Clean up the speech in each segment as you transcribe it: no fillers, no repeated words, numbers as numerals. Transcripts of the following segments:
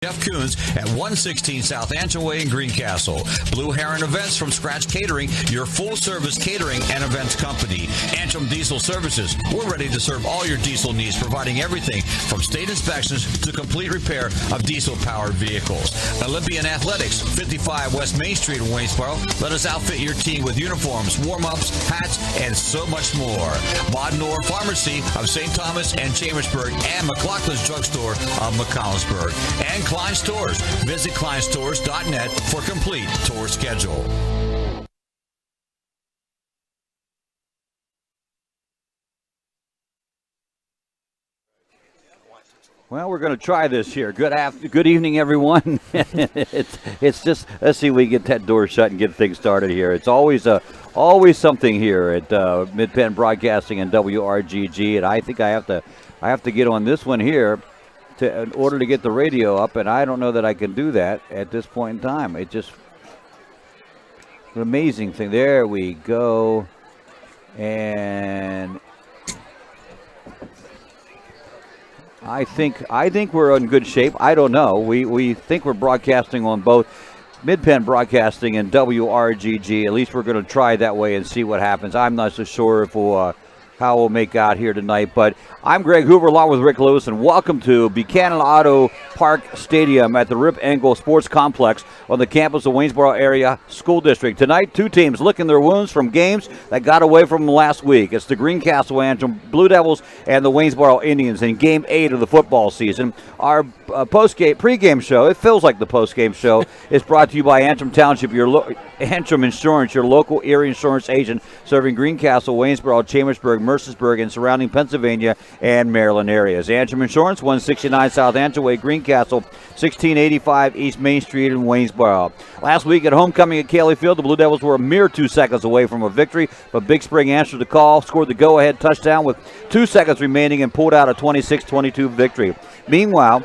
Jeff Coons at 116 South Antrim Way in Greencastle. Blue Heron Events from Scratch Catering, your full-service catering and events company. Antrim Diesel Services, we're ready to serve all your diesel needs, providing everything from state inspections to complete repair of diesel-powered vehicles. Olympian Athletics, 55 West Main Street in Waynesboro. Let us outfit your team with uniforms, warm-ups, hats, and so much more. Modernor Pharmacy of St. Thomas and Chambersburg, and McLaughlin's Drugstore of McCollinsburg. And Klein Stores. Visit kleinstores.net for complete tour schedule. Well, we're going to try this here. Good evening, everyone. it's just, let's see if we get that door shut and get things started here. It's always something here at Mid-Penn Broadcasting and WRGG, and I think I have to get on this one here in order to get the radio up, and I don't know that I can do that at this point in time. It just an amazing thing. There we go, and I think we're in good shape. I don't know. We think we're broadcasting on both Mid-Penn Broadcasting and WRGG. At least we're going to try that way and see what happens. I'm not so sure if how we'll make out here tonight, but I'm Greg Hoover along with Rick Lewis, and welcome to Buchanan Auto Park Stadium at the Rip Engel Sports Complex on the campus of Waynesboro Area School District. Tonight, two teams licking their wounds from games that got away from them last week. It's the Greencastle Antrim Blue Devils and the Waynesboro Indians in Game 8 of the football season. Our pregame show, it feels like the postgame show, is brought to you by Antrim Township, Antrim Insurance, your local area insurance agent serving Greencastle, Waynesboro, Chambersburg, Mercersburg, and surrounding Pennsylvania and Maryland areas. Antrim Insurance, 169 South Antrim Way, Greencastle, 1685 East Main Street in Waynesboro. Last week at homecoming at Cayley Field, the Blue Devils were a mere 2 seconds away from a victory, but Big Spring answered the call, scored the go-ahead touchdown with 2 seconds remaining, and pulled out a 26-22 victory. Meanwhile,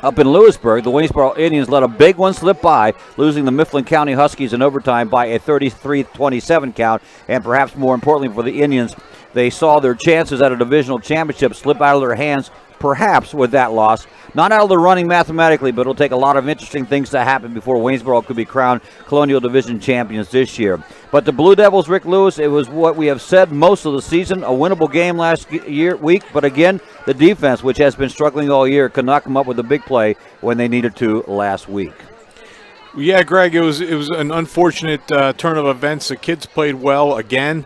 up in Lewisburg, the Waynesboro Indians let a big one slip by, losing the Mifflin County Huskies in overtime by a 33-27 count, and perhaps more importantly for the Indians, they saw their chances at a divisional championship slip out of their hands, perhaps with that loss. Not out of the running mathematically, but it'll take a lot of interesting things to happen before Waynesboro could be crowned Colonial Division champions this year. But the Blue Devils, Rick Lewis, it was what we have said most of the season, a winnable game last week, but again, the defense, which has been struggling all year, could not come up with a big play when they needed to last week. Yeah, Greg, it was an unfortunate turn of events. The kids played well again,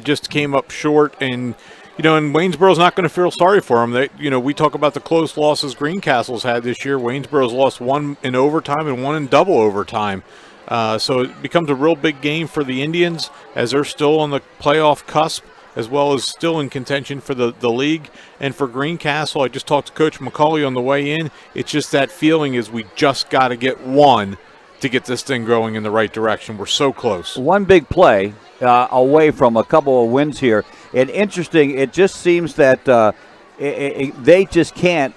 just came up short, and and Waynesboro's not going to feel sorry for them. We talk about the close losses Greencastle's had this year. Waynesboro's lost one in overtime and one in double overtime. So it becomes a real big game for the Indians as they're still on the playoff cusp, as well as still in contention for the league. And for Greencastle, I just talked to Coach McCauley on the way in. It's just that feeling is we just got to get one to get this thing going in the right direction. We're so close. One big play away from a couple of wins here. And interesting, it just seems that they just can't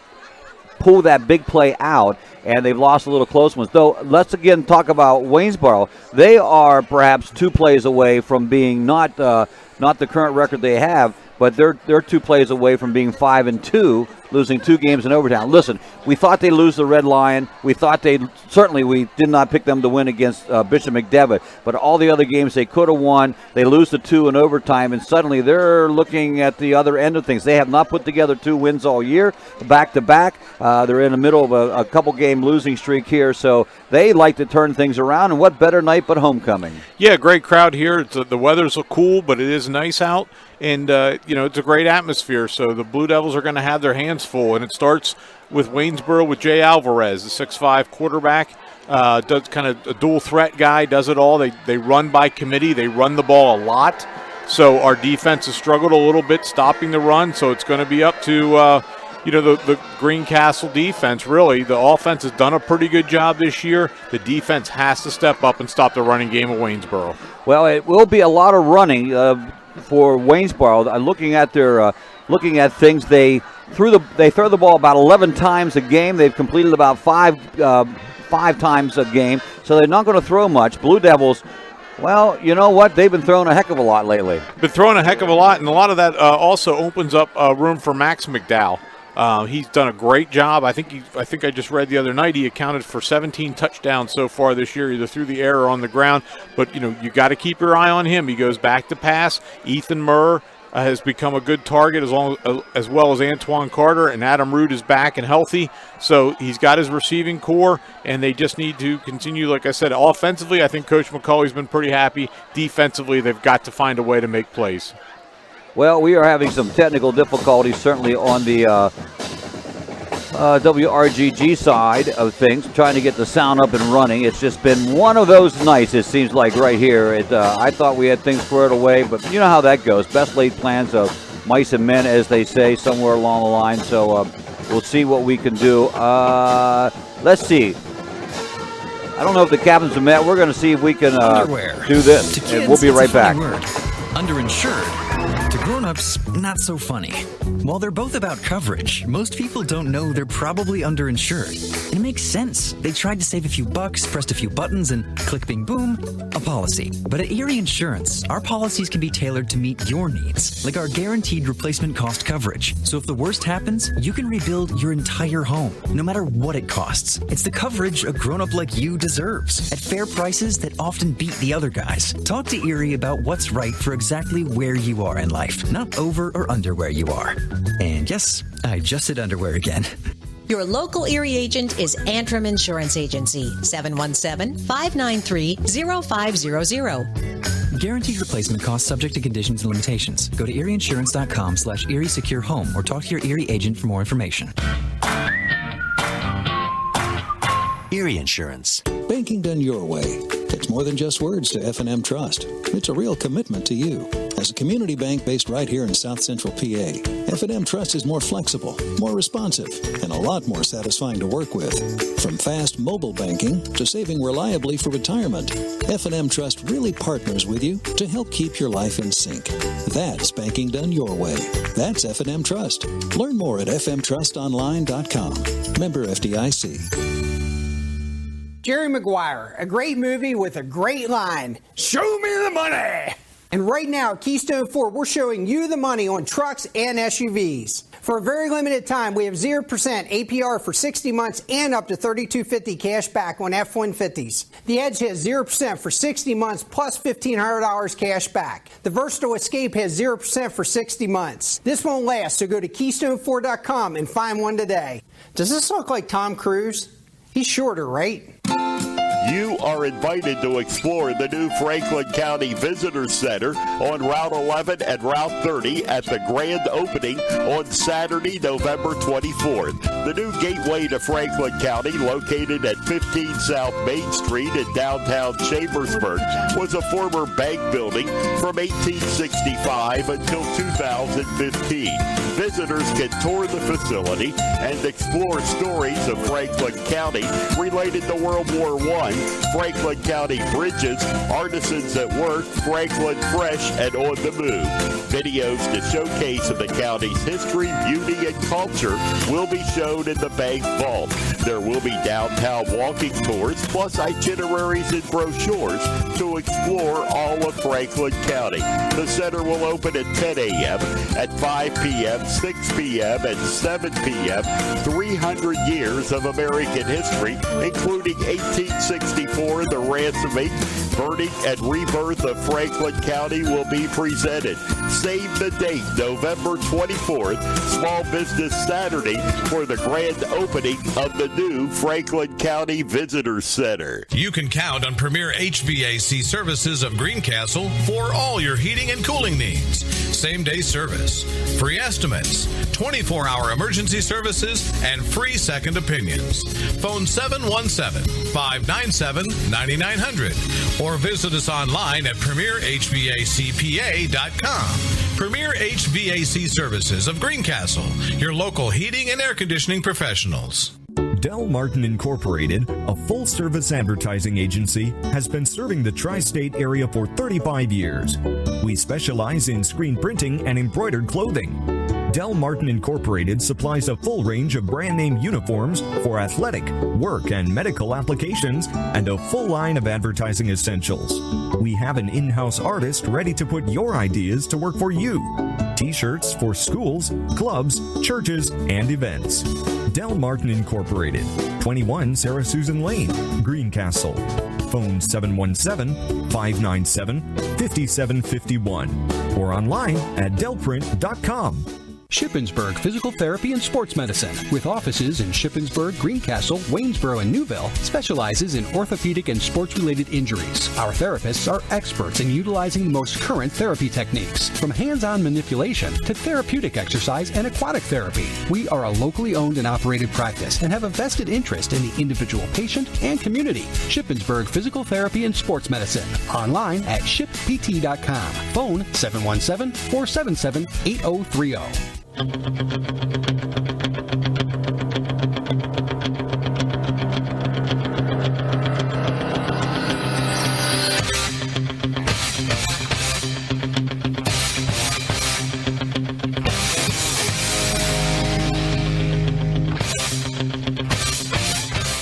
pull that big play out, and they've lost a little close ones. Though, let's again talk about Waynesboro. They are perhaps 2 plays away from being not the current record they have, but they're 2 plays away from being 5-2, losing 2 games in overtime. Listen, we thought they'd lose the Red Lion. We thought we did not pick them to win against Bishop McDevitt, but all the other games they could have won. They lose the 2 in overtime, and suddenly they're looking at the other end of things. They have not put together 2 wins all year, back-to-back. They're in the middle of a couple-game losing streak here, so they like to turn things around, and what better night but homecoming? Yeah, great crowd here. The weather's cool, but it is nice out. And, it's a great atmosphere, so the Blue Devils are going to have their hands full. And it starts with Waynesboro with Jay Alvarez, the 6'5 quarterback, does kind of a dual threat guy, does it all. They run by committee. They run the ball a lot. So our defense has struggled a little bit stopping the run, so it's going to be up to, the Greencastle defense, really. The offense has done a pretty good job this year. The defense has to step up and stop the running game of Waynesboro. Well, it will be a lot of running for Waynesboro. Looking at things, they throw the ball about 11 times a game. They've completed about five times a game, so they're not going to throw much. Blue Devils, well, you know what? They've been throwing a heck of a lot lately. Been throwing a heck of a lot, and a lot of that also opens up room for Max McDowell. He's done a great job. I think I just read the other night he accounted for 17 touchdowns so far this year, either through the air or on the ground. But, you got to keep your eye on him. He goes back to pass. Ethan Murr has become a good target as well as Antoine Carter, and Adam Root is back and healthy. So he's got his receiving core, and they just need to continue. Like I said, offensively, I think Coach McCauley's been pretty happy. Defensively, they've got to find a way to make plays. Well, we are having some technical difficulties, certainly on the WRGG side of things, trying to get the sound up and running. It's just been one of those nights, it seems like, right here. I thought we had things squared away, but you know how that goes. Best laid plans of mice and men, as they say, somewhere along the line. So we'll see what we can do. Let's see. I don't know if the captains have met. We're going to see if we can do this, To kids, and we'll be right back. Underinsured. To grown-ups, not so funny. While they're both about coverage, most people don't know they're probably underinsured. And it makes sense. They tried to save a few bucks, pressed a few buttons, and click, bing, boom, a policy. But at Erie Insurance, our policies can be tailored to meet your needs, like our guaranteed replacement cost coverage. So if the worst happens, you can rebuild your entire home, no matter what it costs. It's the coverage a grown-up like you deserves, at fair prices that often beat the other guys. Talk to Erie about what's right for exactly where you are in life, not over or under where you are. And yes, I just said underwear again. Your local Erie agent is Antrim Insurance Agency, 717-593-0500. Guaranteed replacement cost subject to conditions and limitations. Go to erieinsurance.com/Erie Secure Home or talk to your Erie agent for more information. Erie Insurance. Banking done your way. It's more than just words to F&M Trust. It's a real commitment to you. As a community bank based right here in South Central PA, F&M Trust is more flexible, more responsive, and a lot more satisfying to work with. From fast mobile banking to saving reliably for retirement, F&M Trust really partners with you to help keep your life in sync. That's banking done your way. That's F&M Trust. Learn more at fmtrustonline.com. Member FDIC. Jerry Maguire, a great movie with a great line. Show me the money! And right now at Keystone Ford, we're showing you the money on trucks and SUVs. For a very limited time, we have 0% APR for 60 months and up to $3,250 cash back on F-150s. The Edge has 0% for 60 months plus $1,500 cash back. The Versatile Escape has 0% for 60 months. This won't last, so go to KeystoneFord.com and find one today. Does this look like Tom Cruise? He's shorter, right? You are invited to explore the new Franklin County Visitor Center on Route 11 and Route 30 at the grand opening on Saturday, November 24th. The new gateway to Franklin County, located at 15 South Main Street in downtown Chambersburg, was a former bank building from 1865 until 2015. Visitors can tour the facility and explore stories of Franklin County related to World War I, Franklin County bridges, artisans at work, Franklin Fresh, and On the Move. Videos to showcase the county's history, beauty, and culture will be shown in the bank vault. There will be downtown walking tours, plus itineraries and brochures to explore all of Franklin County. The center will open at 10 a.m., at 5 p.m., 6 p.m., and 7 p.m. 300 years of American history, including 1864, the ransom, burning, and rebirth of Franklin County will be presented. Save the date, November 24th, Small Business Saturday, for the grand opening of the new Franklin County Visitor Center. You can count on Premier HVAC Services of Greencastle for all your heating and cooling needs. Same-day service, free estimates, 24-hour emergency services, and free second opinions. Phone 717-597-9900 or visit us online at premierhvacpa.com. Premier HVAC Services of Greencastle, your local heating and air conditioning professionals. Del Martin Incorporated, a full-service advertising agency, has been serving the tri-state area for 35 years. We specialize in screen printing and embroidered clothing. Del Martin Incorporated supplies a full range of brand name uniforms for athletic, work, and medical applications, and a full line of advertising essentials. We have an in-house artist ready to put your ideas to work for you. T-shirts for schools, clubs, churches, and events. Del Martin Incorporated, 21 Sarah Susan Lane, Greencastle. Phone 717-597-5751 or online at delprint.com. Shippensburg Physical Therapy and Sports Medicine, with offices in Shippensburg, Greencastle, Waynesboro, and Newville, specializes in orthopedic and sports-related injuries. Our therapists are experts in utilizing the most current therapy techniques, from hands-on manipulation to therapeutic exercise and aquatic therapy. We are a locally owned and operated practice and have a vested interest in the individual patient and community. Shippensburg Physical Therapy and Sports Medicine. Online at shippt.com. Phone 717-477-8030.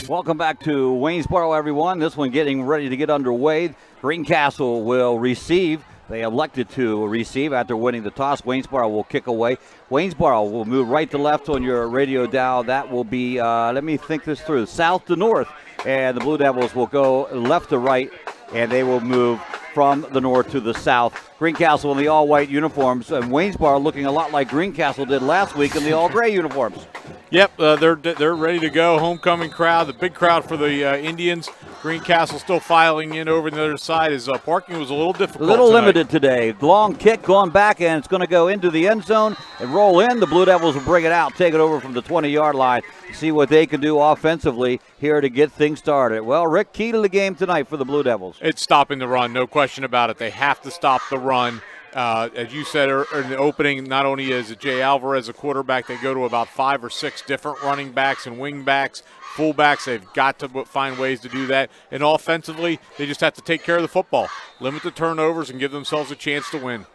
Welcome back to Waynesboro, everyone. This one getting ready to get underway. Greencastle will receive. They elected to receive after winning the toss. Waynesboro will kick away. Waynesboro will move right to left on your radio dial. That will be, let me think this through, south to north. And the Blue Devils will go left to right, and they will move from the north to the south. Greencastle in the all-white uniforms, and Waynesboro looking a lot like Greencastle did last week in the all-gray uniforms. Yep, they're ready to go. Homecoming crowd, the big crowd for the Indians. Greencastle still filing in over the other side. As parking was a little difficult. A little tonight. limited today. Long kick going back, and it's going to go into the end zone and roll in. The Blue Devils will bring it out, take it over from the 20-yard line, see what they can do offensively here to get things started. Well, Rick, key to the game tonight for the Blue Devils. It's stopping the run, no question about it. They have to stop the run. As you said in the opening, not only is Jay Alvarez a quarterback, they go to about 5 or 6 different running backs and wing backs, fullbacks. They've got to find ways to do that. And offensively, they just have to take care of the football, limit the turnovers, and give themselves a chance to win.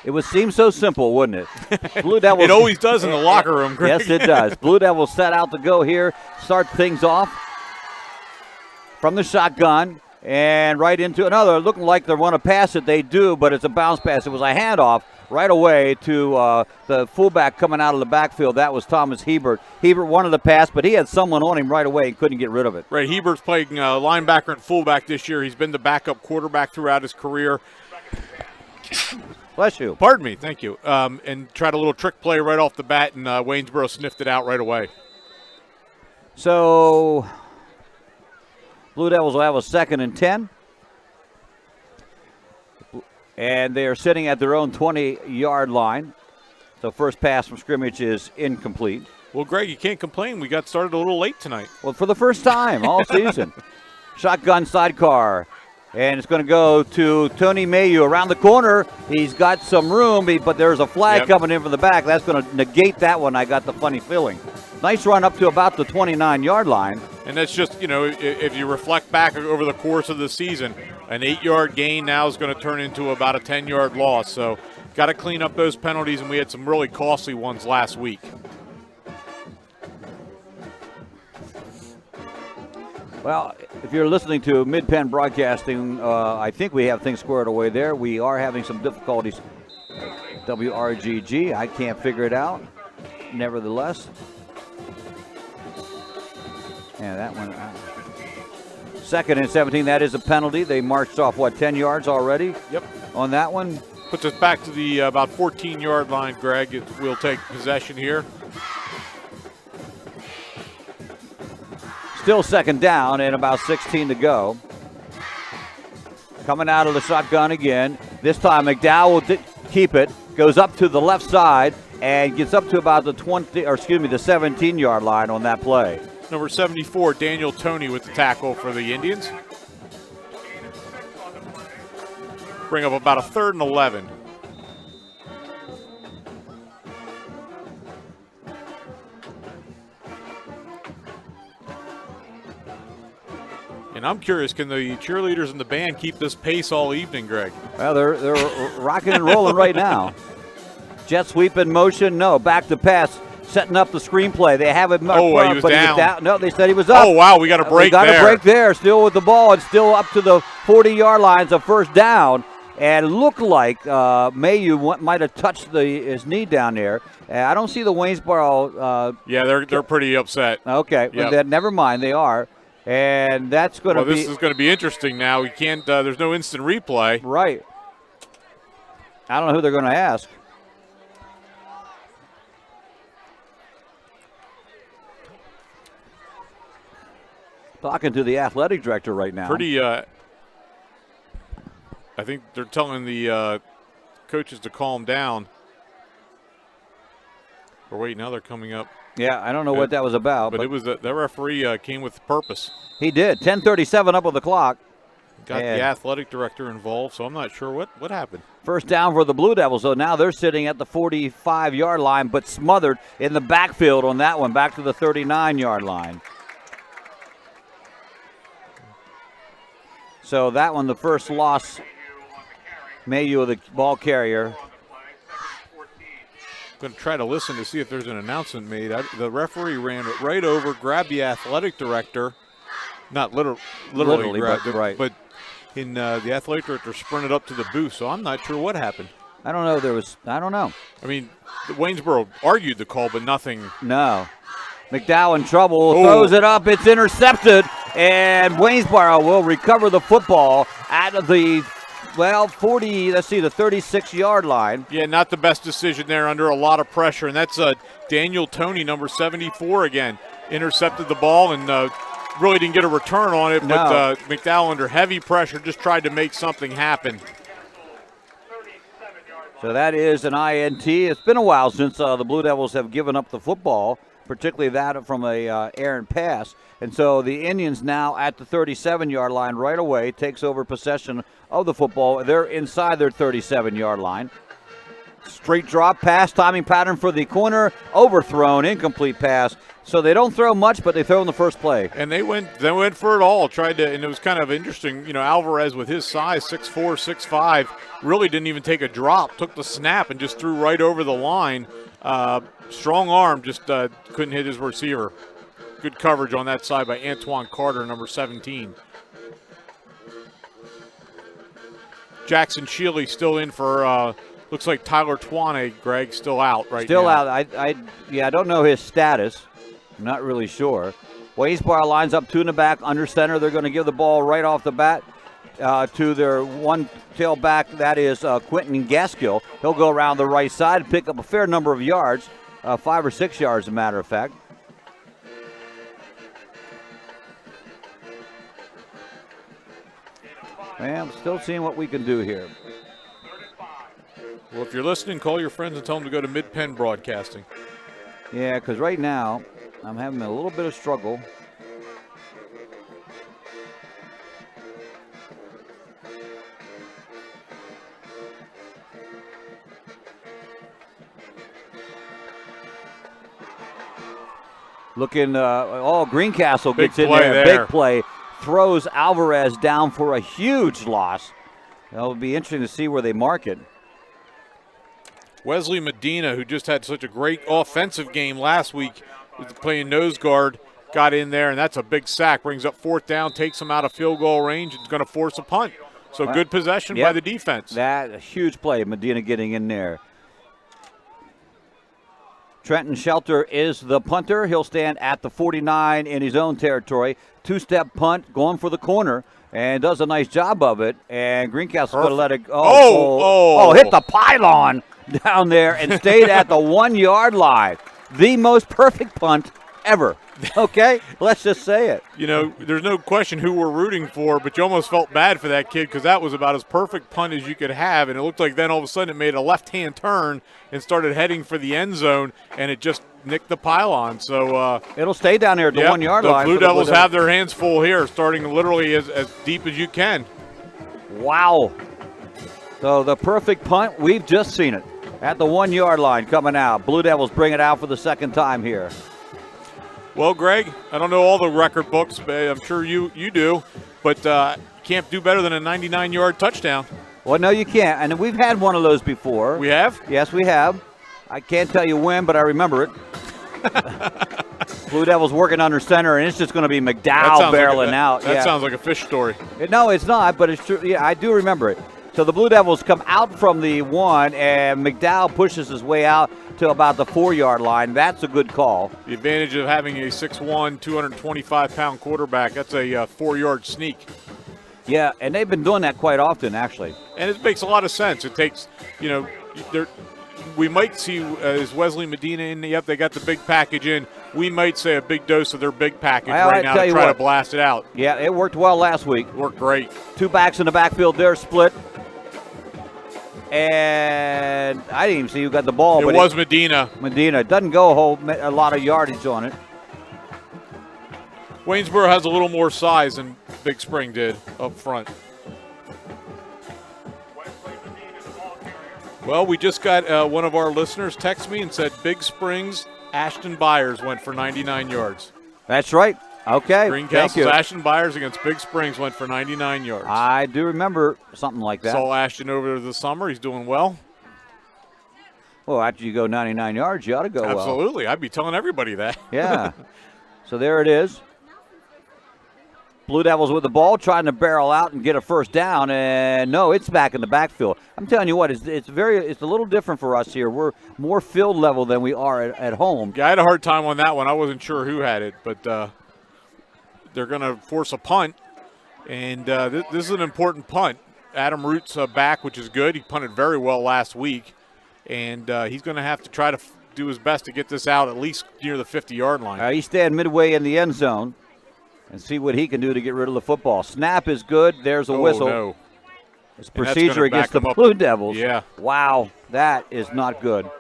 It would seem so simple, wouldn't it? Blue Devils. It always does in the locker room, Greg. Yes, it does. Blue Devils set out to go here, start things off from the shotgun. And right into another, looking like they want to pass it. They do, but it's a bounce pass. It was a handoff right away to the fullback coming out of the backfield. That was Thomas Hebert. Hebert wanted the pass, but he had someone on him right away and couldn't get rid of it. Right, Hebert's playing linebacker and fullback this year. He's been the backup quarterback throughout his career. Bless you. Pardon me, thank you. And tried a little trick play right off the bat, and Waynesboro sniffed it out right away. So Blue Devils will have a 2nd and 10. And they are sitting at their own 20-yard line. So first pass from scrimmage is incomplete. Well, Greg, you can't complain. We got started a little late tonight. Well, for the first time all season. Shotgun sidecar. And it's going to go to Tony Mayu around the corner. He's got some room, but there's a flag coming in from the back. That's going to negate that one. I got the funny feeling. Nice run up to about the 29-yard line. And that's just, if you reflect back over the course of the season, an 8-yard gain now is going to turn into about a 10-yard loss. So got to clean up those penalties, and we had some really costly ones last week. Well, if you're listening to Mid-Penn Broadcasting, I think we have things squared away there. We are having some difficulties. WRGG, I can't figure it out. Nevertheless. Yeah, that one. 2nd and 17, that is a penalty. They marched off, 10 yards already? Yep. On that one? Puts us back to the about 14-yard line, Greg. We'll take possession here. Still 2nd down and about 16 to go. Coming out of the shotgun again. This time McDowell will keep it. Goes up to the left side and gets up to about the 17-yard line on that play. Number 74, Daniel Toney with the tackle for the Indians. Bring up about a 3rd and 11. And I'm curious, can the cheerleaders and the band keep this pace all evening, Greg? Well, they're rocking and rolling right now. Jet sweep in motion. No, back to pass. Setting up the screenplay. They have it marked he was but down. He was down. No, they said he was up. Oh, wow, we got a break there. We got a break there. Still with the ball. It's still up to the 40-yard line. It's a first down. And it looked like Mayu might have touched his knee down there. I don't see the Waynesboro. They're pretty upset. Okay, yep. Then never mind. They are. And that's going to be. This is going to be interesting now. We can't. There's no instant replay. Right. I don't know who they're going to ask. Talking to the athletic director right now. I think they're telling the coaches to calm down. Or wait, now they're coming up. Yeah, I don't know what that was about. But it was that referee came with purpose. He did. 10:37 up on the clock. Got the athletic director involved, so I'm not sure what happened. First down for the Blue Devils. So now they're sitting at the 45-yard line, but smothered in the backfield on that one, back to the 39-yard line. So that one, the first loss, Mayu, the ball carrier. I'm going to try to listen to see if there's an announcement made. The referee ran right over, grabbed the athletic director. Not literally grabbed it, right. But the athletic director sprinted up to the booth, so I'm not sure what happened. I don't know. I don't know. I mean, Waynesboro argued the call, but nothing. No. McDowell in trouble, throws it up, it's intercepted, and Waynesboro will recover the football at the, 36-yard line. Yeah, not the best decision there under a lot of pressure, and that's Daniel Toney, number 74 again, intercepted the ball and really didn't get a return on it, but McDowell under heavy pressure just tried to make something happen. So that is an INT. It's been a while since the Blue Devils have given up the football, particularly that from a errant pass. And so the Indians now at the 37-yard line right away takes over possession of the football. They're inside their 37-yard line. Straight drop pass, timing pattern for the corner, overthrown, incomplete pass. So they don't throw much, but they throw in the first play. And they went for it all. Tried to, and it was kind of interesting. Alvarez with his size, 6'4", 6'5", really didn't even take a drop. Took the snap and just threw right over the line. Strong arm, just couldn't hit his receiver. Good coverage on that side by Antoine Carter, number 17. Jackson Shealy still in for, looks like Tyler Twane, Greg, still out right now. Still out. I don't know his status. I'm not really sure. Waynesboro lines up two in the back, under center. They're going to give the ball right off the bat to their one tailback. That is Quentin Gaskill. He'll go around the right side and pick up a fair number of yards, 5 or 6 yards, as a matter of fact. I'm still seeing what we can do here. Well, if you're listening, call your friends and tell them to go to Mid-Penn Broadcasting. Yeah, because right now I'm having a little bit of struggle. Looking, Greencastle gets in there. Big play. Throws Alvarez down for a huge loss. It'll be interesting to see where they mark it. Wesley Medina, who just had such a great offensive game last week, playing nose guard, got in there, and that's a big sack. Brings up fourth down, takes him out of field goal range, and is going to force a punt. So good possession by the defense. That a huge play, Medina getting in there. Trenton Shelter is the punter. He'll stand at the 49 in his own territory. Two-step punt, going for the corner, and does a nice job of it. And Greencastle's going to let it go. Hit the pylon down there and stayed at the 1 yard line. The most perfect punt ever. Okay, let's just say it. There's no question who we're rooting for, but you almost felt bad for that kid because that was about as perfect punt as you could have, and it looked like then all of a sudden it made a left-hand turn and started heading for the end zone, and it just nicked the pylon. So it'll stay down there at the 1 yard line. The Blue Devils have their hands full here, starting literally as deep as you can. Wow. So the perfect punt, we've just seen it at the 1 yard line coming out. Blue Devils bring it out for the second time here. Well, Greg, I don't know all the record books, but I'm sure you do, but can't do better than a 99-yard touchdown. Well, no, you can't. And we've had one of those before. We have? Yes, we have. I can't tell you when, but I remember it. Blue Devils working under center, and it's just going to be McDowell barreling out. That sounds like a fish story. No, it's not, but it's true. Yeah, I do remember it. So the Blue Devils come out from the 1, and McDowell pushes his way out to about the 4-yard line. That's a good call. The advantage of having a 6'1", 225-pound quarterback, that's a 4-yard sneak. Yeah, and they've been doing that quite often, actually. And it makes a lot of sense. It takes, we might see, is Wesley Medina in? Yep, they got the big package in. We might say a big dose of their big package right now to try to blast it out. Yeah, it worked well last week. Worked great. 2 backs in the backfield there, split. And I didn't even see who got the ball. It was Medina. Medina. Doesn't go a lot of yardage on it. Waynesboro has a little more size than Big Spring did up front. Well, we just got one of our listeners text me and said Big Spring's Ashton Byers went for 99 yards. That's right. Okay. Greencastle's Ashton Byers against Big Springs went for 99 yards. I do remember something like that. Saw Ashton over the summer. He's doing well. Well, after you go 99 yards, you ought to go well. Absolutely. I'd be telling everybody that. Yeah. So there it is. Blue Devils with the ball, trying to barrel out and get a first down, and no, it's back in the backfield. I'm telling you what, it's a little different for us here. We're more field level than we are at home. Yeah, I had a hard time on that one. I wasn't sure who had it, but they're going to force a punt, and this is an important punt. Adam Root's back, which is good. He punted very well last week, and he's going to have to try to do his best to get this out at least near the 50-yard line. He's staying midway in the end zone and see what he can do to get rid of the football. Snap is good. There's a whistle. No. It's procedure against the Blue Devils. Yeah. Wow, that is not good.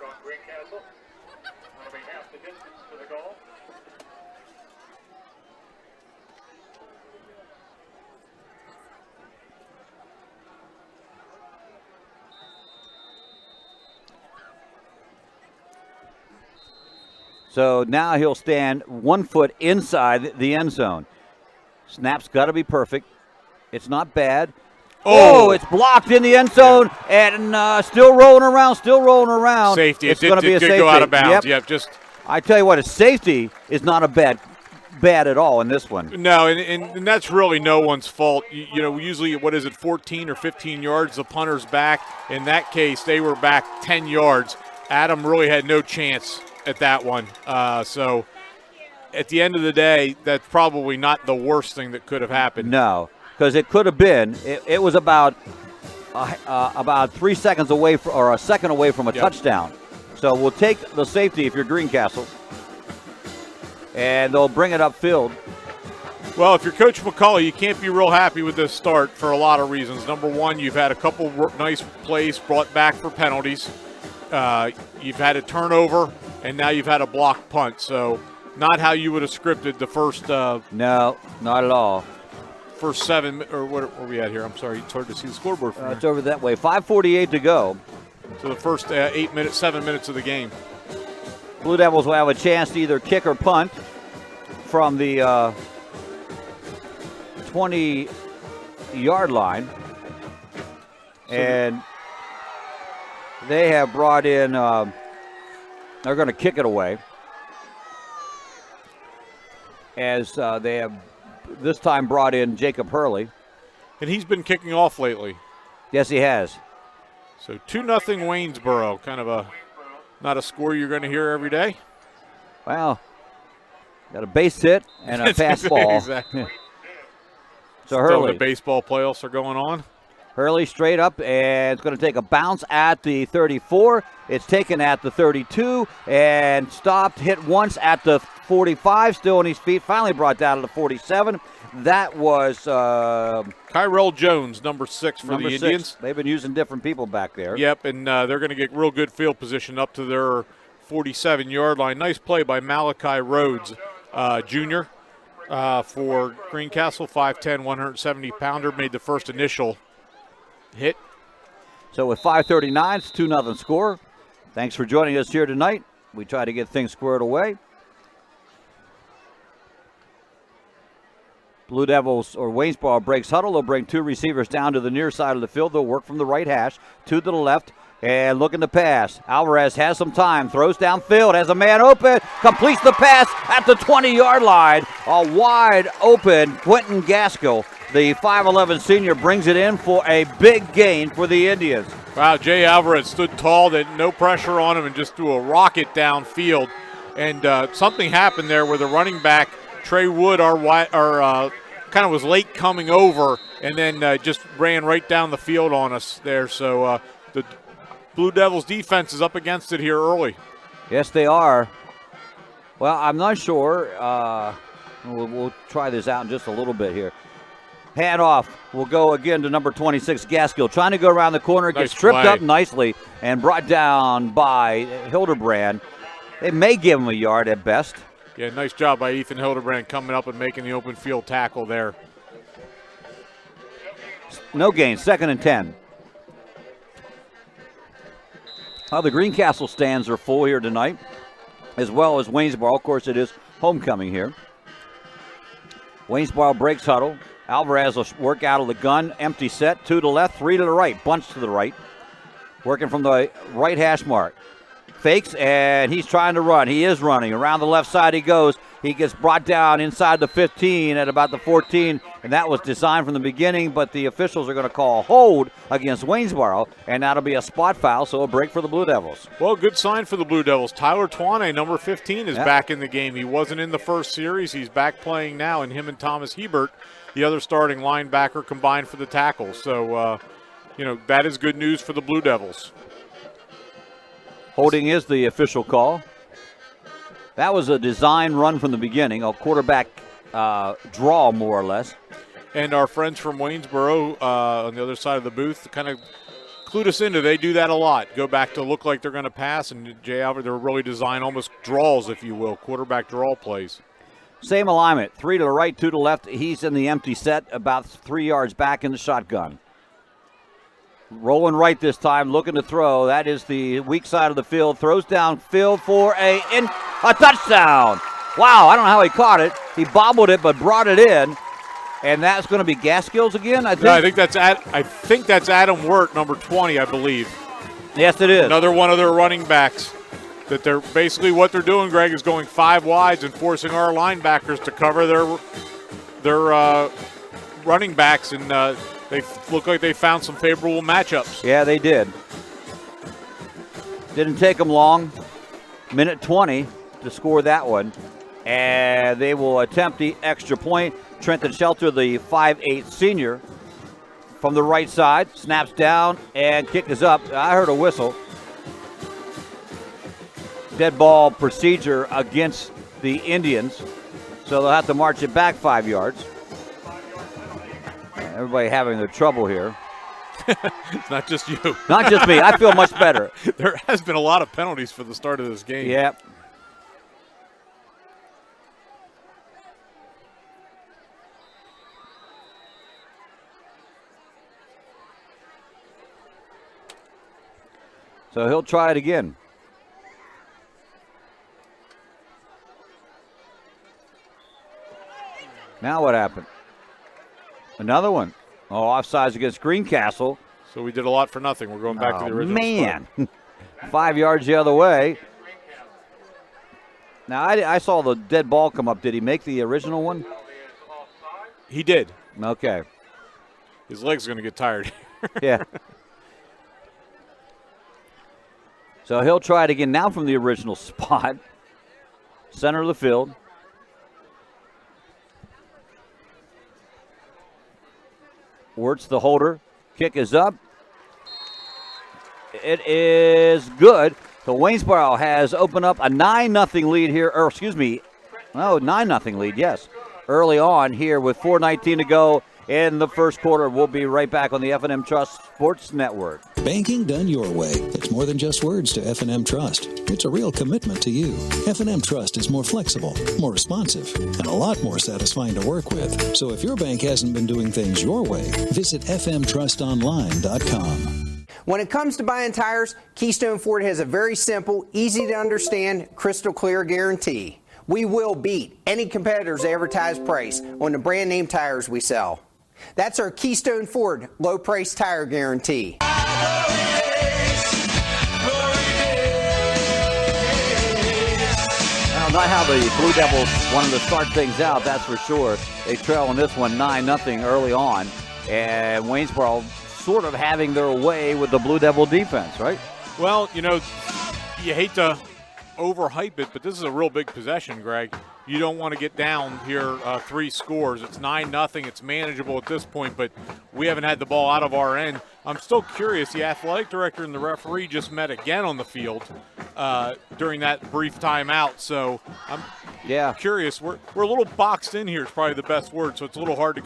So now he'll stand 1 foot inside the end zone. Snap's got to be perfect. It's not bad. Oh, it's blocked in the end zone and still rolling around. Safety. It's going to be a safety. Go out of bounds. Yep. I tell you what, a safety is not a bad at all in this one. No, and that's really no one's fault. Usually, 14 or 15 yards, the punter's back. In that case, they were back 10 yards. Adam really had no chance at that one. So at the end of the day, that's probably not the worst thing that could have happened. No, because it could have been. It was about 3 seconds away or a second away from a touchdown. So we'll take the safety if you're Greencastle, and they'll bring it upfield. Well, if you're Coach McCullough, you can't be real happy with this start for a lot of reasons. Number one, you've had a couple nice plays brought back for penalties. You've had a turnover, and now you've had a blocked punt. So not how you would have scripted the first. No, not at all. First 7, or what are we at here? I'm sorry, it's hard to see the scoreboard from It's over that way. 5:48 to go. So the first 7 minutes of the game. Blue Devils will have a chance to either kick or punt from the 20-yard line. And they have brought in, they're going to kick it away. As they have this time brought in Jacob Hurley. And he's been kicking off lately. Yes, he has. So 2-0 Waynesboro, kind of not a score you're going to hear every day. Well, got a base hit and a fastball. Exactly. So Hurley. The baseball playoffs are going on. Hurley straight up, and it's going to take a bounce at the 34. It's taken at the 32 and stopped, hit once at the 45, still on his feet, finally brought down to the 47. That was Kyrell Jones, number 6 for the Indians. They've been using different people back there. Yep, and they're going to get real good field position up to their 47-yard line. Nice play by Malachi Rhodes, Jr. For Greencastle, 5'10", 170-pounder, made the first initial hit. So with 5:39, it's 2-0 score. Thanks for joining us here tonight. We try to get things squared away. Blue Devils or Waynesboro breaks huddle. They'll bring 2 receivers down to the near side of the field. They'll work from the right hash, 2 to the left, And looking to pass. Alvarez has some time, throws downfield, has a man open, completes the pass at the 20-yard line. A wide open Quentin Gaskell, the 5'11 senior, brings it in for a big gain for the Indians. Wow, Jay Alvarez stood tall, no pressure on him, and just threw a rocket downfield. And something happened there where the running back, Trey Wood, kind of was late coming over, and then just ran right down the field on us there. So the Blue Devils defense is up against it here early. Yes, they are. Well, I'm not sure. We'll try this out in just a little bit here. Handoff will go again to number 26, Gaskell. Trying to go around the corner, gets tripped up nicely and brought down by Hildebrand. They may give him a yard at best. Yeah, nice job by Ethan Hildebrand coming up and making the open field tackle there. No gain, 2nd and 10. Well, the Greencastle stands are full here tonight, as well as Waynesboro. Of course, it is homecoming here. Waynesboro breaks huddle. Alvarez will work out of the gun. Empty set. 2 to the left, 3 to the right. Bunch to the right. Working from the right hash mark. Fakes, and he's trying to run. He is running. Around the left side he goes. He gets brought down inside the 15 at about the 14, and that was designed from the beginning, but the officials are going to call a hold against Waynesboro, and that'll be a spot foul, so a break for the Blue Devils. Well, good sign for the Blue Devils. Tyler Twane, number 15, is back in the game. He wasn't in the first series. He's back playing now, and him and Thomas Hebert, the other starting linebacker, combined for the tackle. So, that is good news for the Blue Devils. Holding is the official call. That was a design run from the beginning, a quarterback draw more or less. And our friends from Waynesboro on the other side of the booth kind of clued us into. They do that a lot. Go back to look like they're going to pass, and Jay Albert, they're really designed almost draws, if you will, quarterback draw plays. Same alignment, 3 to the right, 2 to the left. He's in the empty set, about 3 yards back in the shotgun. Rolling right this time, looking to throw. That is the weak side of the field. Throws downfield for a touchdown. Wow, I don't know how he caught it. He bobbled it but brought it in. And that's going to be Gaskell's again, I think. Yeah, I think that's Adam Wirt, number 20, I believe. Yes, it is. Another one of their running backs. That they're basically what they're doing, Greg, is going 5 wides and forcing our linebackers to cover their running backs, and they look like they found some favorable matchups. Yeah, they did. Didn't take them long. Minute 20 to score that one. And they will attempt the extra point. Trenton Shelter, the 5'8 senior, from the right side. Snaps down and kick is up. I heard a whistle. Dead ball procedure against the Indians. So they'll have to march it back 5 yards. Everybody having their trouble here. It's not just you. Not just me. I feel much better. There has been a lot of penalties for the start of this game. Yeah. So he'll try it again. Now what happened? Another one. Oh, offsides against Greencastle. So we did a lot for nothing. We're going back to the original. Man. 5 yards the other way. Now, I saw the dead ball come up. Did he make the original one? He did. Okay. His leg's going to get tired. Yeah. So he'll try it again now from the original spot. Center of the field. Wirtz the holder. Kick is up. It is good. So Waynesboro has opened up a 9-0 lead here. Or excuse me. No, 9-0 lead, yes. Early on here with 4:19 to go in the first quarter. We'll be right back on the F&M Trust Sports Network. Banking done your way. It's more than just words to F&M Trust. It's a real commitment to you. F&M Trust is more flexible, more responsive, and a lot more satisfying to work with. So if your bank hasn't been doing things your way, visit fmtrustonline.com. When it comes to buying tires, Keystone Ford has a very simple, easy to understand, crystal clear guarantee. We will beat any competitor's advertised price on the brand name tires we sell. That's our Keystone Ford low price tire guarantee. not how the Blue Devils wanted to start things out, that's for sure. They trail on this one 9-0 early on, and Waynesboro sort of having their way with the Blue Devil defense, right? Well, you hate to overhype it, but this is a real big possession, Greg. You don't want to get down here 3 scores. It's 9-0. It's manageable at this point, but we haven't had the ball out of our end. I'm still curious. The athletic director and the referee just met again on the field during that brief timeout, so I'm curious. We're a little boxed in here. It's probably the best word, so it's a little hard to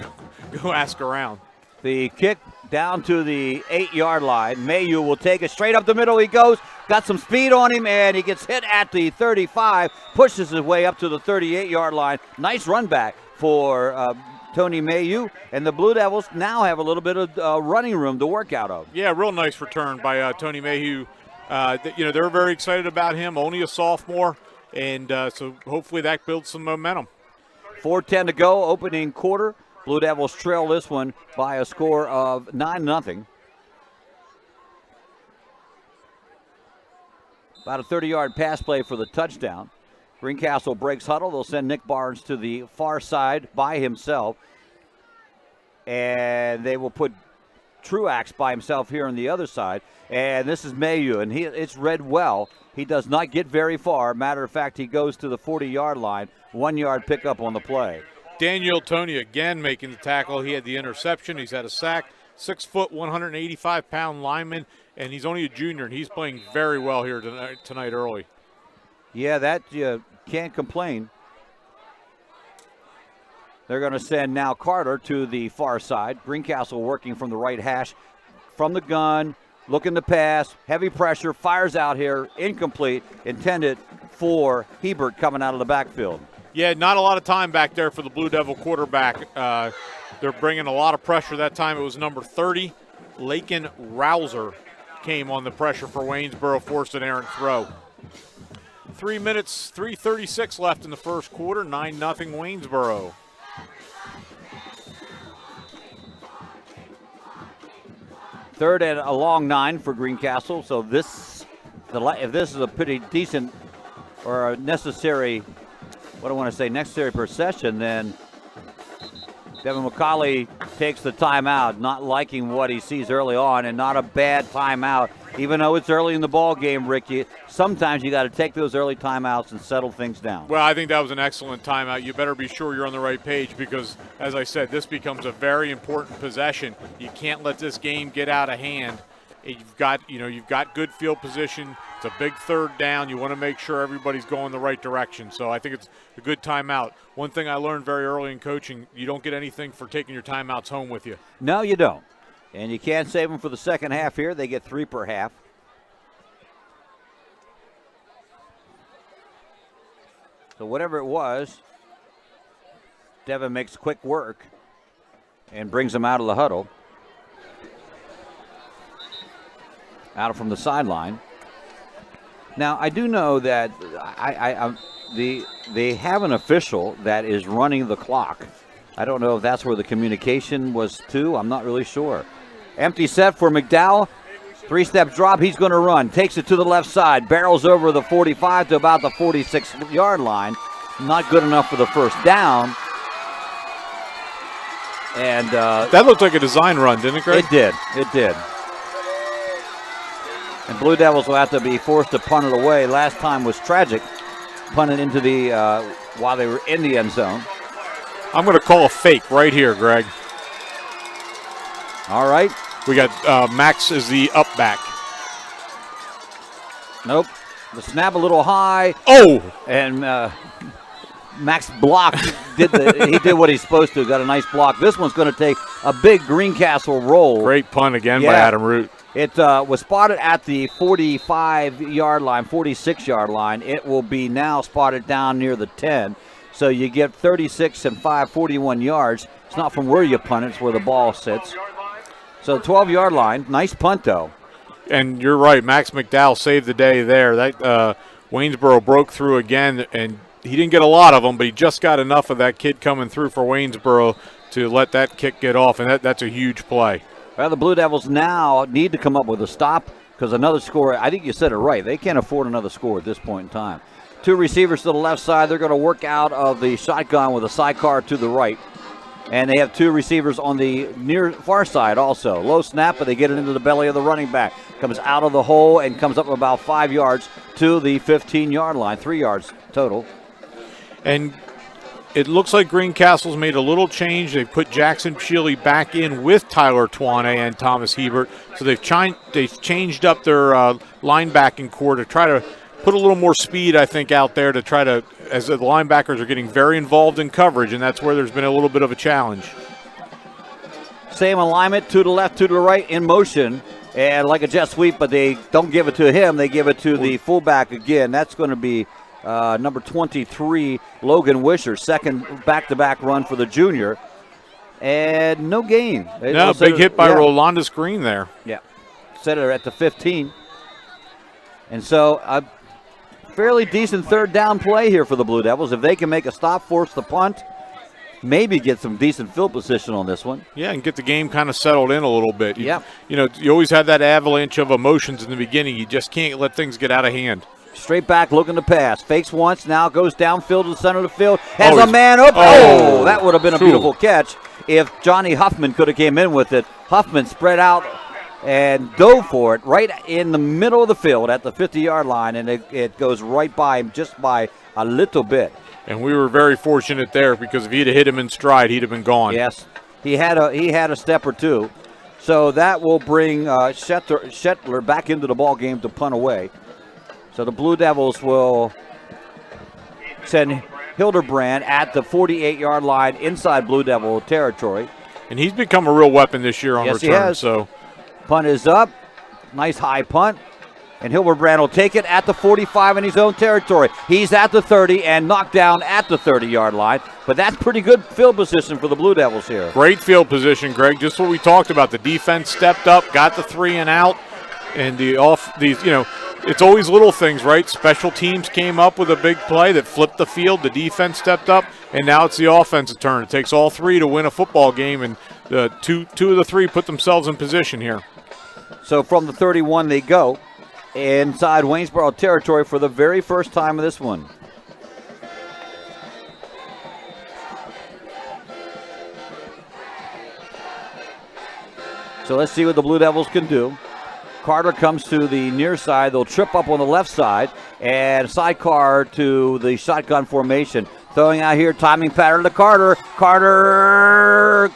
go ask around. The kick down to the 8-yard line. Mayu will take it straight up the middle. He goes, got some speed on him, and he gets hit at the 35, pushes his way up to the 38-yard line. Nice run back for Tony Mayu, and the Blue Devils now have a little bit of running room to work out of. Yeah, real nice return by Tony Mayu. They're very excited about him, only a sophomore, and so hopefully that builds some momentum. 4:10 to go, opening quarter. Blue Devils trail this one by a score of 9-0. About a 30-yard pass play for the touchdown. Greencastle breaks huddle. They'll send Nick Barnes to the far side by himself. And they will put Truax by himself here on the other side. And this is Mayu, and it's read well. He does not get very far. Matter of fact, he goes to the 40-yard line. 1-yard pickup on the play. Daniel Tony again making the tackle. He had the interception. He's had a sack. 6 foot, 185-pound lineman, and he's only a junior, and he's playing very well here tonight early. Yeah, that you can't complain. They're going to send now Carter to the far side. Greencastle working from the right hash. From the gun, looking to pass. Heavy pressure, fires out here. Incomplete, intended for Hebert coming out of the backfield. Yeah, not a lot of time back there for the Blue Devil quarterback. They're bringing a lot of pressure that time. It was number 30, Lakin Rouser, came on the pressure for Waynesboro, forced an errant throw. 3 minutes, 3:36 left in the first quarter, 9-0 Waynesboro. Third and a long 9 for Greencastle. So if this is a pretty decent or a necessary, necessary possession, then Devin McCauley takes the timeout, not liking what he sees early on, and not a bad timeout. Even though it's early in the ball game, Rick, sometimes you got to take those early timeouts and settle things down. Well, I think that was an excellent timeout. You better be sure you're on the right page because, as I said, this becomes a very important possession. You can't let this game get out of hand. You've got good field position. It's a big third down. You want to make sure everybody's going the right direction. So I think it's a good timeout. One thing I learned very early in coaching, you don't get anything for taking your timeouts home with you. No, you don't. And you can't save them for the second half here. They get 3 per half. So whatever it was, Devin makes quick work and brings them out of the huddle. Out from the sideline. Now, I do know that they have an official that is running the clock. I don't know if that's where the communication was to. I'm not really sure. Empty set for McDowell. 3-step drop. He's going to run. Takes it to the left side. Barrels over the 45 to about the 46-yard line. Not good enough for the first down. And that looked like a design run, didn't it, Greg? It did. And Blue Devils will have to be forced to punt it away. Last time was tragic. Punted into the while they were in the end zone. I'm going to call a fake right here, Greg. All right. We got Max as the up back. Nope. The snap a little high. Oh! And Max blocked. He did what he's supposed to. Got a nice block. This one's going to take a big Greencastle roll. Great punt again by Adam Root. It was spotted at the 45-yard line, 46-yard line. It will be now spotted down near the 10. So you get 36 and 5, 41 yards. It's not from where you punt it, it's where the ball sits. So 12-yard line, nice punt though. And you're right, Max McDowell saved the day there. That Waynesboro broke through again, and he didn't get a lot of them, but he just got enough of that kid coming through for Waynesboro to let that kick get off, and that's a huge play. Well, the Blue Devils now need to come up with a stop because another score, I think you said it right, they can't afford another score at this point in time. Two receivers to the left side. They're going to work out of the shotgun with a sidecar to the right. And they have two receivers on the near far side also. Low snap, but they get it into the belly of the running back. Comes out of the hole and comes up about 5 yards to the 15-yard line. 3 yards total. And it looks like Greencastle's made a little change. They've put Jackson Shealy back in with Tyler Twane and Thomas Hebert. So they've changed up their linebacking core to try to put a little more speed, I think, out there to try to, as the linebackers are getting very involved in coverage, and that's where there's been a little bit of a challenge. Same alignment, to the left, to the right, in motion, and like a jet sweep, but they don't give it to him. They give it to the fullback again. That's going to be number 23, Logan Wisher, second back-to-back run for the junior. And no gain. No, big hit by Rolandus Green there. Yeah, set it at the 15. And so a fairly decent third down play here for the Blue Devils. If they can make a stop, force the punt, maybe get some decent field position on this one. Yeah, and get the game kind of settled in a little bit. Yeah. You know, you always have that avalanche of emotions in the beginning. You just can't let things get out of hand. Straight back, looking to pass. Fakes once, now goes downfield to the center of the field. Has a man up. Oh, that would have been a beautiful catch if Johnny Huffman could have came in with it. Huffman spread out and dove for it right in the middle of the field at the 50-yard line, and it goes right by him just by a little bit. And we were very fortunate there because if he'd have hit him in stride, he'd have been gone. Yes, he had a step or two. So that will bring Shetler back into the ball game to punt away. So the Blue Devils will send Hildebrand at the 48-yard line inside Blue Devil territory. And he's become a real weapon this year on return. He has. So punt is up. Nice high punt. And Hildebrand will take it at the 45 in his own territory. He's at the 30 and knocked down at the 30-yard line. But that's pretty good field position for the Blue Devils here. Great field position, Greg. Just what we talked about. The defense stepped up, got the 3 and out. And it's always little things, right? Special teams came up with a big play that flipped the field. The defense stepped up, and now it's the offensive turn. It takes all 3 to win a football game, and the two of the 3 put themselves in position here. So from the 31 they go inside Waynesboro territory for the very first time of this one. So let's see what the Blue Devils can do. Carter comes to the near side. They'll trip up on the left side and sidecar to the shotgun formation. Throwing out here, timing pattern to Carter. Carter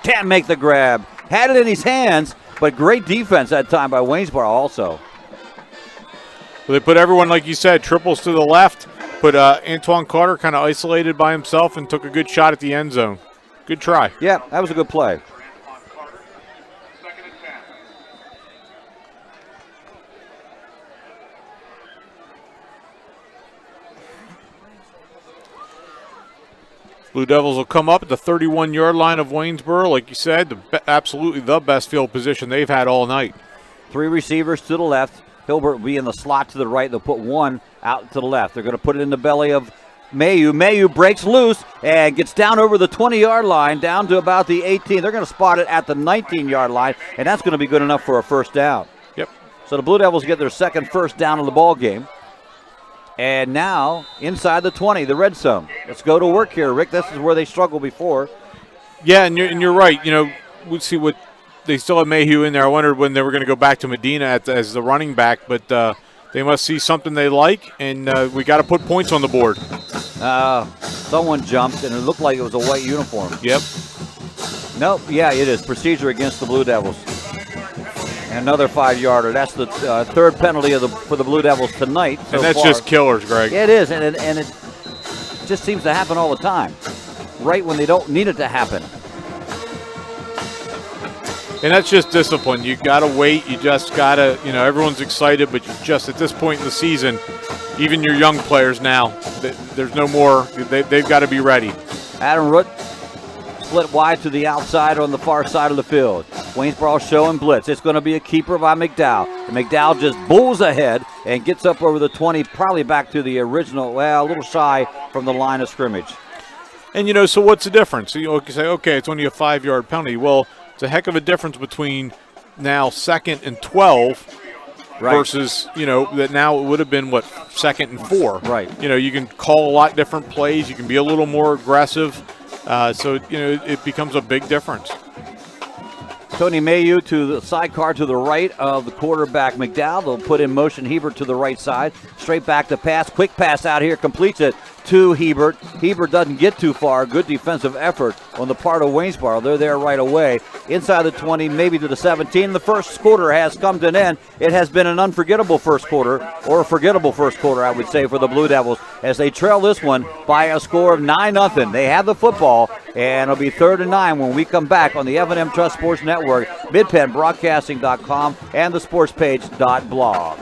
can't make the grab. Had it in his hands, but great defense that time by Waynesboro also. Well, they put everyone, like you said, triples to the left. Put Antoine Carter kind of isolated by himself and took a good shot at the end zone. Good try. Yeah, that was a good play. Blue Devils will come up at the 31-yard line of Waynesboro. Like you said, absolutely the best field position they've had all night. 3 receivers to the left. Hilbert will be in the slot to the right. They'll put 1 out to the left. They're going to put it in the belly of Mayu. Mayu breaks loose and gets down over the 20-yard line, down to about the 18. They're going to spot it at the 19-yard line, and that's going to be good enough for a first down. Yep. So the Blue Devils get their second first down of the ball game. And now, inside the 20, the red zone. Let's go to work here, Rick. This is where they struggled before. Yeah, and you're right. You know, we'll see what they still have Mayhew in there. I wondered when they were going to go back to Medina as the running back, but they must see something they like, and we got to put points on the board. Someone jumped, and it looked like it was a white uniform. Yep. Nope, yeah, it is. Procedure against the Blue Devils. And another 5-yarder. That's the third penalty for the Blue Devils tonight. So and that's far. Just killers, Greg. Yeah, it is, and it just seems to happen all the time, right when they don't need it to happen. And that's just discipline. You got to wait. You just got to, everyone's excited, but you just at this point in the season, even your young players now, there's no more. They've got to be ready. Adam Root split wide to the outside on the far side of the field. Waynesboro showing blitz. It's going to be a keeper by McDowell. And McDowell just bulls ahead and gets up over the 20, probably back to the original, a little shy from the line of scrimmage. And, so what's the difference? You say, okay, it's only a 5-yard penalty. Well, it's a heck of a difference between now 2nd and 12, versus, that now it would have been, 2nd and 4. Right. You can call a lot different plays. You can be a little more aggressive. So, it becomes a big difference. Tony Mayu to the sidecar to the right of the quarterback McDowell. They'll put in motion Hebert to the right side. Straight back to pass. Quick pass out here. Completes it to Hebert. Hebert doesn't get too far. Good defensive effort on the part of Waynesboro. They're there right away. Inside the 20, maybe to the 17. The first quarter has come to an end. It has been an unforgettable first quarter, or a forgettable first quarter, I would say, for the Blue Devils, as they trail this one by a score of 9-0. They have the football, and it'll be 3rd and 9 when we come back on the F&M Trust Sports Network, MidPennBroadcasting.com, and the sportspage.blog.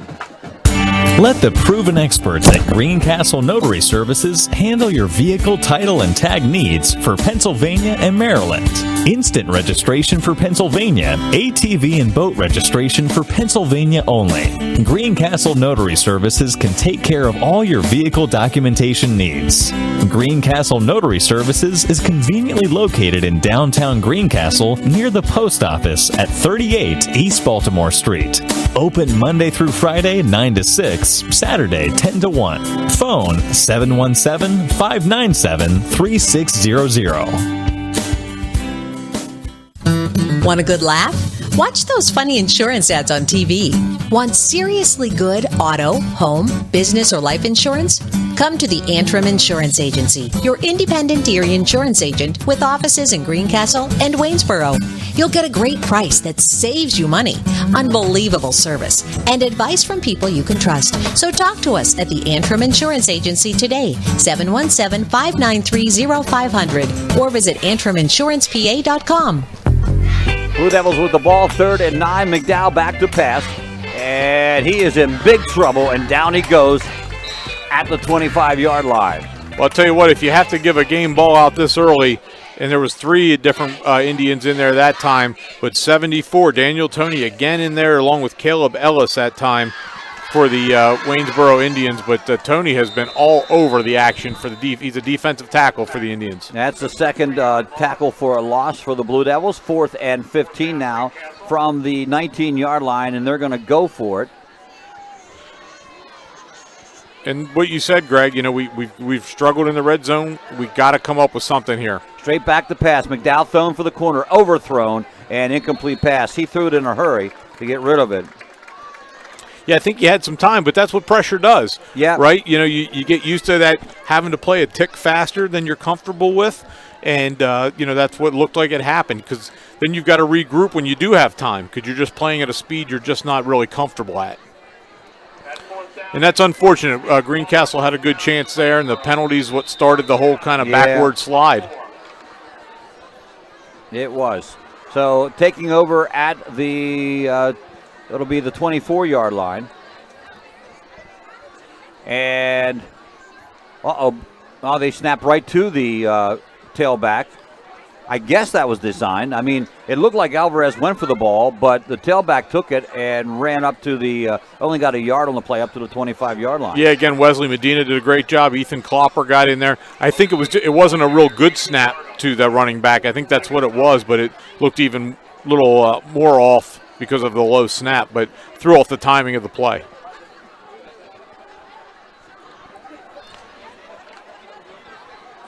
Let the proven experts at Greencastle Notary Services handle your vehicle title and tag needs for Pennsylvania and Maryland. Instant registration for Pennsylvania, ATV and boat registration for Pennsylvania only. Greencastle Notary Services can take care of all your vehicle documentation needs. Greencastle Notary Services is conveniently located in downtown Greencastle near the post office at 38 East Baltimore Street. Open Monday through Friday 9 to 6, Saturday 10 to 1. Phone 717-597-3600. Want a good laugh? Watch those funny insurance ads on TV. Want seriously good auto, home, business, or life insurance? Come to the Antrim Insurance Agency, your independent Erie insurance agent with offices in Greencastle and Waynesboro. You'll get a great price that saves you money, unbelievable service, and advice from people you can trust. So talk to us at the Antrim Insurance Agency today, 717-593-0500, or visit AntrimInsurancePA.com. Blue Devils with the ball, 3rd and 9. McDowell back to pass, and he is in big trouble, and down he goes at the 25-yard line. Well, I'll tell you what, if you have to give a game ball out this early, and there was 3 different Indians in there that time, but 74, Daniel Toney again in there along with Caleb Ellis that time for the Waynesboro Indians, but Toney has been all over the action for the he's a defensive tackle for the Indians. That's the second tackle for a loss for the Blue Devils. 4th and 15 now from the 19-yard line, and they're going to go for it. And what you said, Greg, we've struggled in the red zone. We've got to come up with something here. Straight back to pass. McDowell thrown for the corner, overthrown, and incomplete pass. He threw it in a hurry to get rid of it. Yeah, I think you had some time, but that's what pressure does. Yeah. Right? You get used to that, having to play a tick faster than you're comfortable with, and, that's what looked like it happened, because then you've got to regroup when you do have time, because you're just playing at a speed you're just not really comfortable at. And that's unfortunate. Greencastle had a good chance there, and the penalty's what started the whole kind of backward slide. It was. So taking over at the it'll be the 24-yard line. And, they snap right to the tailback. I guess that was designed. I mean, it looked like Alvarez went for the ball, but the tailback took it and ran up to the, only got a yard on the play, up to the 25-yard line. Yeah, again, Wesley Medina did a great job. Ethan Klopper got in there. I think it wasn't a real good snap to the running back. I think that's what it was, but it looked even a little more off because of the low snap, but threw off the timing of the play.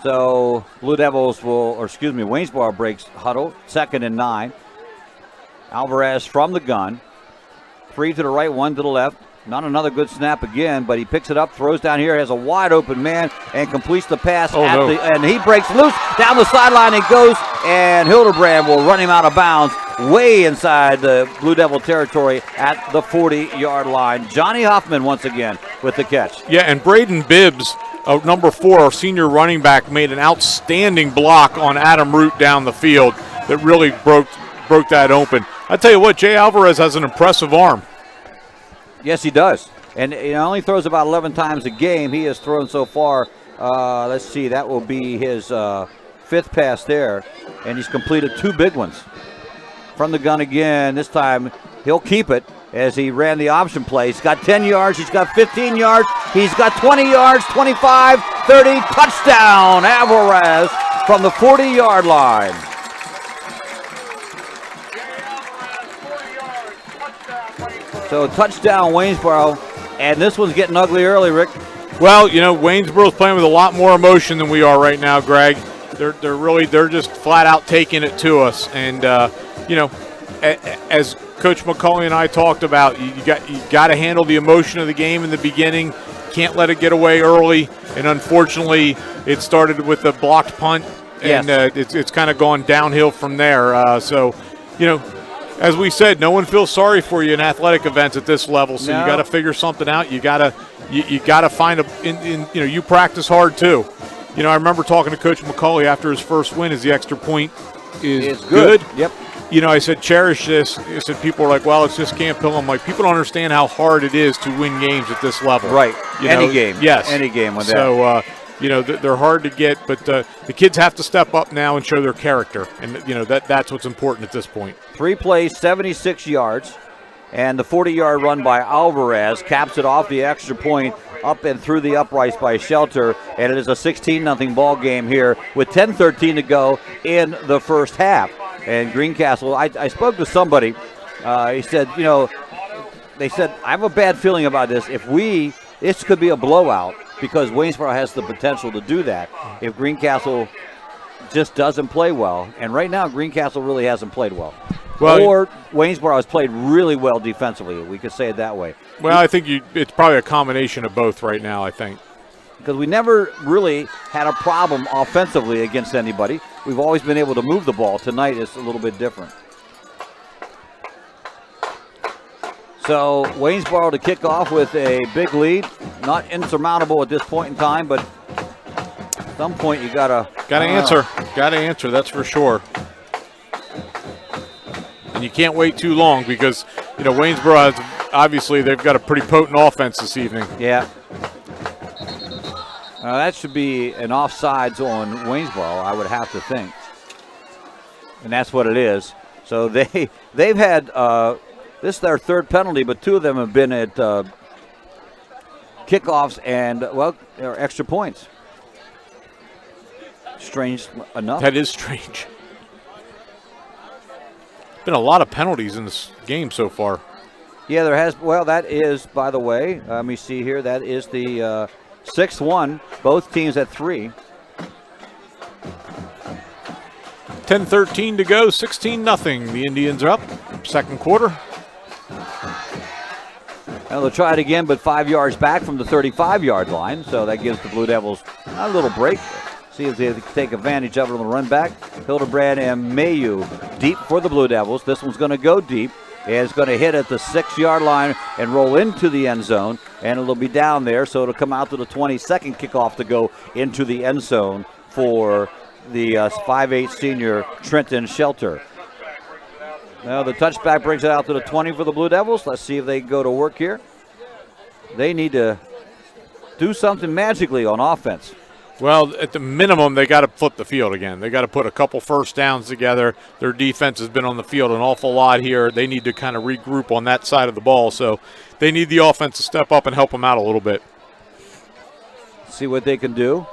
So Blue Devils Waynesboro breaks huddle, 2nd and 9. Alvarez from the gun. 3 to the right, 1 to the left. Not another good snap again, but he picks it up, throws down here, has a wide open man, and completes the pass. And he breaks loose. Down the sideline he goes, and Hildebrand will run him out of bounds way inside the Blue Devil territory at the 40-yard line. Johnny Hoffman once again with the catch. Yeah, and Braden Bibbs, number 4, our senior running back, made an outstanding block on Adam Root down the field that really broke that open. I tell you what, Jay Alvarez has an impressive arm. Yes, he does. And he only throws about 11 times a game. He has thrown so far, let's see, that will be his 5th pass there. And he's completed 2 big ones. From the gun again, this time he'll keep it as he ran the option play. He's got 10 yards, he's got 15 yards, he's got 20 yards, 25, 30, touchdown, Alvarez from the 40-yard line. So touchdown Waynesboro, and this one's getting ugly early, Rick. Well, Waynesboro's playing with a lot more emotion than we are right now, Greg. They're just flat out taking it to us, and as Coach McCauley and I talked about, you got to handle the emotion of the game in the beginning. Can't let it get away early, and unfortunately, it started with a blocked punt, and it's kind of gone downhill from there. As we said, no one feels sorry for you in athletic events at this level, so you got to figure something out. You got to find you practice hard too. I remember talking to Coach McCauley after his first win. Is the extra point is good? Yep. I said, cherish this. I said, people are like, well, it's just Camp Hill. I'm like, people don't understand how hard it is to win games at this level. Right. Any game. Yes. Any game with that. So, they're hard to get, but the kids have to step up now and show their character. And, that's what's important at this point. 3 plays, 76 yards, and the 40-yard run by Alvarez caps it off the extra point up and through the uprights by Shelter, and it is a 16-0 ball game here with 10:13 to go in the first half. And Greencastle, I spoke to somebody. He said, they said, I have a bad feeling about this. This could be a blowout because Waynesboro has the potential to do that if Greencastle just doesn't play well. And right now, Greencastle really hasn't played well. Or Waynesboro has played really well defensively. We could say it that way. Well, I think it's probably a combination of both right now, I think. Because we never really had a problem offensively against anybody. We've always been able to move the ball. Tonight is a little bit different. So Waynesboro to kick off with a big lead. Not insurmountable at this point in time, but at some point you gotta answer. Gotta answer, that's for sure. And you can't wait too long because, Waynesboro has, obviously, they've got a pretty potent offense this evening. Yeah. That should be an offsides on Waynesboro, I would have to think. And that's what it is. So they've had, this is their third penalty, but 2 of them have been at kickoffs and, extra points. Strange enough. That is strange. Been a lot of penalties in this game so far. Yeah, there has. Well, that is, by the way, let me see here. That is the 6-1. Both teams at 3. 10:13 to go. 16-0. The Indians are up. Second quarter. And they'll try it again, but 5 yards back from the 35-yard line. So that gives the Blue Devils a little break. See if they take advantage of it on the run back. Hildebrand and Mayu deep for the Blue Devils. This one's going to go deep. It's going to hit at the 6-yard line and roll into the end zone, and it'll be down there, so it'll come out to the 22nd kickoff to go into the end zone for the 5'8 senior Trenton Shelter. Now the touchback brings it out to the 20 for the Blue Devils. Let's see if they can go to work here. They need to do something magically on offense. Well, at the minimum, they got to flip the field again. They got to put a couple first downs together. Their defense has been on the field an awful lot here. They need to kind of regroup on that side of the ball. So they need the offense to step up and help them out a little bit. See what they can do.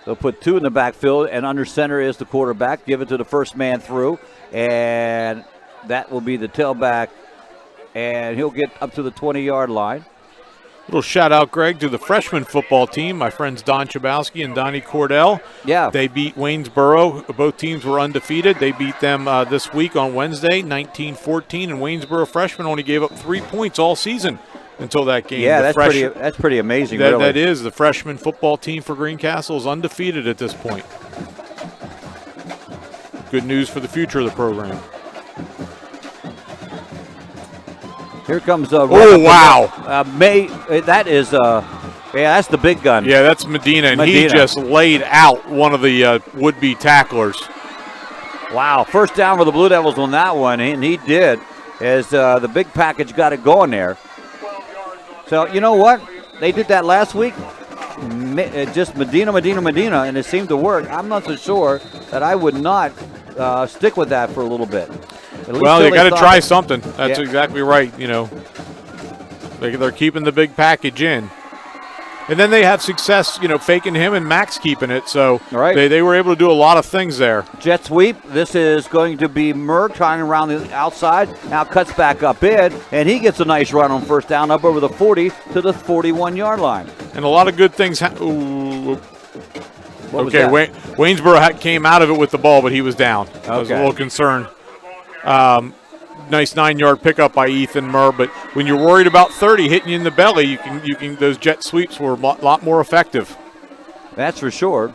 They'll put 2 in the backfield, and under center is the quarterback. Give it to the first man through, and that will be the tailback, and he'll get up to the 20-yard line. Little shout out, Greg, to the freshman football team, my friends Don Chabowski and Donnie Cordell. Yeah. They beat Waynesboro. Both teams were undefeated. They beat them this week on Wednesday, 19-14, and Waynesboro freshmen only gave up 3 points all season until that game. Yeah, that's pretty amazing, really. That is. The freshman football team for Greencastle is undefeated at this point. Good news for the future of the program. Here comes wow. That is that's the big gun. Yeah, that's Medina, and he just laid out one of the would-be tacklers. Wow, first down for the Blue Devils on that one, and he did, as the big package got it going there. So, you know what? They did that last week, just Medina, and it seemed to work. I'm not so sure that I would not stick with that for a little bit. Well, you got to try something. That's exactly right. You know, they're keeping the big package in. And then they have success, faking him and Max keeping it. So right. they were able to do a lot of things there. Jet sweep. This is going to be Merck trying around the outside. Now cuts back up in, and he gets a nice run on first down up over the 40 to the 41-yard line. And a lot of good things. Okay, Waynesboro came out of it with the ball, but he was down. I was a little concerned. Nice 9-yard pickup by Ethan Murr, but when you're worried about 30 hitting you in the belly, you can. Those jet sweeps were a lot more effective. That's for sure.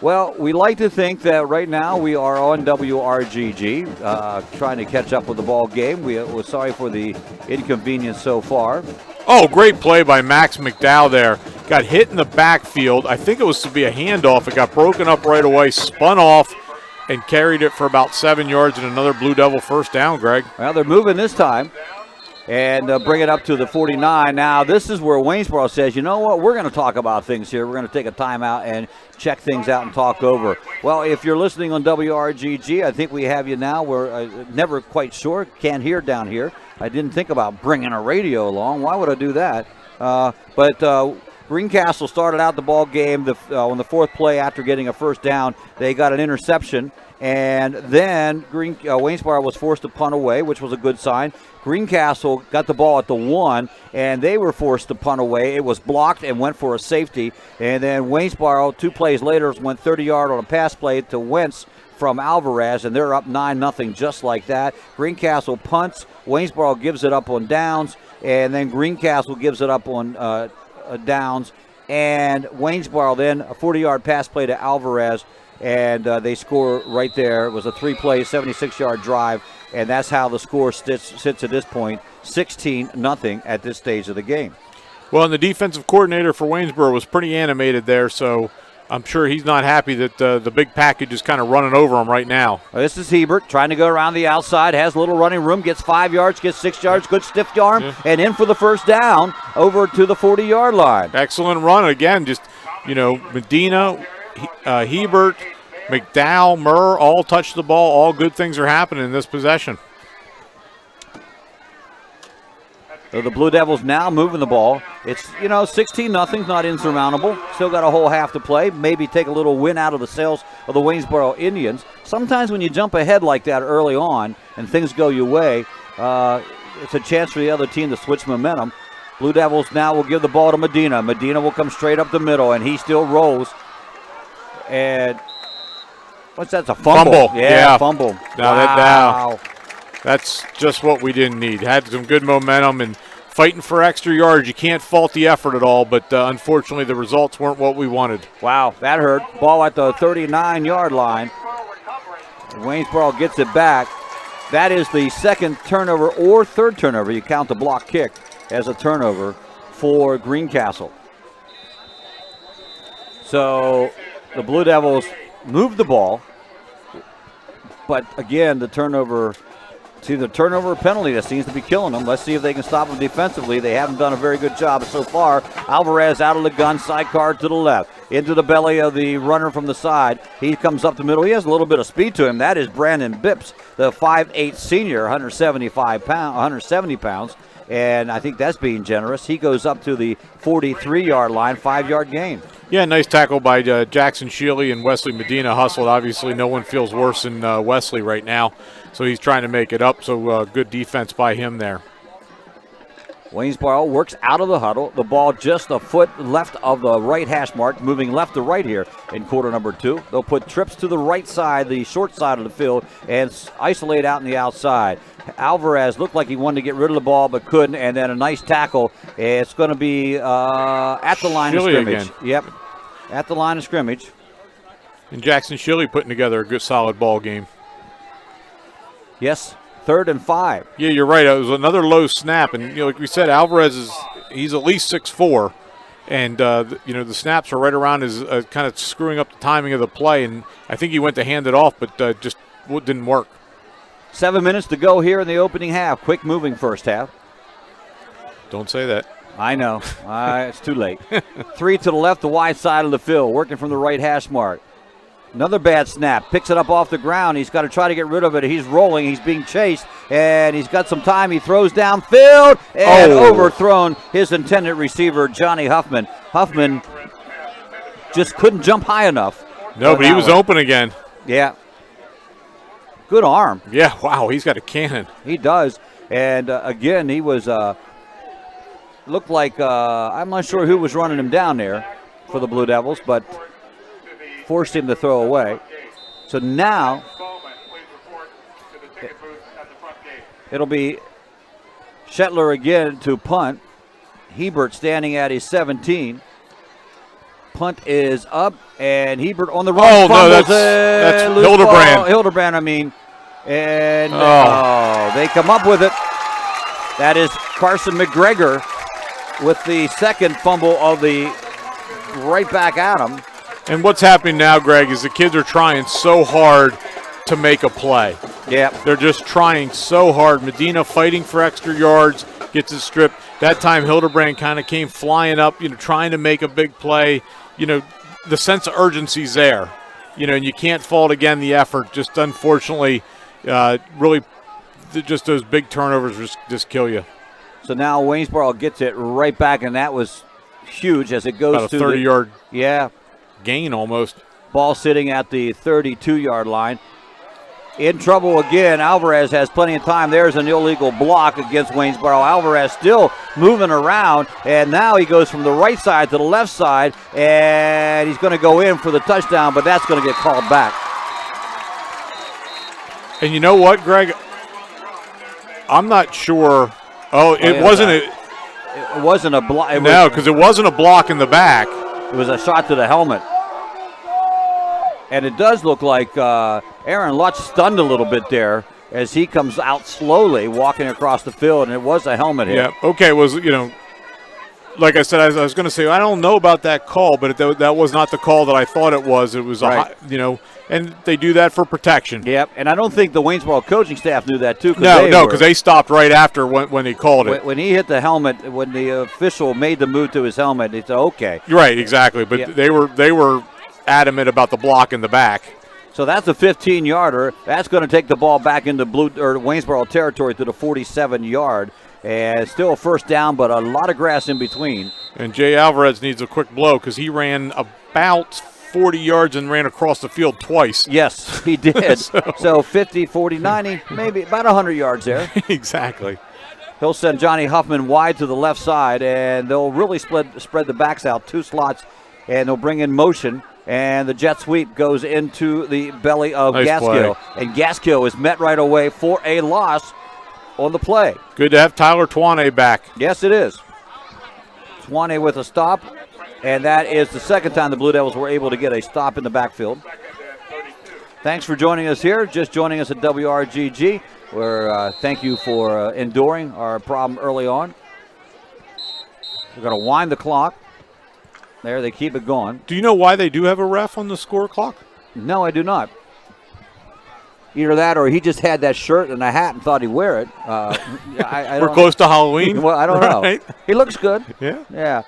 Well, we like to think that right now we are on WRGG, trying to catch up with the ball game. We're sorry for the inconvenience so far. Oh, great play by Max McDowell there. Got hit in the backfield. I think it was to be a handoff. It got broken up right away, spun off, and carried it for about 7 yards and another Blue Devil first down, Greg. Well, they're moving this time and bring it up to the 49. Now, this is where Waynesboro says, you know what, we're going to talk about things here. We're going to take a timeout and check things out and talk over. Well, if you're listening on WRGG, I think we have you now. We're never quite sure. Can't hear down here. I didn't think about bringing a radio along. Why would I do that? But Greencastle started out the ball game on the fourth play after getting a first down. They got an interception, and then Waynesboro was forced to punt away, which was a good sign. Greencastle got the ball at the 1, and they were forced to punt away. It was blocked and went for a safety. And then Waynesboro, 2 plays later, went 30-yard on a pass play to Wentz from Alvarez, and they're up 9-0 just like that. Greencastle punts. Waynesboro gives it up on downs, and then Greencastle gives it up on downs, and Waynesboro then a 40-yard pass play to Alvarez, and they score right there. It was a 3-play, 76-yard drive, and that's how the score sits at this point, 16-0 at this stage of the game. Well, and the defensive coordinator for Waynesboro was pretty animated there, so I'm sure he's not happy that the big package is kind of running over him right now. This is Hebert trying to go around the outside, has a little running room, gets 5 yards, gets 6 yards, good stiff arm, and in for the first down over to the 40-yard line. Excellent run. Again, just, Medina, Hebert, McDowell, Murr all touched the ball. All good things are happening in this possession. So the Blue Devils now moving the ball. It's, 16-0, not insurmountable. Still got a whole half to play. Maybe take a little win out of the sails of the Waynesboro Indians. Sometimes when you jump ahead like that early on and things go your way, it's a chance for the other team to switch momentum. Blue Devils now will give the ball to Medina. Medina will come straight up the middle, and he still rolls. And what's that? It's a fumble. Yeah, fumble. Wow. That's just what we didn't need. Had some good momentum and fighting for extra yards. You can't fault the effort at all, but unfortunately the results weren't what we wanted. Wow, that hurt. Ball at the 39-yard line. Waynesboro gets it back. That is the second turnover or third turnover. You count the block kick as a turnover for Greencastle. So the Blue Devils moved the ball, but again, the turnover. It's either turnover or penalty that seems to be killing them. Let's see if they can stop them defensively. They haven't done a very good job so far. Alvarez out of the gun, sidecar to the left. Into the belly of the runner from the side. He comes up the middle. He has a little bit of speed to him. That is Brandon Bips, the 5'8 senior, 170 pounds. And I think that's being generous. He goes up to the 43-yard line, 5-yard gain. Yeah, nice tackle by Jackson Shealy and Wesley Medina hustled. Obviously, no one feels worse than Wesley right now, so he's trying to make it up. So good defense by him there. Waynesboro works out of the huddle. The ball just a foot left of the right hash mark, moving left to right here in quarter number 2. They'll put trips to the right side, the short side of the field, and isolate out in the outside. Alvarez looked like he wanted to get rid of the ball but couldn't, and then a nice tackle. It's going to be at the line of scrimmage. Again. Yep, at the line of scrimmage. And Jackson Shealy putting together a good solid ball game. Yes. 3rd and 5. Yeah, you're right. It was another low snap, and like we said, Alvarez he's at least 6'4", and the snaps are right around his kind of screwing up the timing of the play, and I think he went to hand it off, but just didn't work. 7 minutes to go here in the opening half. Quick moving first half. Don't say that. I know. It's too late. 3 to the left, the wide side of the field, working from the right hash mark. Another bad snap. Picks it up off the ground. He's got to try to get rid of it. He's rolling. He's being chased, and he's got some time. He throws downfield and overthrown his intended receiver, Johnny Huffman. Huffman just couldn't jump high enough. No, but he was open again. Yeah. Good arm. Yeah, wow, he's got a cannon. He does. And, again, he was looked like I'm not sure who was running him down there for the Blue Devils, but forced him to throw away. So now it'll be Shetler again to punt. Hebert standing at his 17. Punt is up, and Hebert on the run. Oh, no, that's Hildebrand. Hildebrand, I mean. And they come up with it. That is Carson McGregor with the second fumble of the right back at him. And what's happening now, Greg, is the kids are trying so hard to make a play. Yeah. They're just trying so hard. Medina fighting for extra yards, gets it stripped. That time Hildebrand kind of came flying up, trying to make a big play. The sense of urgency's there, and you can't fault again the effort. Just unfortunately, really, just those big turnovers just kill you. So now Waynesboro gets it right back, and that was huge as it goes about to a 30-yard gain almost. Ball sitting at the 32-yard line. In trouble again. Alvarez has plenty of time. There's an illegal block against Waynesboro. Alvarez still moving around, and now he goes from the right side to the left side, and he's going to go in for the touchdown, but that's going to get called back. And you know what, Greg? I'm not sure. It wasn't a block. No, because it wasn't a block in the back. It was a shot to the helmet. And it does look like Aaron Lutz stunned a little bit there as he comes out slowly, walking across the field, and it was a helmet hit. Yeah, okay, like I said, I was going to say, I don't know about that call, but that was not the call that I thought it was. It was, and they do that for protection. Yep, and I don't think the Waynesboro coaching staff knew that, too. Because they stopped right after when he called it. When he hit the helmet, when the official made the move to his helmet, he said, okay. Right, exactly, but they were adamant about the block in the back. So that's a 15-yarder. That's going to take the ball back into Waynesboro territory to the 47-yard. And still a first down, but a lot of grass in between. And Jay Alvarez needs a quick blow because he ran about 40 yards and ran across the field twice. Yes, he did. so 50, 40, 90, maybe about 100 yards there. Exactly. He'll send Johnny Huffman wide to the left side, and they'll really spread the backs out, two slots, and they'll bring in motion. And the jet sweep goes into the belly of Gaskill. And Gaskill is met right away for a loss on the play. Good to have Tyler Twane back. Yes, it is. Twane with a stop. And that is the second time the Blue Devils were able to get a stop in the backfield. Thanks for joining us here. Just joining us at WRGG. Thank you for enduring our problem early on. We're going to wind the clock. There, they keep it going. Do you know why they do have a ref on the score clock? No, I do not. Either that or he just had that shirt and a hat and thought he'd wear it. We're close to Halloween. Well, I don't know. He looks good. Yeah.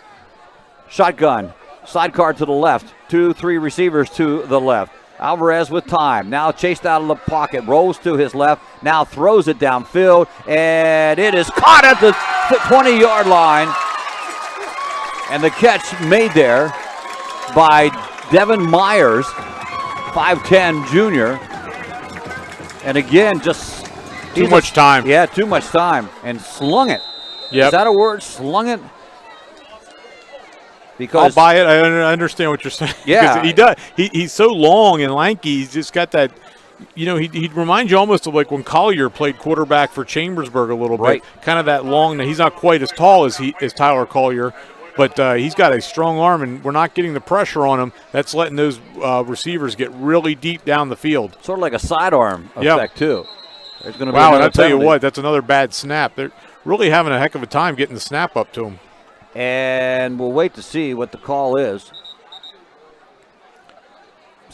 Shotgun. Sidecar to the left. 2-3 receivers to the left. Alvarez with time. Now chased out of the pocket. Rolls to his left. Now throws it downfield. And it is caught at the 20-yard line. And the catch made there by Devin Myers, 5'10 junior. And again, just too much time. Yeah, too much time. And slung it. Yep. Is that a word? Slung it? Because I'll buy it. I understand what you're saying. Yeah. He does. He's so long and lanky. He's just got that. He reminds you almost of like when Collier played quarterback for Chambersburg a little bit. Right. Kind of that long. He's not quite as tall as Tyler Collier. But he's got a strong arm, and we're not getting the pressure on him. That's letting those receivers get really deep down the field. Sort of like a sidearm effect, too. There's going to be and I'll tell you what, that's another bad snap. They're really having a heck of a time getting the snap up to him. And we'll wait to see what the call is. Is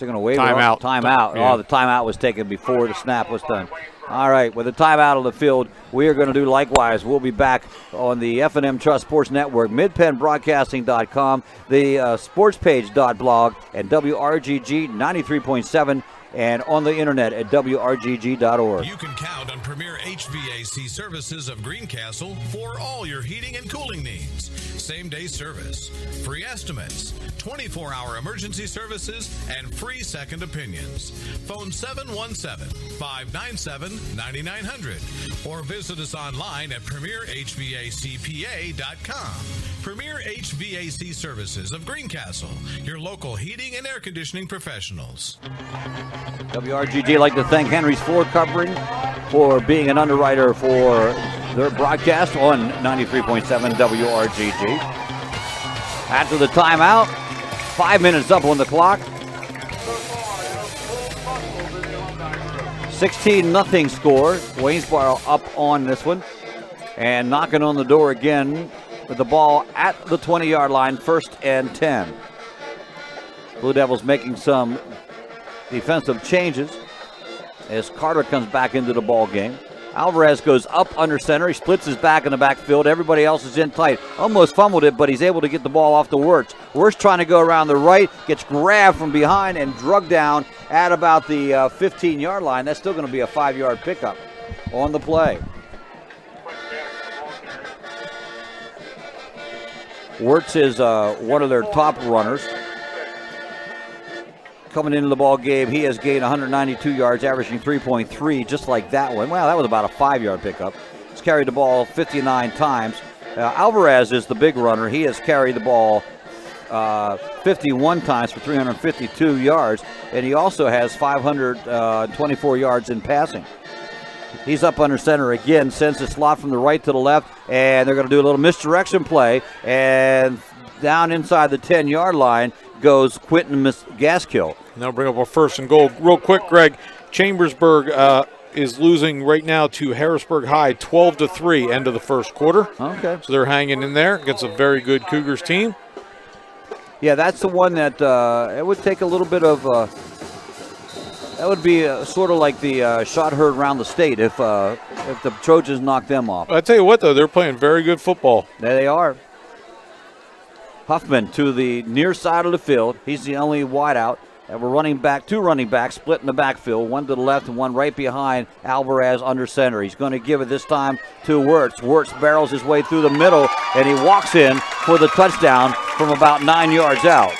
he going to waive timeout? Timeout. Yeah. Oh, the timeout was taken before the snap was done. All right, with the timeout on the field, we are going to do likewise. We'll be back on the F&M Trust Sports Network, midpennbroadcasting.com, the sportspage.blog, and WRGG 93.7, and on the internet at WRGG.org. You can count on Premier HVAC Services of Greencastle for all your heating and cooling needs. Same-day service, free estimates, 24-hour emergency services, and free second opinions. Phone 717-597-9900 or visit us online at premierhvacpa.com. Premier HVAC Services of Greencastle, your local heating and air conditioning professionals. WRGG like to thank Henry's Floor Covering for being an underwriter for their broadcast on 93.7 WRGG. After the timeout, 5 minutes up on the clock. 16-0 score. Waynesboro up on this one. And knocking on the door again with the ball at the 20-yard line, 1st and 10. Blue Devils making some defensive changes as Carter comes back into the ball game. Alvarez goes up under center. He splits his back in the backfield. Everybody else is in tight. Almost fumbled it, but he's able to get the ball off to Wirtz. Wirtz trying to go around the right, gets grabbed from behind and drugged down at about the 15-yard line. That's still going to be a 5-yard pickup on the play. Wirtz is one of their top runners. Coming into the ball game, he has gained 192 yards, averaging 3.3, just like that one. Well, that was about a 5-yard pickup. He's carried the ball 59 times. Alvarez is the big runner. He has carried the ball 51 times for 352 yards, and he also has 524 yards in passing. He's up under center again, sends the slot from the right to the left, and they're going to do a little misdirection play, and down inside the 10-yard line goes Quentin Gaskill. Now bring up a 1st and goal. Real quick, Greg, Chambersburg is losing right now to Harrisburg High 12-3 end of the first quarter. Okay. So they're hanging in there against a very good Cougars team. Yeah, that's the one that it would take a little bit of that would be sort of like the shot heard around the state if the Trojans knock them off. I tell you what, though, they're playing very good football. There they are. Huffman to the near side of the field. He's the only wideout. And we're running back, 2 running backs split in the backfield, one to the left and one right behind Alvarez under center. He's going to give it this time to Wirtz. Wirtz barrels his way through the middle, and he walks in for the touchdown from about 9 yards out.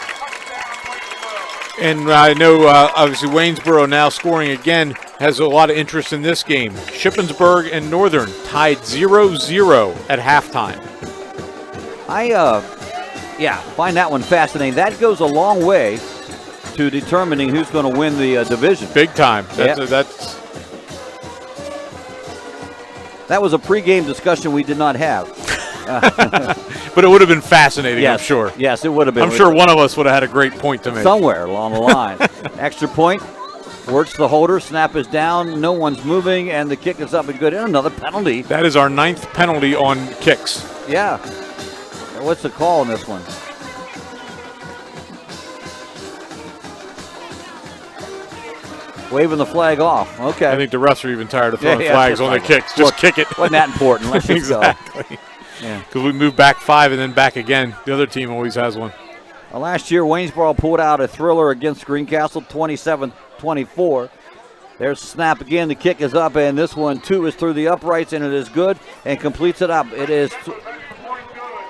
And I know, obviously, Waynesboro now scoring again has a lot of interest in this game. Shippensburg and Northern tied 0-0 at halftime. I find that one fascinating. That goes a long way to determining who's going to win the division. Big time. That was a pregame discussion we did not have. But it would have been fascinating, yes, I'm sure. Yes, it would have been. I'm sure one of us would have had a great point to make. Somewhere along the line. Extra point. Wirtz the holder. Snap is down. No one's moving, and the kick is up and good. And another penalty. That is our 9th penalty on kicks. Yeah. What's the call on this one? Waving the flag off. Okay. I think the refs are even tired of throwing flags on their kicks. Just kick it. Wasn't that important? Let's just exactly. Yeah. Because we move back 5 and then back again. The other team always has one. Last year, Waynesboro pulled out a thriller against Greencastle, 27-24. There's a snap again. The kick is up, and this one, too, is through the uprights, and it is good and completes it up. It is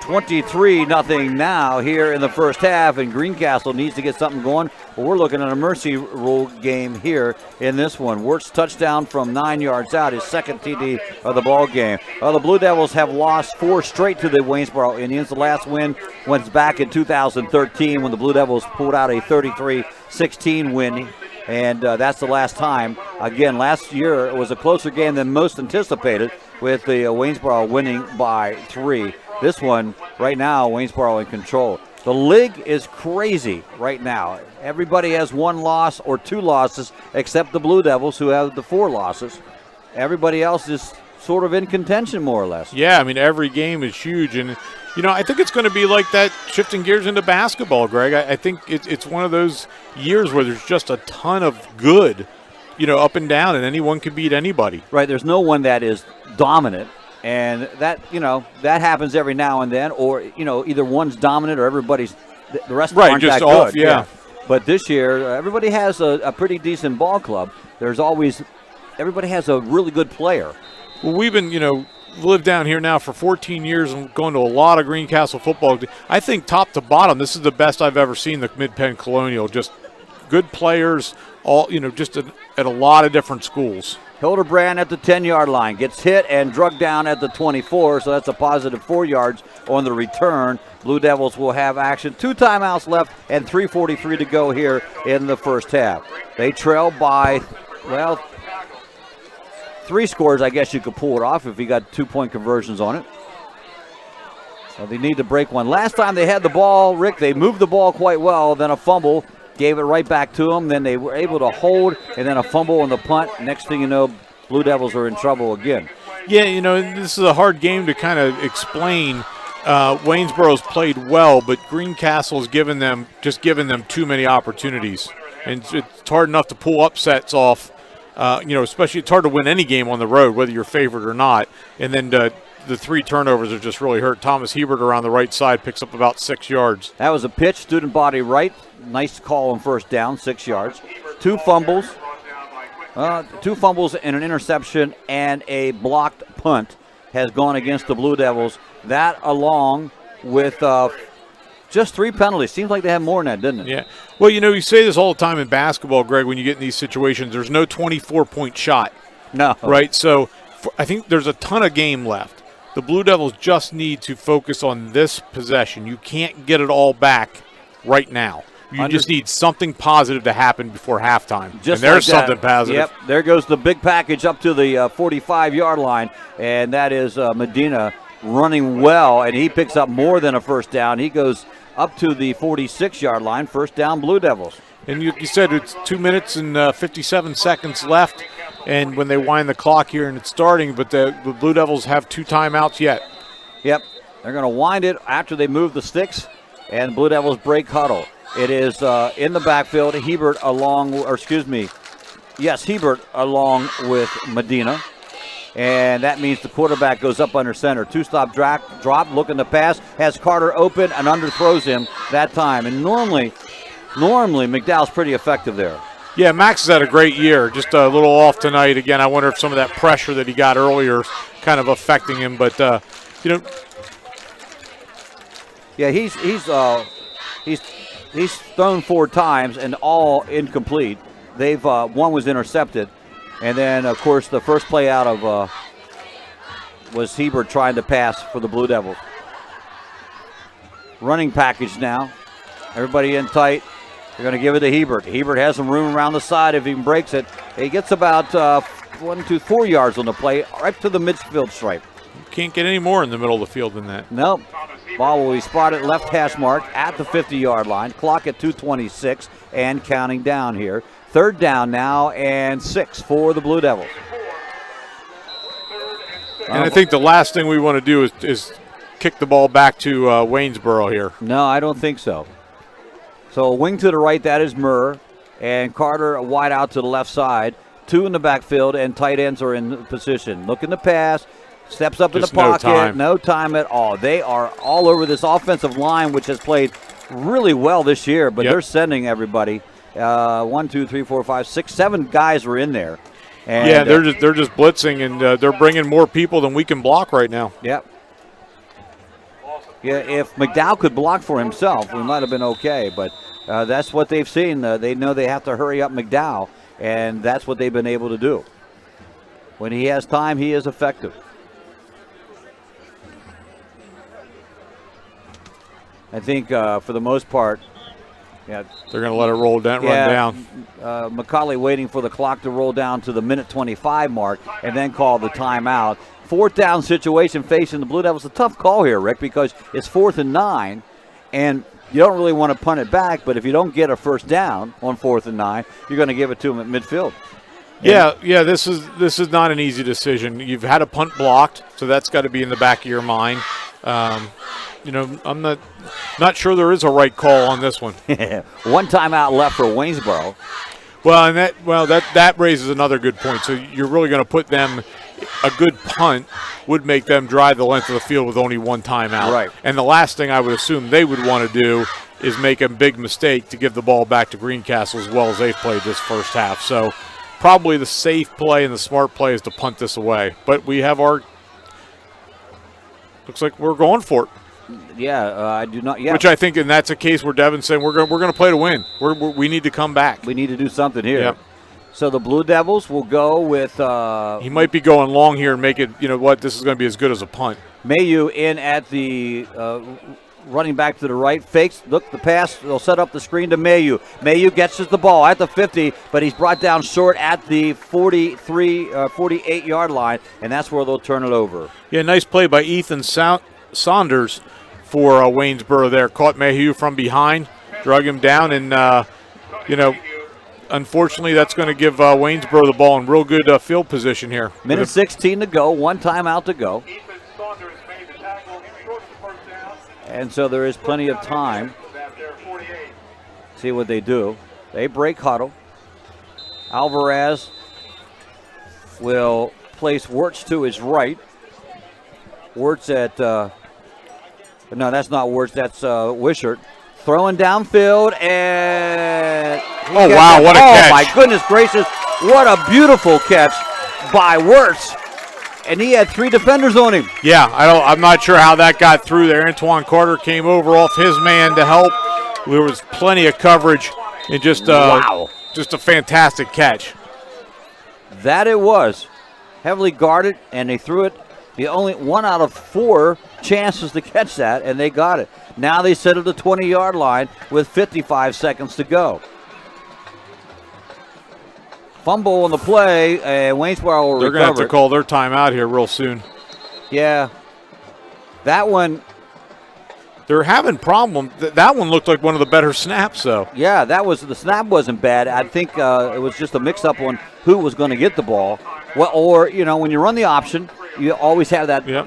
23-0 now here in the first half, and Greencastle needs to get something going. But we're looking at a mercy rule game here in this one. Wirtz touchdown from 9 yards out, his second TD of the ball game. The Blue Devils have lost 4 straight to the Waynesboro Indians. The last win went back in 2013 when the Blue Devils pulled out a 33-16 win. And that's the last time. Again, last year it was a closer game than most anticipated, with the Waynesboro winning by 3. This one, right now, Waynesboro in control. The league is crazy right now. Everybody has 1 loss or 2 losses, except the Blue Devils, who have the 4 losses. Everybody else is sort of in contention, more or less. Yeah, I mean, every game is huge. And, you know, I think it's going to be like that shifting gears into basketball, Greg. I think it's one of those years where there's just a ton of good up and down, and anyone can beat anybody. Right. There's no one that is dominant. And that, that happens every now and then, or, either one's dominant or everybody's, the rest aren't just that off, good. yeah. But this year, everybody has a pretty decent ball club. Everybody has a really good player. Well, we've been, lived down here now for 14 years and going to a lot of Greencastle football. I think top to bottom, this is the best I've ever seen the Mid-Penn Colonial. Just good players, all, just at a lot of different schools. Hildebrand at the 10-yard line gets hit and drugged down at the 24, so that's a positive 4 yards on the return. Blue Devils will have action. 2 timeouts left and 3:43 to go here in the first half. They trail by, 3 scores. I guess you could pull it off if you got 2-point conversions on it. So they need to break one. Last time they had the ball, Rick, they moved the ball quite well, then a fumble. Gave it right back to them. Then they were able to hold, and then a fumble on the punt. Next thing you know, Blue Devils are in trouble again. Yeah, this is a hard game to kind of explain. Waynesboro's played well, but Greencastle's given them too many opportunities. And it's hard enough to pull upsets off, especially it's hard to win any game on the road, whether you're favored or not. And then the 3 turnovers are just really hurt. Thomas Hebert around the right side picks up about 6 yards. That was a pitch, student body right. Nice call on first down, 6 yards. 2 fumbles. 2 fumbles and an interception and a blocked punt has gone against the Blue Devils. That along with just 3 penalties. Seems like they had more than that, didn't it? Yeah. Well, you say this all the time in basketball, Greg, when you get in these situations. There's no 24-point shot. No. Right? So I think there's a ton of game left. The Blue Devils just need to focus on this possession. You can't get it all back right now. You just need something positive to happen before halftime. And there's something positive. Yep, there goes the big package up to the 45-yard line, and that is Medina running well, and he picks up more than a first down. He goes up to the 46-yard line, first down Blue Devils. And you said it's 2 minutes and 57 seconds left, and when they wind the clock here and it's starting, but the Blue Devils have 2 timeouts yet. Yep, they're going to wind it after they move the sticks, and Blue Devils break huddle. It is in the backfield, Hebert along with Medina. And that means the quarterback goes up under center. 2-stop drop, looking to pass, has Carter open and underthrows him that time. And normally McDowell's pretty effective there. Yeah, Max has had a great year, just a little off tonight. Again, I wonder if some of that pressure that he got earlier is kind of affecting him. But, Yeah, he's thrown 4 times and all incomplete. One was intercepted. And then, of course, the first play out of was Hebert trying to pass for the Blue Devils. Running package now. Everybody in tight. They're going to give it to Hebert. Hebert has some room around the side if he breaks it. He gets about 4 yards on the play, right to the midfield stripe. Can't get any more in the middle of the field than that. Nope. Ball will be spotted left hash mark at the 50-yard line. Clock at 2:26 and counting down here. 3rd down now and 6 for the Blue Devils. And I think the last thing we want to do is kick the ball back to Waynesboro here. No, I don't think so. So a wing to the right, that is Murr. And Carter wide out to the left side. 2 in the backfield, and tight ends are in position. Looking to pass. Steps up Just in the pocket. No time at all. They are all over this offensive line, which has played really well this year, but they're sending everybody. 1, 2, 3, 4, 5, 6, 7 guys were in there. And, they're just blitzing, and they're bringing more people than we can block right now. Yep. Yeah, if McDowell could block for himself, we might have been okay, but that's what they've seen. They know they have to hurry up McDowell, and that's what they've been able to do. When he has time, he is effective. I think for the most part, they're going to let it roll down, run down. McCauley waiting for the clock to roll down to the minute 25 mark and then call the timeout. 4th down situation facing the Blue Devils. A tough call here, Rick, because it's 4th and 9, and you don't really want to punt it back, but if you don't get a first down on 4th and 9, you're going to give it to them at midfield. This is not an easy decision. You've had a punt blocked, so that's got to be in the back of your mind. I'm not sure there is a right call on this one. 1 timeout left for Waynesboro. Well, and that raises another good point. So you're really going to put them a good punt would make them drive the length of the field with only one timeout. Right. And the last thing I would assume they would want to do is make a big mistake to give the ball back to Greencastle as well as they've played this first half. So probably the safe play and the smart play is to punt this away. But we have looks like we're going for it. Yeah, I do not. Yeah. Which I think, and that's a case where Devin's saying we're going to play to win. We need to come back. We need to do something here. Yep. So the Blue Devils will go with. He might be going long here and make it. You know what? This is going to be as good as a punt. Mayu in at the running back to the right. Fakes. Look, the pass. They'll set up the screen to Mayu. Mayu gets the ball at the 50, but he's brought down short at the 48-yard line, and that's where they'll turn it over. Yeah, nice play by Ethan Saunders for Waynesboro there. Caught Mayhew from behind, drug him down, and, unfortunately that's going to give Waynesboro the ball in real good field position here. Minute 16 to go, one timeout to go. And so there is plenty of time. See what they do. They break huddle. Alvarez will place Wirtz to his right. Wirtz at... no, that's not Wirtz. That's Wishart. Throwing downfield, and... Oh, wow, what a catch. Oh, my goodness gracious. What a beautiful catch by Wirtz. And he had 3 defenders on him. Yeah, I'm not sure how that got through there. Antoine Carter came over off his man to help. There was plenty of coverage and just a fantastic catch. That it was. Heavily guarded, and they threw it. The only 1 out of 4 chances to catch that, and they got it. Now they sit at the 20-yard line with 55 seconds to go. Fumble on the play, and Waynesboro will recover. They're going to have to call their timeout here real soon. Yeah. That one. They're having problems. That one looked like one of the better snaps, though. Yeah, the snap wasn't bad. I think it was just a mix-up on who was going to get the ball. Well, or, when you run the option, you always have that, yep.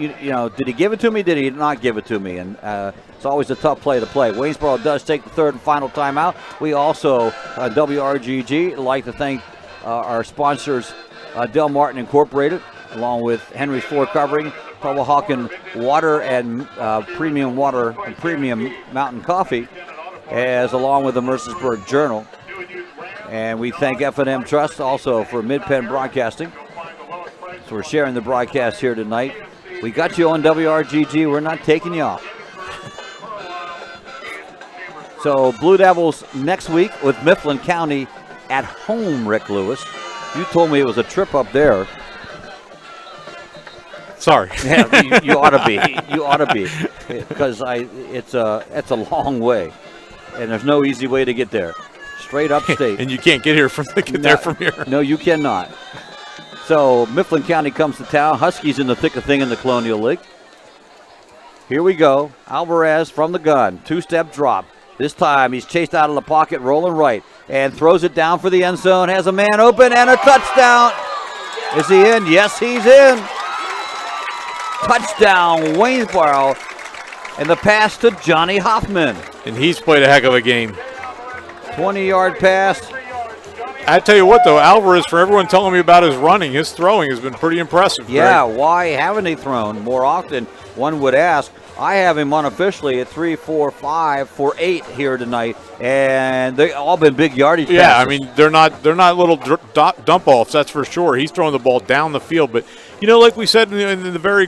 Did he give it to me? Did he not give it to me? And it's always a tough play to play. Waynesboro does take the third and final timeout. We also, WRGG, like to thank our sponsors, Del Martin Incorporated, along with Henry's Floor Covering, Tulahawken Water and Premium Water and Premium Mountain Coffee, along with the Mercersburg Journal. And we thank F&M Trust also for Mid-Penn Broadcasting. So we're sharing the broadcast here tonight. We got you on WRGG. We're not taking you off. So Blue Devils next week with Mifflin County at home, Rick Lewis. You told me it was a trip up there. Sorry. Yeah, you ought to be. You ought to be. Because it's a long way. And there's no easy way to get there. Straight upstate. And you can't get there from here. No, you cannot. So Mifflin County comes to town. Huskies in the thick of thing in the Colonial League. Here we go. Alvarez from the gun. 2-step drop. This time he's chased out of the pocket, rolling right, and throws it down for the end zone. Has a man open and a touchdown. Is he in? Yes, he's in. Touchdown, Waynesboro. And the pass to Johnny Hoffman. And he's played a heck of a game. 20-yard pass. I tell you what, though, Alvarez, for everyone telling me about his running, his throwing has been pretty impressive. Yeah, Greg. Why haven't he thrown more often? One would ask. I have him unofficially at 3, 4, 5 for 8 here tonight, and they all been big yardage passes. Yeah, I mean they're not little dump offs, that's for sure. He's throwing the ball down the field, but like we said in the very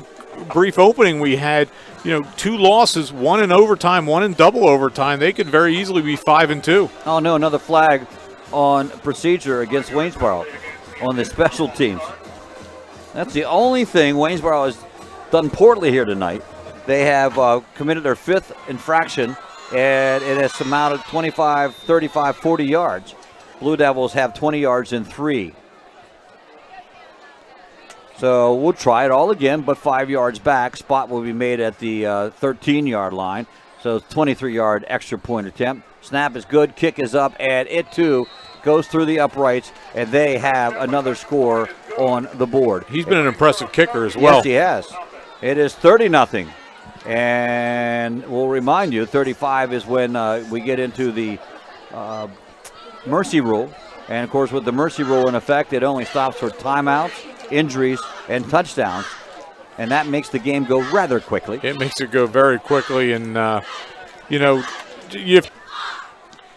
brief opening we had, 2 losses, 1 in overtime, 1 in double overtime. They could very easily be 5-2. Oh no, another flag on procedure against Waynesboro on the special teams. That's the only thing Waynesboro has done poorly here tonight. They have committed their 5th infraction, and it has amounted 25, 35, 40 yards. Blue Devils have 20 yards in 3. So we'll try it all again, but 5 yards back. Spot will be made at the 13-yard line. So 23-yard extra point attempt. Snap is good, kick is up, and it too goes through the uprights, and they have another score on the board. He's been an impressive kicker as well. Yes, he has. It is 30-0. And we'll remind you, 35 is when we get into the mercy rule. And, of course, with the mercy rule in effect, it only stops for timeouts, injuries, and touchdowns. And that makes the game go rather quickly. It makes it go very quickly, and, and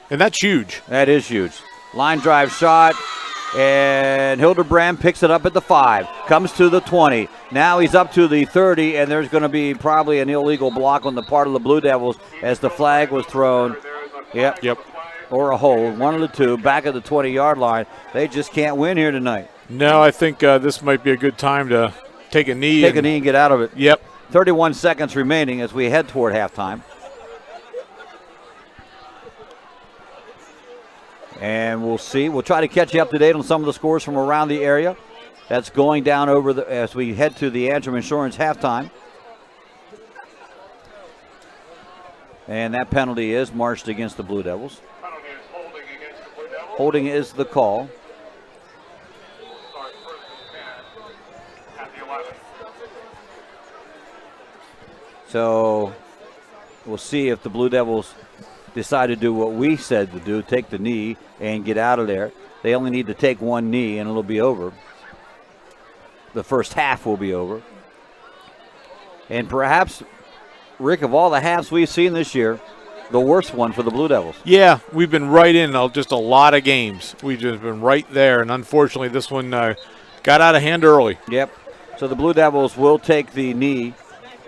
that's huge. That is huge. Line drive shot, and Hildebrand picks it up at the 5. Comes to the 20. Now he's up to the 30, and there's going to be probably an illegal block on the part of the Blue Devils as the flag was thrown. Yep. Or a hold. One of the two, back at the 20-yard line. They just can't win here tonight. No, I think this might be a good time to take a knee. Take a knee and get out of it. Yep. 31 seconds remaining as we head toward halftime. And we'll see. We'll try to catch you up to date on some of the scores from around the area. That's going down as we head to the Antrim Insurance halftime. And that penalty is marched against the Blue Devils. Holding is the call. So we'll see if the Blue Devils decide to do what we said to do, take the knee and get out of there. They only need to take one knee and it'll be over. The first half will be over. And perhaps, Rick, of all the halves we've seen this year, the worst one for the Blue Devils. Yeah, we've been right in just a lot of games. We've just been right there, and unfortunately this one got out of hand early. Yep. So the Blue Devils will take the knee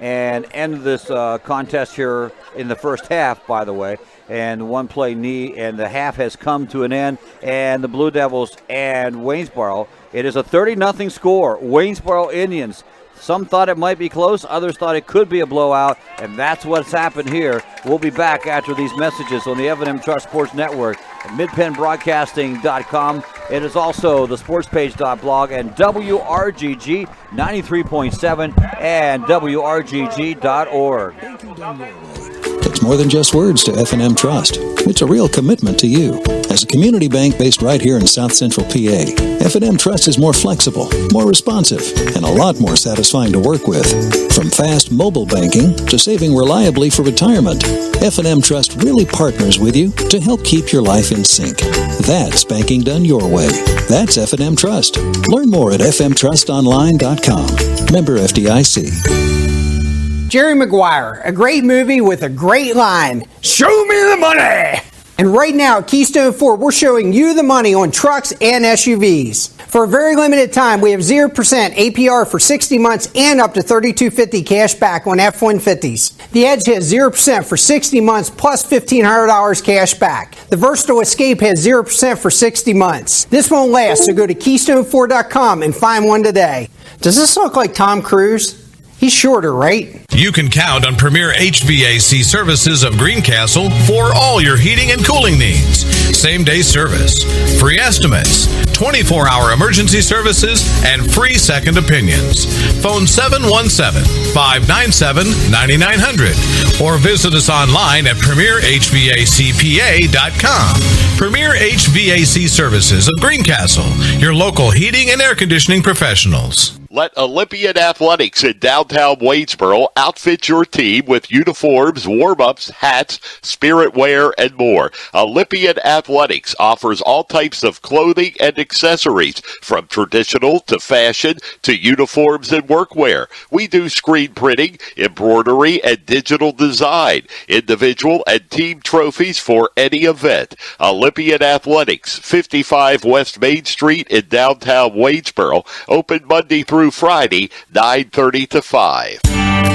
and end this contest here in the first half, by the way. And one play knee, and the half has come to an end. And the Blue Devils and Waynesboro, it is a 30-0 score. Waynesboro Indians. Some thought it might be close. Others thought it could be a blowout. And that's what's happened here. We'll be back after these messages on the F&M Trust Sports Network at midpennbroadcasting.com. It is also the sportspage.blog and WRGG 93.7 and WRGG.org. It's more than just words to F&M Trust. It's a real commitment to you. As a community bank based right here in South Central PA, F&M Trust is more flexible, more responsive, and a lot more satisfying to work with. From fast mobile banking to saving reliably for retirement, F&M Trust really partners with you to help keep your life in sync. That's banking done your way. That's F&M Trust. Learn more at fmtrustonline.com. Member FDIC. Jerry Maguire, a great movie with a great line. Show me the money! And right now at Keystone Ford, we're showing you the money on trucks and SUVs. For a very limited time, we have 0% APR for 60 months and up to $3,250 cash back on F-150s. The Edge has 0% for 60 months plus $1,500 cash back. The Versatile Escape has 0% for 60 months. This won't last, so go to KeystoneFord.com and find one today. Does this look like Tom Cruise? He's shorter, right? You can count on Premier HVAC Services of Greencastle for all your heating and cooling needs. Same-day service, free estimates, 24-hour emergency services, and free second opinions. Phone 717-597-9900 or visit us online at premierhvacpa.com. Premier HVAC Services of Greencastle, your local heating and air conditioning professionals. Let Olympian Athletics in downtown Waynesboro outfit your team with uniforms, warm-ups, hats, spirit wear, and more. Olympian Athletics offers all types of clothing and accessories, from traditional to fashion to uniforms and workwear. We do screen printing, embroidery, and digital design, individual and team trophies for any event. Olympian Athletics, 55 West Main Street in downtown Waynesboro, open Monday through Friday, 9:30 to 5.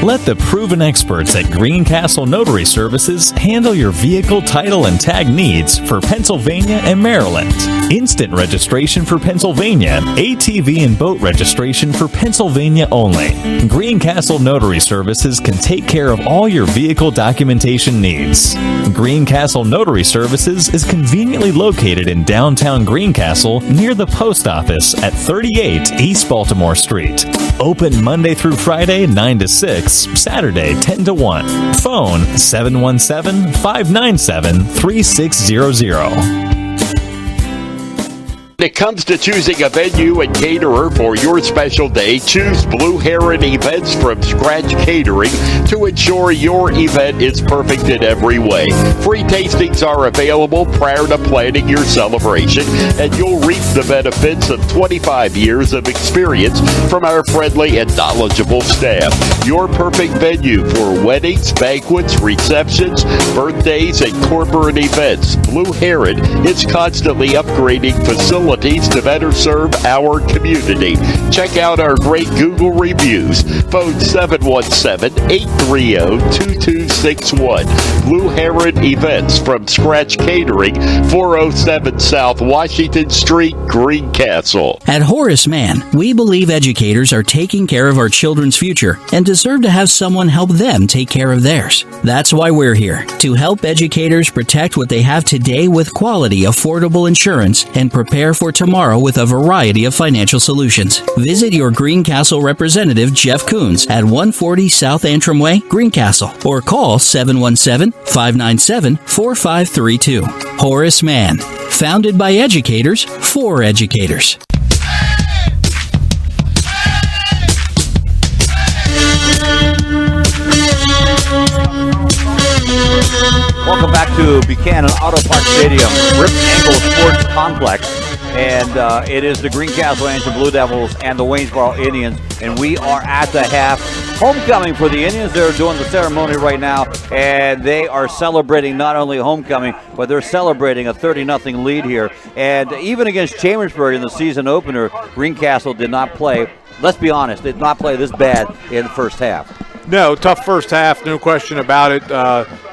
Let the proven experts at Greencastle Notary Services handle your vehicle title and tag needs for Pennsylvania and Maryland. Instant registration for Pennsylvania, ATV and boat registration for Pennsylvania only. Greencastle Notary Services can take care of all your vehicle documentation needs. Greencastle Notary Services is conveniently located in downtown Greencastle near the post office at 38 East Baltimore Street. Open Monday through Friday, 9 to 6, Saturday, 10 to 1. Phone 717-597-3600. When it comes to choosing a venue and caterer for your special day, choose Blue Heron Events from Scratch Catering to ensure your event is perfect in every way. Free tastings are available prior to planning your celebration, and you'll reap the benefits of 25 years of experience from our friendly and knowledgeable staff. Your perfect venue for weddings, banquets, receptions, birthdays, and corporate events. Blue Heron is constantly upgrading facilities to better serve our community. Check out our great Google reviews. Phone 717-830-2261. Blue Heron Events from Scratch Catering, 407 South Washington Street, Greencastle. At Horace Mann, we believe educators are taking care of our children's future and deserve to have someone help them take care of theirs. That's why we're here, to help educators protect what they have today with quality, affordable insurance and prepare for tomorrow with a variety of financial solutions. Visit your Greencastle representative, Jeff Coons, at 140 South Antrim Way, Greencastle, or call 717-597-4532. Horace Mann, founded by educators for educators. Welcome back to Buchanan Auto Park Stadium, Rip Angle Sports Complex. And it is the Greencastle Antrim Blue Devils and the Waynesboro Indians. And we are at the half. Homecoming for the Indians. They're doing the ceremony right now. And they are celebrating not only homecoming, but they're celebrating a 30-0 lead here. And even against Chambersburg in the season opener, Greencastle did not play. Let's be honest, did not play this bad in the first half. No, tough first half, no question about it.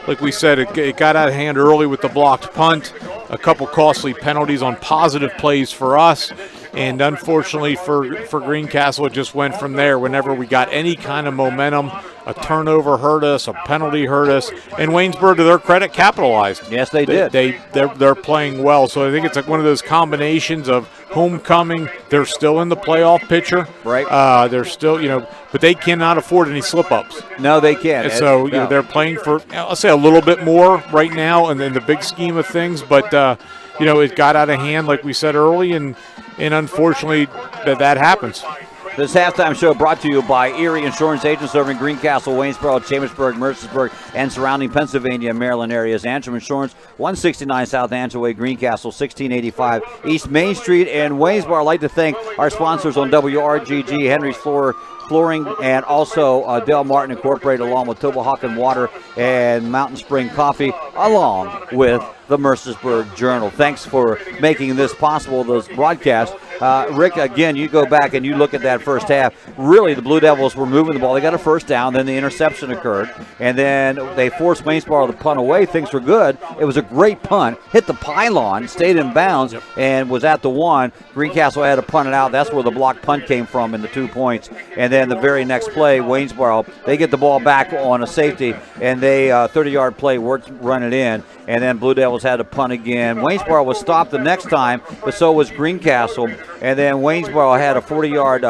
Like we said, it got out of hand early with the blocked punt, a couple costly penalties on positive plays for us, and unfortunately for Greencastle, it just went from there. Whenever we got any kind of momentum, a turnover hurt us, a penalty hurt us, and Waynesboro, to their credit, capitalized. Yes, they did. They're playing well, so I think it's like one of those combinations of homecoming. They're still in the playoff picture, right? They're still, but they cannot afford any slip-ups. No, they can't. And so they're playing for, I'll say, a little bit more right now, and in the big scheme of things. But it got out of hand, like we said early, and unfortunately that happens. This halftime show brought to you by Erie Insurance Agents serving Greencastle, Waynesboro, Chambersburg, Mercersburg, and surrounding Pennsylvania and Maryland areas. Antrim Insurance, 169 South Antrim Way, Greencastle, 1685 East Main Street in Waynesboro. I'd like to thank our sponsors on WRGG, Henry's Flooring, and also Del Martin Incorporated, along with Tobohawken Water and Mountain Spring Coffee, along with the Mercersburg Journal. Thanks for making this possible, this broadcast. Rick, again, you go back and you look at that first half. Really, the Blue Devils were moving the ball. They got a first down, then the interception occurred, and then they forced Waynesboro to punt away. Things were good. It was a great punt. Hit the pylon, stayed in bounds, and was at the one. Greencastle had to punt it out. That's where the block punt came from in the 2 points. And then the very next play, Waynesboro, they get the ball back on a safety, and they 30-yard play worked, run it in. And then Blue Devils had to punt again. Waynesboro was stopped the next time, but so was Greencastle. And then Waynesboro had a 40-yard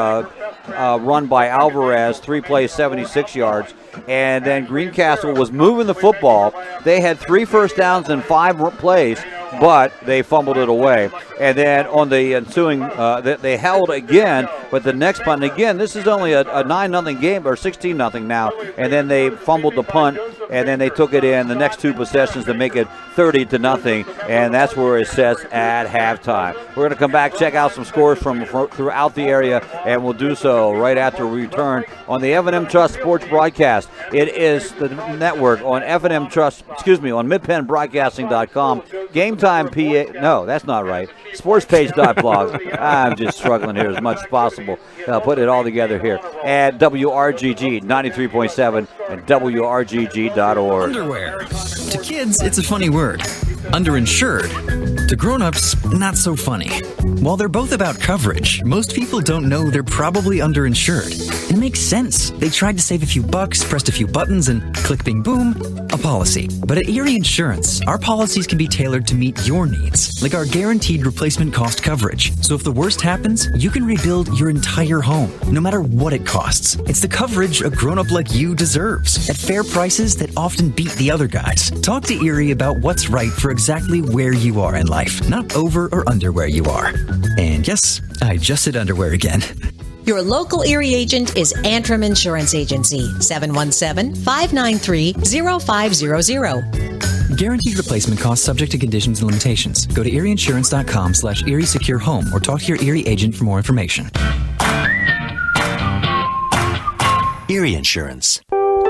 run by Alvarez, 3 plays, 76 yards. And then Greencastle was moving the football. They had 3 first downs in 5 plays, but they fumbled it away. And then on the ensuing, they held again, but the next punt, and again, this is only a 9-0 game, or 16-0 now, and then they fumbled the punt, and then they took it in the next 2 possessions to make it 30-0, and that's where it sets at halftime. We're going to come back, check out some scores from throughout the area, and we'll do so right after we return on the F&M Trust Sports Broadcast. It is the network on F&M Trust, on midpennbroadcasting.com. Game Time PA, no, that's not right. Sportspage.blog. I'm just struggling here as much as possible. I'll put it all together here. At WRGG 93.7 and WRGG.org. Underwear. To kids, it's a funny word. Underinsured. To grown-ups, not so funny. While they're both about coverage, most people don't know they're probably underinsured. It makes sense. They tried to save a few bucks, pressed a few buttons, and click, bing, boom, a policy. But at Erie Insurance, our policies can be tailored to meet your needs, like our guaranteed replacement cost coverage. So if the worst happens, you can rebuild your entire home, no matter what it costs. It's the coverage a grown-up like you deserves, at fair prices that often beat the other guys. Talk to Erie about what's right for exactly where you are in life. life, not over or under where you are. And yes, I just said underwear again. Your local Erie agent is Antrim Insurance Agency, 717-593-0500. Guaranteed replacement cost subject to conditions and limitations. Go to erieinsurance.com/Erie Secure Home or talk to your Erie agent for more information. Erie Insurance.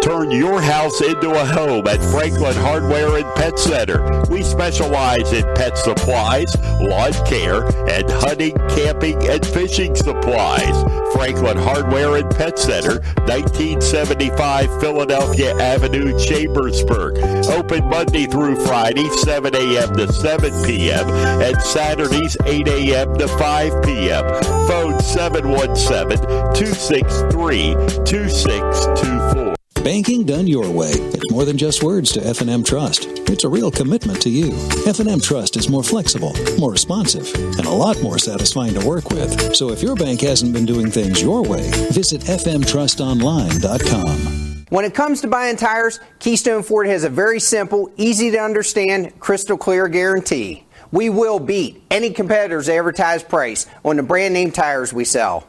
Turn your house into a home at Franklin Hardware and Pet Center. We specialize in pet supplies, lawn care, and hunting, camping, and fishing supplies. Franklin Hardware and Pet Center, 1975 Philadelphia Avenue, Chambersburg. Open Monday through Friday, 7 a.m. to 7 p.m. and Saturdays, 8 a.m. to 5 p.m. Phone 717-263-2624. Banking done your way. It's more than just words to F&M Trust. It's a real commitment to you. F&M Trust is more flexible, more responsive, and a lot more satisfying to work with. So if your bank hasn't been doing things your way, visit fmtrustonline.com. When it comes to buying tires, Keystone Ford has a very simple, easy to understand, crystal clear guarantee. We will beat any competitor's advertised price on the brand name tires we sell.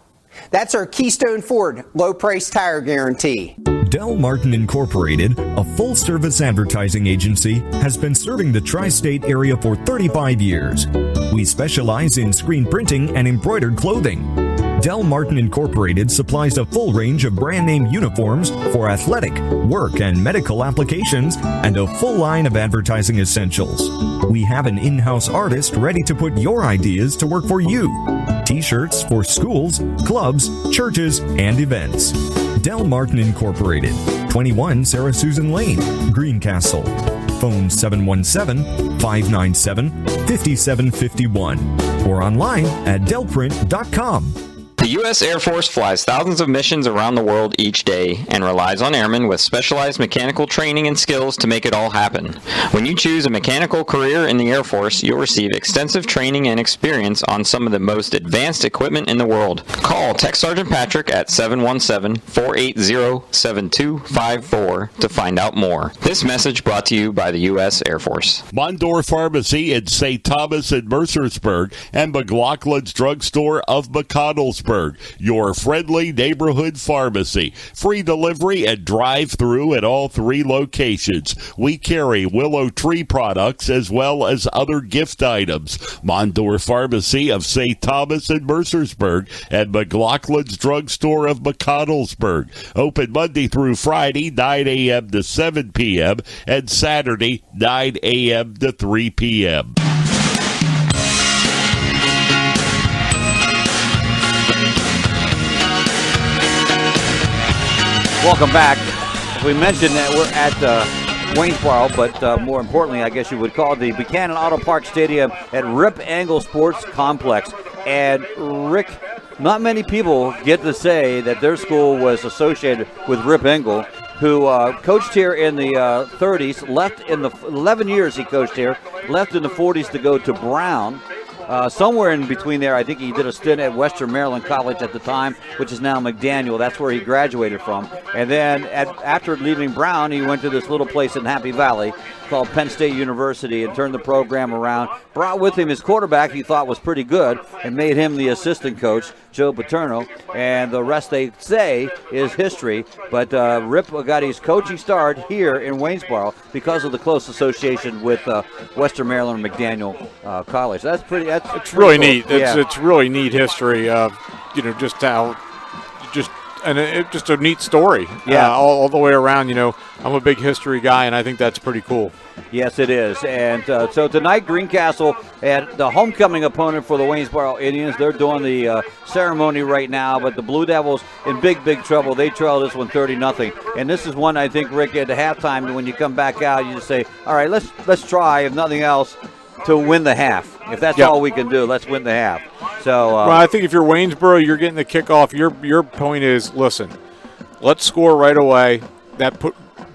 That's our Keystone Ford low price tire guarantee. Del Martin Incorporated, a full-service advertising agency, has been serving the tri-state area for 35 years. We specialize in screen printing and embroidered clothing. Del Martin Incorporated supplies a full range of brand name uniforms for athletic, work, and medical applications, and a full line of advertising essentials. We have an in-house artist ready to put your ideas to work for you. T-shirts for schools, clubs, churches, and events. Del Martin Incorporated, 21 Sarah Susan Lane, Greencastle. Phone 717-597-5751 or online at delprint.com. The U.S. Air Force flies thousands of missions around the world each day and relies on airmen with specialized mechanical training and skills to make it all happen. When you choose a mechanical career in the Air Force, you'll receive extensive training and experience on some of the most advanced equipment in the world. Call Tech Sergeant Patrick at 717-480-7254 to find out more. This message brought to you by the U.S. Air Force. Mondor Pharmacy in St. Thomas and Mercersburg and McLaughlin's Drugstore of McConnellsburg. Your friendly neighborhood pharmacy. Free delivery and drive-through at all 3 locations. We carry Willow Tree products as well as other gift items. Mondor Pharmacy of St. Thomas and Mercersburg and McLaughlin's Drugstore of McConnellsburg. Open Monday through Friday, 9 a.m. to 7 p.m. and Saturday, 9 a.m. to 3 p.m. Welcome back. As we mentioned that we're at Waynesboro, but more importantly, I guess you would call it the Buchanan Auto Park Stadium at Rip Engle Sports Complex. And Rick, not many people get to say that their school was associated with Rip Engle, who coached here in the 30s, left in the 11 years he coached here, left in the 40s to go to Brown. Somewhere in between there, I think he did a stint at Western Maryland College at the time, which is now McDaniel. That's where he graduated from. And then after leaving Brown, he went to this little place in Happy Valley called Penn State University and turned the program around. Brought with him his quarterback he thought was pretty good and made him the assistant coach, Joe Paterno. And the rest, they say, is history. But Rip got his coaching start here in Waynesboro because of the close association with Western Maryland McDaniel College. That's pretty. It's really cool. neat. It's really neat history of just how just a neat story. Yeah, all the way around. I'm a big history guy, and I think that's pretty cool. Yes, it is. And so tonight, Greencastle at the homecoming opponent for the Waynesboro Indians. They're doing the ceremony right now, but the Blue Devils in big trouble. They trail this one 30-0. And this is one, I think, Rick, at the halftime, when you come back out, you just say, all right, let's try, if nothing else, to win the half. If that's all we can do, let's win the half. So, well, I think if you're Waynesboro, you're getting the kickoff. Your point is, listen, let's score right away. That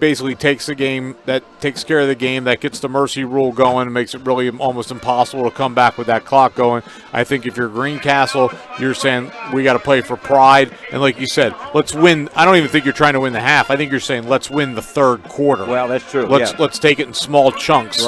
basically takes the game. That takes care of the game. That gets the mercy rule going and makes it really almost impossible to come back with that clock going. I think if you're Greencastle, you're saying we got to play for pride. And like you said, let's win. I don't even think you're trying to win the half. I think you're saying let's win the third quarter. Well, that's true. Let's take it in small chunks.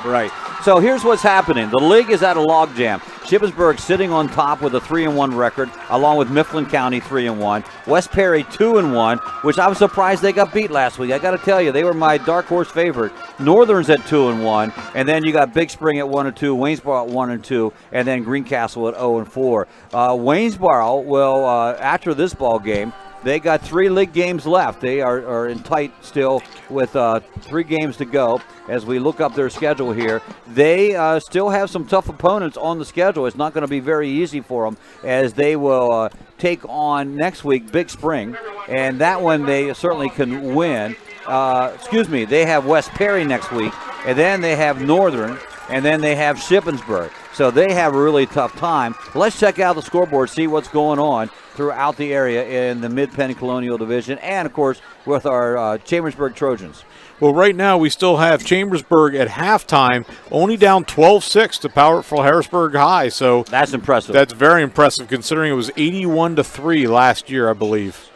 Right. So here's what's happening. The league is at a logjam. Shippensburg sitting on top with a 3-1 record, along with Mifflin County 3-1. West Perry 2-1, which I was surprised they got beat last week. I got to tell you, they were my dark horse favorite. Northern's at 2-1, and then you got Big Spring at 1-2, Waynesboro at 1-2, and then Greencastle at 0-4. Waynesboro will, after this ball game, they got 3 league games left. They are in tight still with 3 games to go. As we look up their schedule here, they still have some tough opponents on the schedule. It's not going to be very easy for them, as they will take on next week Big Spring, and that one they certainly can win. They have West Perry next week, and then they have Northern, and then they have Shippensburg. So they have a really tough time. Let's check out the scoreboard, see what's going on throughout the area in the Mid-Penn Colonial Division, and, of course, with our Chambersburg Trojans. Well, right now we still have Chambersburg at halftime, only down 12-6 to powerful Harrisburg High. So that's impressive. That's very impressive, considering it was 81-3 last year, I believe.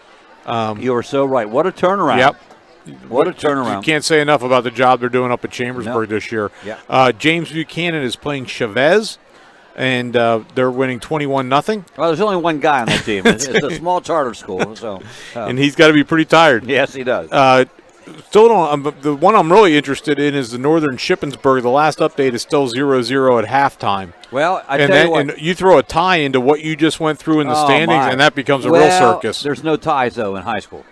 You are so right. What a turnaround. Yep. What a turnaround. You can't say enough about the job they're doing up at Chambersburg this year. Yeah. James Buchanan is playing Chavez, and they're winning 21-0 Well, there's only one guy on that team. It's a small charter school. So, and he's got to be pretty tired. Yes, he does. Still don't. The one I'm really interested in is the Northern Shippensburg. The last update is still 0-0 at halftime. Well, and you throw a tie into what you just went through in the standings, and that becomes a real circus. There's no ties, though, in high school.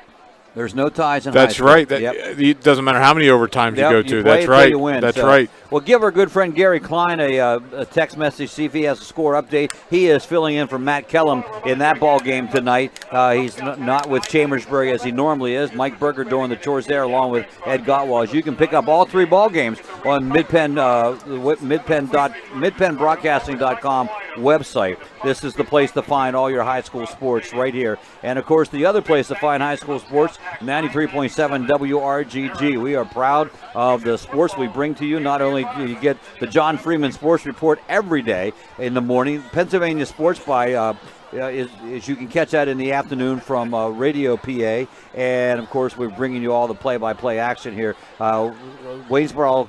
There's no ties in That's high school. right. It doesn't matter how many overtimes you go to. That's right. You win, That's right. Well, give our good friend Gary Klein a text message, see if he has a score update. He is filling in for Matt Kellum in that ball game tonight. He's not with Chambersburg as he normally is. Mike Berger doing the chores there along with Ed Gottwald. You can pick up all 3 ball games on midpennbroadcasting.com website. This is the place to find all your high school sports right here. And, of course, the other place to find high school sports, 93.7 WRGG. We are proud of the sports we bring to you. Not only do you get the John Freeman Sports Report every day in the morning, Pennsylvania Sports by is you can catch that in the afternoon from Radio PA. And, of course, we're bringing you all the play-by-play action here. Waynesboro,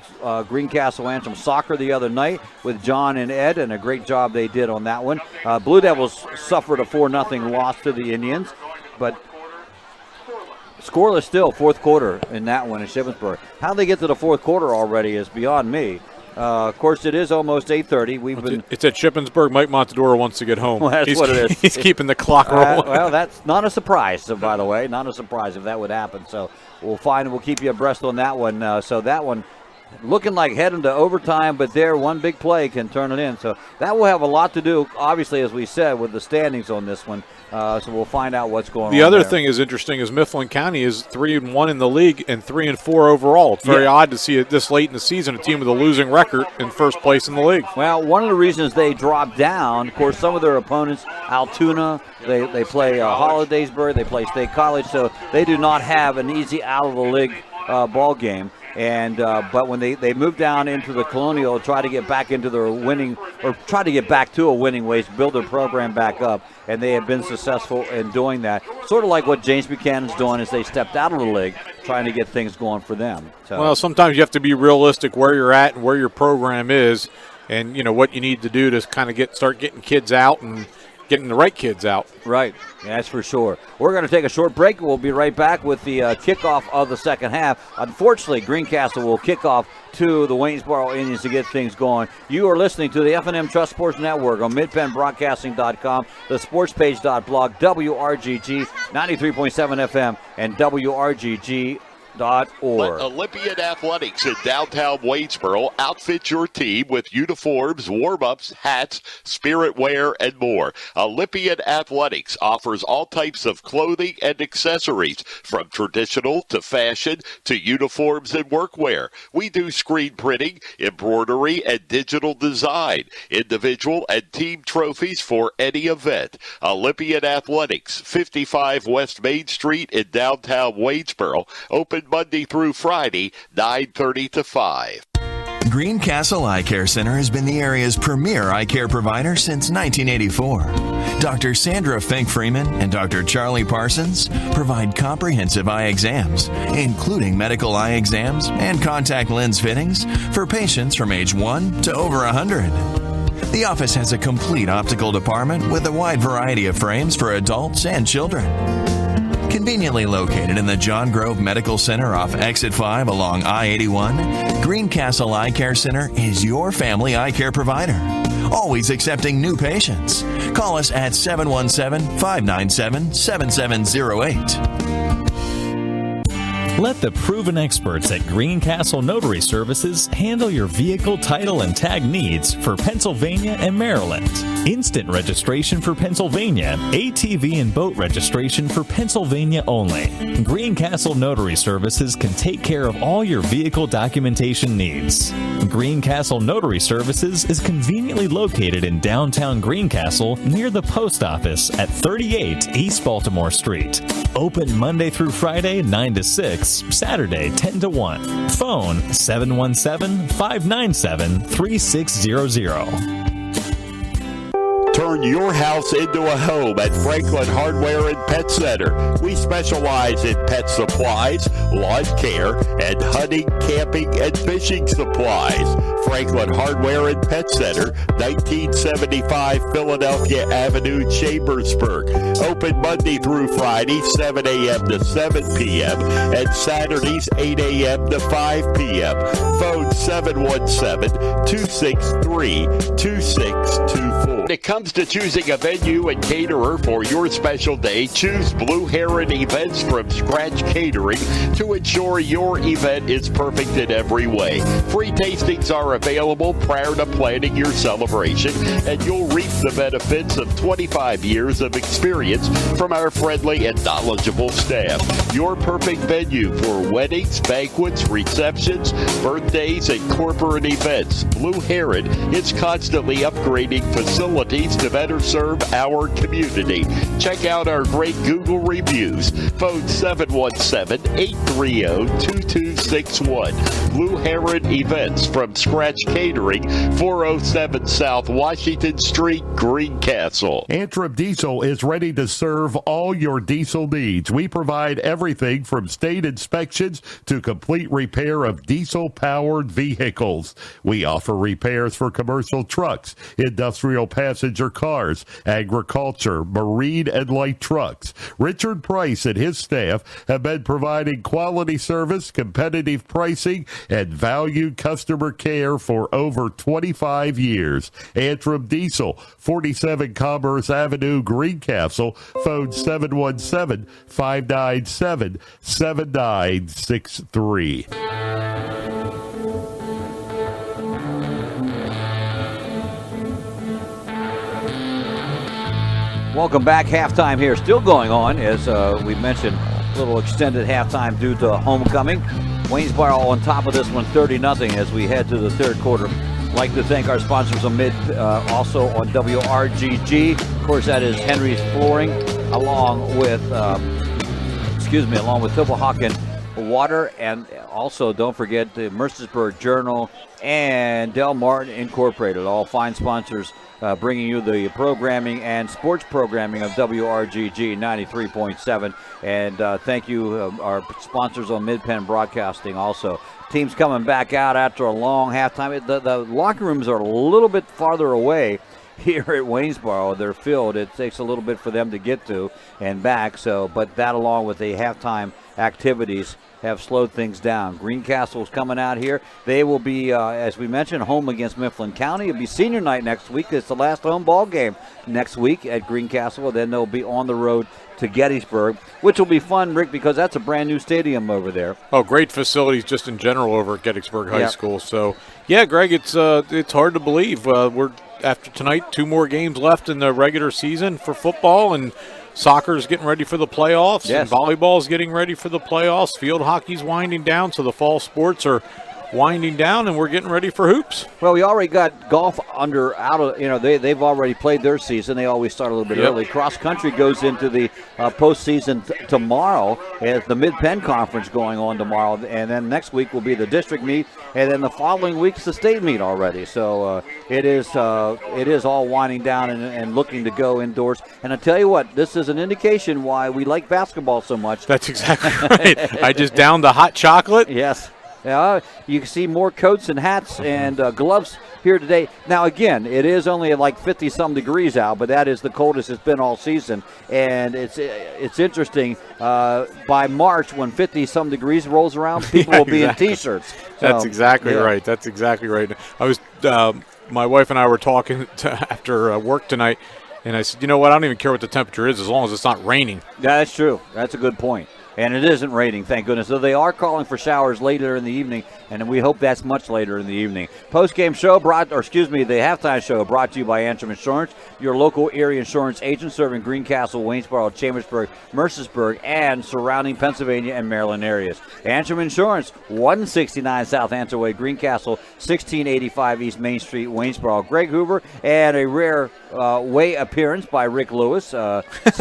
Greencastle Antrim soccer the other night with John and Ed, and a great job they did on that one. Blue Devils suffered a 4-0 loss to the Indians, but scoreless still, fourth quarter in that one in Shippensburg. How they get to the fourth quarter already is beyond me. Of course, it is almost 8:30. It's at Shippensburg. Mike Montadoro wants to get home. Well, that's what it is. He's keeping the clock rolling. Well, that's not a surprise, by the way. Not a surprise if that would happen. So we'll keep you abreast on that one. So that one looking like heading to overtime, but there, one big play can turn it in. So that will have a lot to do, obviously, as we said, with the standings on this one. So we'll find out what's going on. The other there. thing is interesting is Mifflin County is 3-1 in the league and 3-4 overall. It's very odd to see it this late in the season, a team with a losing record in first place in the league. Well, one of the reasons they dropped down, of course, some of their opponents, Altoona, they play Hollidaysburg, they play State College, so they do not have an easy out of the league ball game. And but when they moved down into the Colonial, try to get back into their winning, or try to get back to a winning ways, build their program back up, and they have been successful in doing that. Sort of like what James Buchanan's doing as they stepped out of the league, trying to get things going for them. So. Well, sometimes you have to be realistic where you're at and where your program is, and what you need to do to kind of start getting kids out and getting the right kids out. Right, that's for sure. We're going to take a short break. We'll be right back with the kickoff of the second half. Unfortunately, Greencastle will kick off to the Waynesboro Indians to get things going. You are listening to the F&M Trust Sports Network on midpennbroadcasting.com, the sportspage.blog, WRGG, 93.7 FM, and WRGG.org. Let Olympian Athletics in downtown Waynesboro outfit your team with uniforms, warm-ups, hats, spirit wear, and more. Olympian Athletics offers all types of clothing and accessories, from traditional to fashion to uniforms and workwear. We do screen printing, embroidery, and digital design, individual and team trophies for any event. Olympian Athletics, 55 West Main Street in downtown Waynesboro, open Monday through Friday, 9:30 to 5. Greencastle Eye Care Center has been the area's premier eye care provider since 1984. Dr. Sandra Fink-Freeman and Dr. Charlie Parsons provide comprehensive eye exams, including medical eye exams and contact lens fittings for patients from age 1 to over 100. The office has a complete optical department with a wide variety of frames for adults and children. Conveniently located in the John Grove Medical Center off Exit 5 along I-81, Greencastle Eye Care Center is your family eye care provider. Always accepting new patients. Call us at 717-597-7708. Let the proven experts at Greencastle Notary Services handle your vehicle title and tag needs for Pennsylvania and Maryland. Instant registration for Pennsylvania, ATV and boat registration for Pennsylvania only. Greencastle Notary Services can take care of all your vehicle documentation needs. Greencastle Notary Services is conveniently located in downtown Greencastle near the post office at 38 East Baltimore Street. Open Monday through Friday, 9 to 6, Saturday, 10 to 1. Phone 717-597-3600. Turn your house into a home at Franklin Hardware and Pet Center. We specialize in pet supplies, lawn care, and hunting, camping, and fishing supplies. Franklin Hardware and Pet Center, 1975 Philadelphia Avenue, Chambersburg. Open Monday through Friday, 7 a.m. to 7 p.m. and Saturdays, 8 a.m. to 5 p.m. Phone 717-263-2624. When it comes to choosing a venue and caterer for your special day, choose Blue Heron Events from Scratch Catering to ensure your event is perfect in every way. Free tastings are available prior to planning your celebration, and you'll reap the benefits of 25 years of experience from our friendly and knowledgeable staff. Your perfect venue for weddings, banquets, receptions, birthdays, and corporate events. Blue Heron is constantly upgrading facilities to better serve our community. Check out our great Google reviews. Phone 717-830-2261. Blue Heron Events from Scratch Catering, 407 South Washington Street, Greencastle. Antrim Diesel is ready to serve all your diesel needs. We provide everything from state inspections to complete repair of diesel-powered vehicles. We offer repairs for commercial trucks, industrial passenger cars, agriculture, marine, and light trucks. Richard Price and his staff have been providing quality service, competitive pricing, and valued customer care for over 25 years. Antrim Diesel, 47 Commerce Avenue, Greencastle. Phone 717-597-7963. Welcome back. Halftime here still going on, as we mentioned, a little extended halftime due to homecoming. Waynesboro on top of this one, 30-0 as we head to the third quarter. I'd like to thank our sponsors on also on WRGG. Of course, that is Henry's Flooring, along with Tippewakan Water, and also don't forget the Mercersburg Journal and Del Martin Incorporated, all fine sponsors bringing you the programming and sports programming of WRGG 93.7. And thank you, our sponsors on Mid-Penn Broadcasting also. Teams coming back out after a long halftime. The locker rooms are a little bit farther away here at Waynesboro. They're filled. It takes a little bit for them to get to and back. But that, along with the halftime activities, have slowed things down. Greencastle's coming out here. They will be, as we mentioned, home against Mifflin County. It'll be senior night next week. It's the last home ball game next week at Greencastle. Then they'll be on the road to Gettysburg, which will be fun, Rick, because that's a brand new stadium over there. Oh, great facilities just in general over at Gettysburg High School. So, yeah, Greg, it's hard to believe. We're after tonight, 2 more games left in the regular season for football, and soccer's getting ready for the playoffs, and volleyball's getting ready for the playoffs. Field hockey's winding down, so the fall sports are winding down, and we're getting ready for hoops. Well, we already got golf they've already played their season. They always start a little bit early. Cross country goes into the postseason tomorrow as the Mid-Penn Conference going on tomorrow, and then next week will be the district meet, and then the following week's the state meet already. So it is all winding down and looking to go indoors. And I tell you what, this is an indication why we like basketball so much. That's exactly right. I just downed the hot chocolate. Yes. You can see more coats and hats and gloves here today. Now, again, it is only like 50-some degrees out, but that is the coldest it's been all season. And it's interesting. By March, when 50-some degrees rolls around, people will be in T-shirts. So, That's exactly right. That's exactly right. I was my wife and I were talking after work tonight, and I said, you know what, I don't even care what the temperature is as long as it's not raining. Yeah, that's true. That's a good point. And it isn't raining, thank goodness. So they are calling for showers later in the evening, and we hope that's much later in the evening. Post-game show the halftime show brought to you by Antrim Insurance, your local area insurance agent serving Greencastle, Waynesboro, Chambersburg, Mercersburg, and surrounding Pennsylvania and Maryland areas. Antrim Insurance, 169 South Antrim, Greencastle, 1685 East Main Street, Waynesboro. Greg Hoover, and a rare way appearance by Rick Lewis,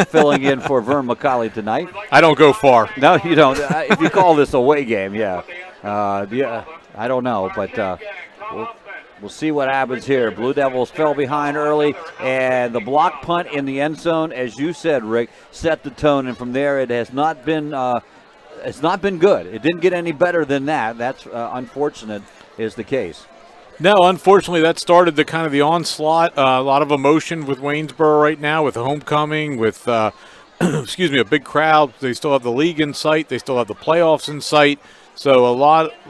filling in for Vern McCauley tonight. I don't go far. No, you don't. If you call this a away game, yeah. I don't know, but we'll see what happens here. Blue Devils fell behind early, and the block punt in the end zone, as you said, Rick, set the tone, and from there it has not been it's not been good. It didn't get any better than that. That's unfortunate is the case. No, unfortunately, that started the onslaught. A lot of emotion with Waynesboro right now, with the homecoming, with excuse me, a big crowd. They still have the league in sight. They still have the playoffs in sight. So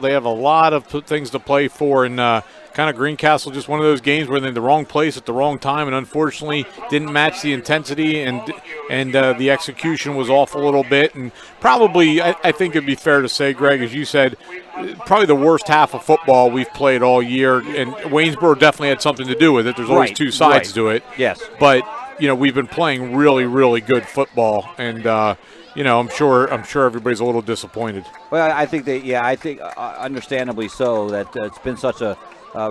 they have a lot of things to play for, and kind of Greencastle, just one of those games where they're in the wrong place at the wrong time, and unfortunately didn't match the intensity, and the execution was off a little bit. And probably, I think it'd be fair to say, Greg, as you said, probably the worst half of football we've played all year, and Waynesboro definitely had something to do with it. There's always two sides to it. Yes. But we've been playing really, really good football, and I'm sure everybody's a little disappointed. Well, I think understandably so, that it's been such a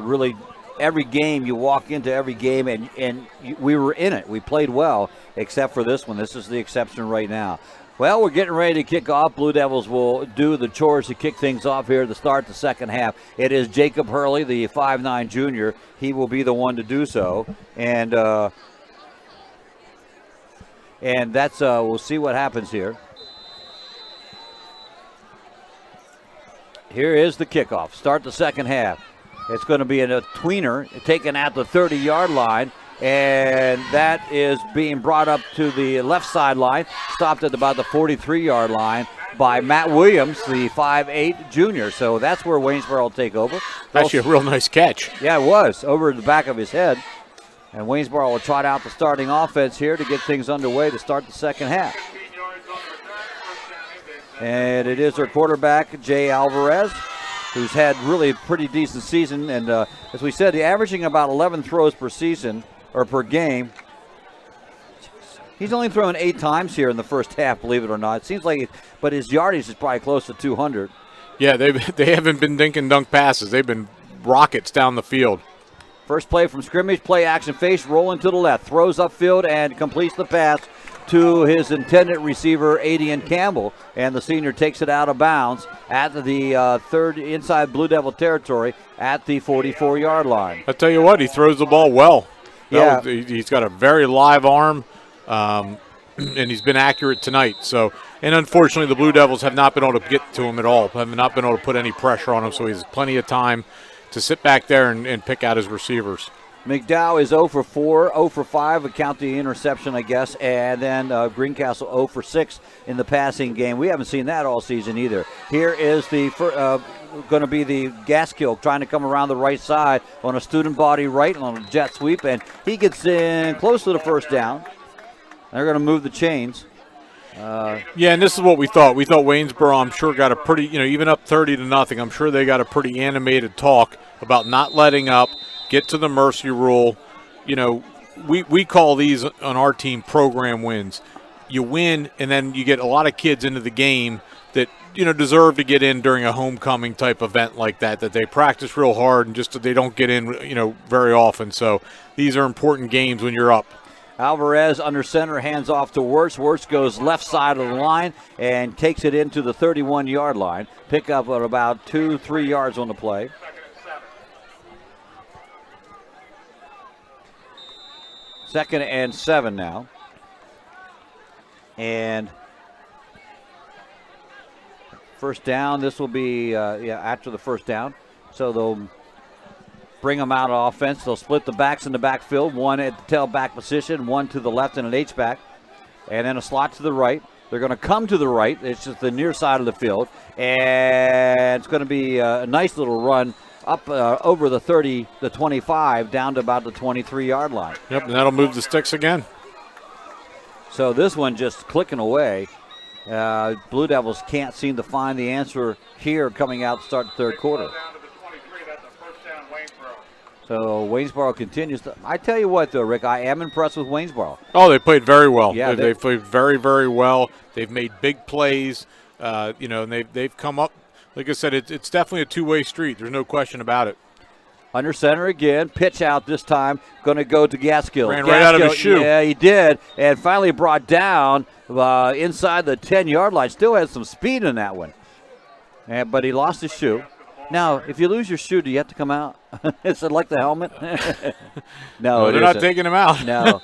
really every game you walk into every game, and we were in it. We played well, except for this one. This is the exception right now. Well, we're getting ready to kick off. Blue Devils will do the chores to kick things off here to start the second half. It is Jacob Hurley, the 5'9" junior. He will be the one to do so, and that's we'll see what happens here. Here is the kickoff. Start the second half. It's going to be a tweener taken at the 30-yard line, and that is being brought up to the left sideline, stopped at about the 43-yard line by Matt Williams, the 5'8" junior. So that's where Waynesboro will take over. Actually, a real nice catch. Yeah, it was, over the back of his head. And Waynesboro will trot out the starting offense here to get things underway to start the second half. And it is their quarterback, Jay Alvarez, who's had really a pretty decent season. And as we said, he's averaging about 11 throws per season, or per game. He's only thrown 8 times here in the first half, believe it or not. It seems like but his yardage is probably close to 200. Yeah, they haven't been dink and dunk passes. They've been rockets down the field. First play from scrimmage, play action face, rolling to the left, throws upfield and completes the pass to his intended receiver, Adian Campbell, and the senior takes it out of bounds at the third inside Blue Devil territory at the 44-yard line. I'll tell you what, he throws the ball well. Yeah. He's got a very live arm, and he's been accurate tonight. So, and unfortunately, the Blue Devils have not been able to get to him at all, have not been able to put any pressure on him, so he has plenty of time to sit back there and pick out his receivers. McDowell is 0 for 4, 0 for 5, count the interception, I guess, and then Greencastle 0 for 6 in the passing game. We haven't seen that all season either. Here is the going to be the Gaskill trying to come around the right side on a student body right on a jet sweep, and he gets in close to the first down. They're going to move the chains. Yeah, and this is what we thought. We thought Waynesboro, I'm sure, got a pretty, even up 30-0, I'm sure they got a pretty animated talk about not letting up, get to the mercy rule. We call these on our team program wins. you win, and then you get a lot of kids into the game that deserve to get in during a homecoming type event like that they practice real hard and just they don't get in very often. So these are important games when you're up. Alvarez under center, hands off to Wirtz. Wirtz goes left side of the line and takes it into the 31-yard line. Pick up at about 2-3 yards on the play. Second and 7 now. And first down, this will be after the first down. So they'll bring them out of offense. They'll split the backs in the backfield, one at the tailback position, one to the left and an H-back, and then a slot to the right. They're going to come to the right. It's just the near side of the field, and it's going to be a nice little run up over the 30, the 25, down to about the 23-yard line. Yep, and that'll move the sticks again. So this one just clicking away. Blue Devils can't seem to find the answer here coming out to start the third quarter. So Waynesboro continues to. I tell you what, though, Rick, I am impressed with Waynesboro. Oh, they played very well. Yeah, they played very, very well. They've made big plays, and they've come up. Like I said, it's definitely a two-way street. There's no question about it. Under center again, pitch out this time, going to go to Gaskill. Ran right out of his shoe. Yeah, he did, and finally brought down inside the 10-yard line. Still has some speed in that one, but he lost his shoe. Now, if you lose your shoe, do you have to come out? Is it like the helmet? No, they're not taking him out. No.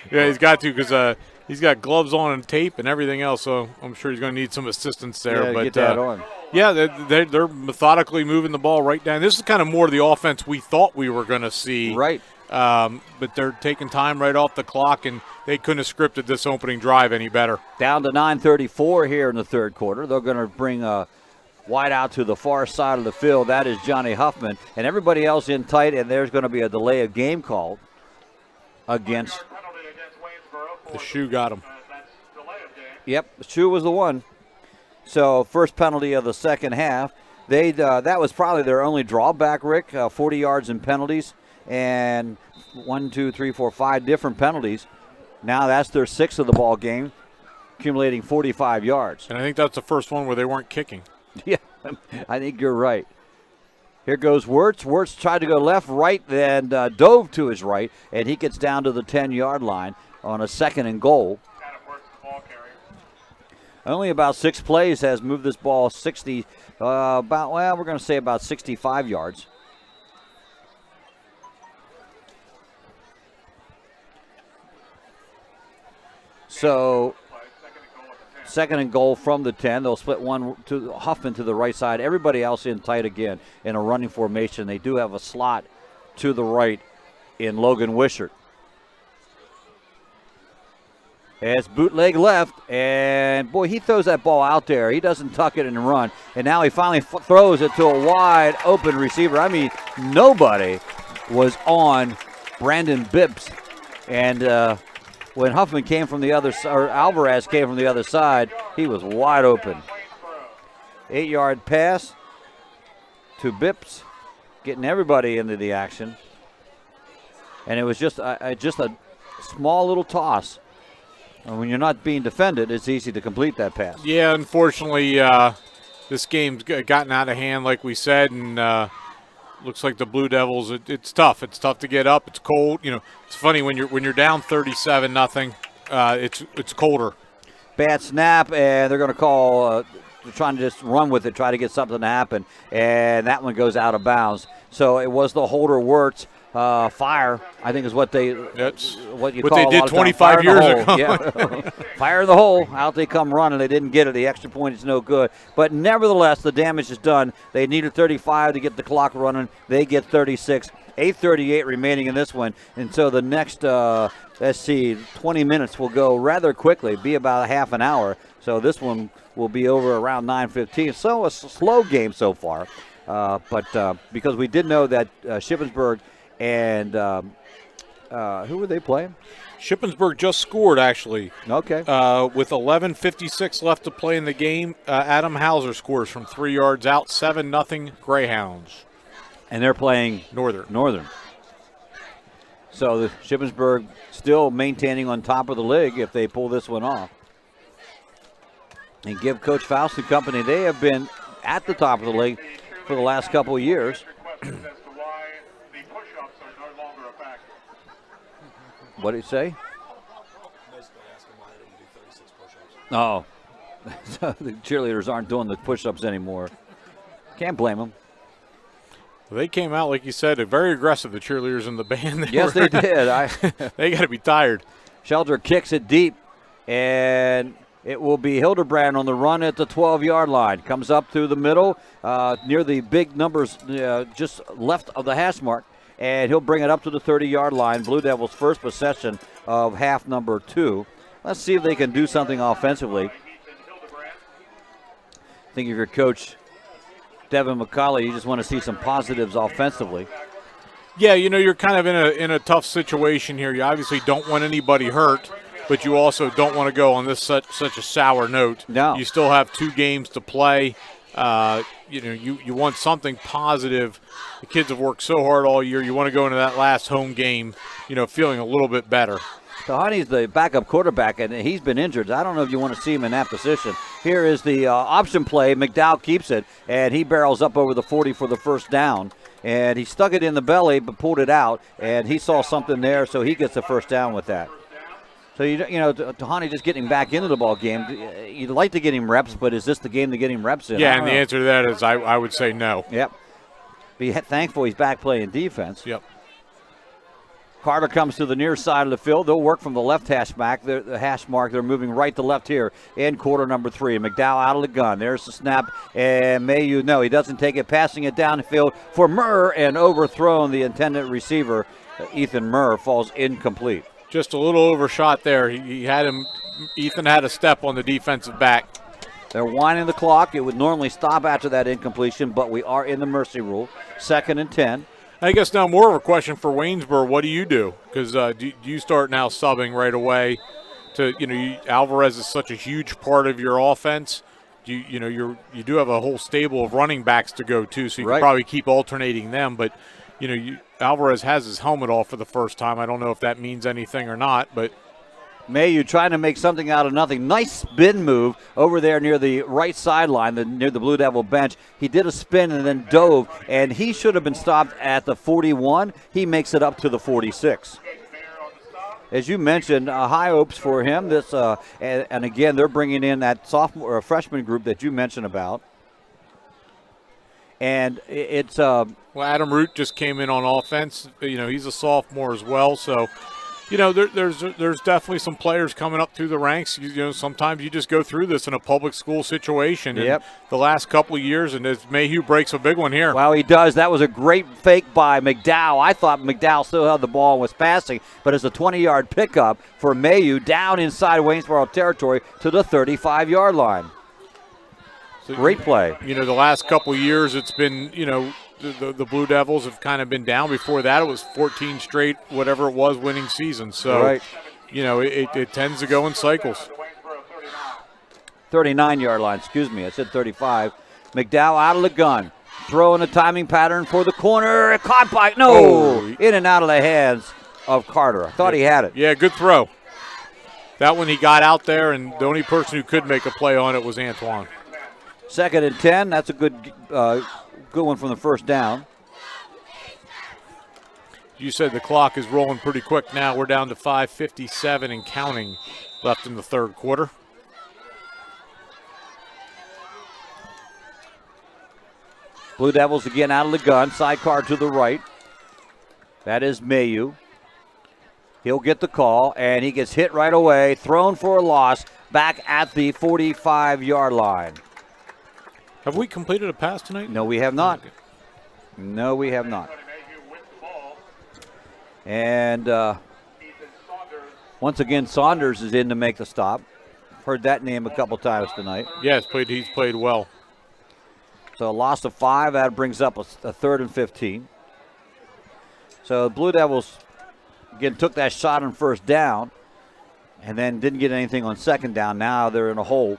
Yeah, he's got to because he's got gloves on and tape and everything else, so I'm sure he's going to need some assistance there. Yeah, but get that on. Yeah, they're methodically moving the ball right down. This is kind of more the offense we thought we were going to see. Right. But they're taking time right off the clock, and they couldn't have scripted this opening drive any better. Down to 9:34 here in the third quarter. They're going to bring wide out to the far side of the field. That is Johnny Huffman. And everybody else in tight, and there's going to be a delay of game called against. The shoe got him. Yep, the shoe was the one. So first penalty of the second half. That was probably their only drawback, Rick. 40 yards in penalties and 5 different penalties. Now that's their 6th of the ball game, accumulating 45 yards. And I think that's the first one where they weren't kicking. Yeah, I think you're right. Here goes Wirtz. Wirtz tried to go left, right, and dove to his right, and he gets down to the 10-yard line on a 2nd and goal. Only about 6 plays has moved this ball 60, we're going to say about 65 yards. So 2nd and goal from the 10. They'll split one to Huffman to the right side. Everybody else in tight again in a running formation. They do have a slot to the right in Logan Wishart. As bootleg left, and boy, he throws that ball out there. He doesn't tuck it and run. And now he finally throws it to a wide open receiver. I mean, nobody was on Brandon Bibbs. And when Huffman came from the other side, or Alvarez came from the other side, he was wide open. 8-yard pass to Bibbs, getting everybody into the action. And it was just a small little toss. And when you're not being defended, it's easy to complete that pass. Yeah, unfortunately, this game's gotten out of hand, like we said, and looks like the Blue Devils. It's tough. It's tough to get up. It's cold. It's funny when you're down 37-0. It's colder. Bad snap, and they're going to call. They're trying to just run with it, try to get something to happen, and that one goes out of bounds. So it was the Holder Wirtz. Fire, I think, is what they what they did 25 years ago. Yeah. Fire in the hole. Out they come running. They didn't get it. The extra point is no good. But nevertheless, the damage is done. They needed 35 to get the clock running. They get 36. 8:38 remaining in this one. And so the next, 20 minutes will go rather quickly, be about a half an hour. So this one will be over around 9:15. So a slow game so far. But because we did know that Shippensburg and who were they playing? Shippensburg just scored, actually. Okay. With 11:56 left to play in the game, Adam Hauser scores from 3 yards out, 7-0 Greyhounds. And they're playing Northern. So the Shippensburg still maintaining on top of the league if they pull this one off. And give Coach Faust and company, they have been at the top of the league for the last couple of years. What did he say? Oh, the cheerleaders aren't doing the push-ups anymore. Can't blame them. Well, they came out, like you said, very aggressive, the cheerleaders in the band. Yes, they did. They got to be tired. Shelter kicks it deep, and it will be Hildebrand on the run at the 12-yard line. Comes up through the middle near the big numbers just left of the hash mark, and he'll bring it up to the 30-yard line. Blue Devils' first possession of half number 2. Let's see if they can do something offensively. I think if you're Coach Devin McCauley, you just want to see some positives offensively. Yeah, you're kind of in a tough situation here. You obviously don't want anybody hurt, but you also don't want to go on this such a sour note. No. You still have 2 games to play. You want something positive. The kids have worked so hard all year. You want to go into that last home game, feeling a little bit better. So Honey's the backup quarterback, and he's been injured. I don't know if you want to see him in that position. Here is the option play. McDowell keeps it, and he barrels up over the 40 for the first down. And he stuck it in the belly but pulled it out, and he saw something there, so he gets the first down with that. So, Tahani just getting back into the ball game. You'd like to get him reps, but is this the game to get him reps in? Yeah, and the answer to that is I would say no. Yep. Be thankful he's back playing defense. Yep. Carter comes to the near side of the field. They'll work from the left hash mark. The hash mark. They're moving right to left here in quarter number 3. McDowell out of the gun. There's the snap. And Mayu, no, he doesn't take it. Passing it down the field for Murr and overthrown. The intended receiver, Ethan Murr, falls incomplete. Just a little overshot there. He had him. Ethan had a step on the defensive back. They're winding the clock. It would normally stop after that incompletion, but we are in the mercy rule. 2nd and 10. I guess now more of a question for Waynesboro. What do you do? Because do you start now subbing right away? Alvarez is such a huge part of your offense. You do have a whole stable of running backs to go to, so you can probably keep alternating them. But Alvarez has his helmet off for the first time. I don't know if that means anything or not, but. Mayu trying to make something out of nothing. Nice spin move over there near the right sideline, near the Blue Devil bench. He did a spin and then dove, and he should have been stopped at the 41. He makes it up to the 46. As you mentioned, high hopes for him. This and again, they're bringing in that sophomore or freshman group that you mentioned about. And it's well, Adam Root just came in on offense. He's a sophomore as well, so. There's definitely some players coming up through the ranks. Sometimes you just go through this in a public school situation. Yep. And the last couple of years, and as Mayhew breaks a big one here. Wow, he does. That was a great fake by McDowell. I thought McDowell still held the ball and was passing, but it's a 20-yard pickup for Mayhew down inside Waynesboro territory to the 35-yard line. So, great play. The last couple of years, it's been, the Blue Devils have kind of been down. Before that, it was 14 straight, whatever it was, winning seasons. So, it tends to go in cycles. 39-yard line, excuse me. I said 35. McDowell out of the gun. Throwing a timing pattern for the corner. Caught by, in and out of the hands of Carter. I thought he had it. Yeah, good throw. That one he got out there, and the only person who could make a play on it was Antoine. 2nd and 10. That's a good one from the first down. You said the clock is rolling pretty quick now. We're down to 5:57 and counting left in the third quarter. Blue Devils again out of the gun. Sidecar to the right. That is Mayu. He'll get the call, and he gets hit right away. Thrown for a loss back at the 45-yard line. Have we completed a pass tonight? No, we have not. No, we have not. And once again, Saunders is in to make the stop. Heard that name a couple times tonight. Yeah, he's played well. So a loss of 5. That brings up a 3rd and 15. So the Blue Devils, again, took that shot on first down and then didn't get anything on second down. Now they're in a hole.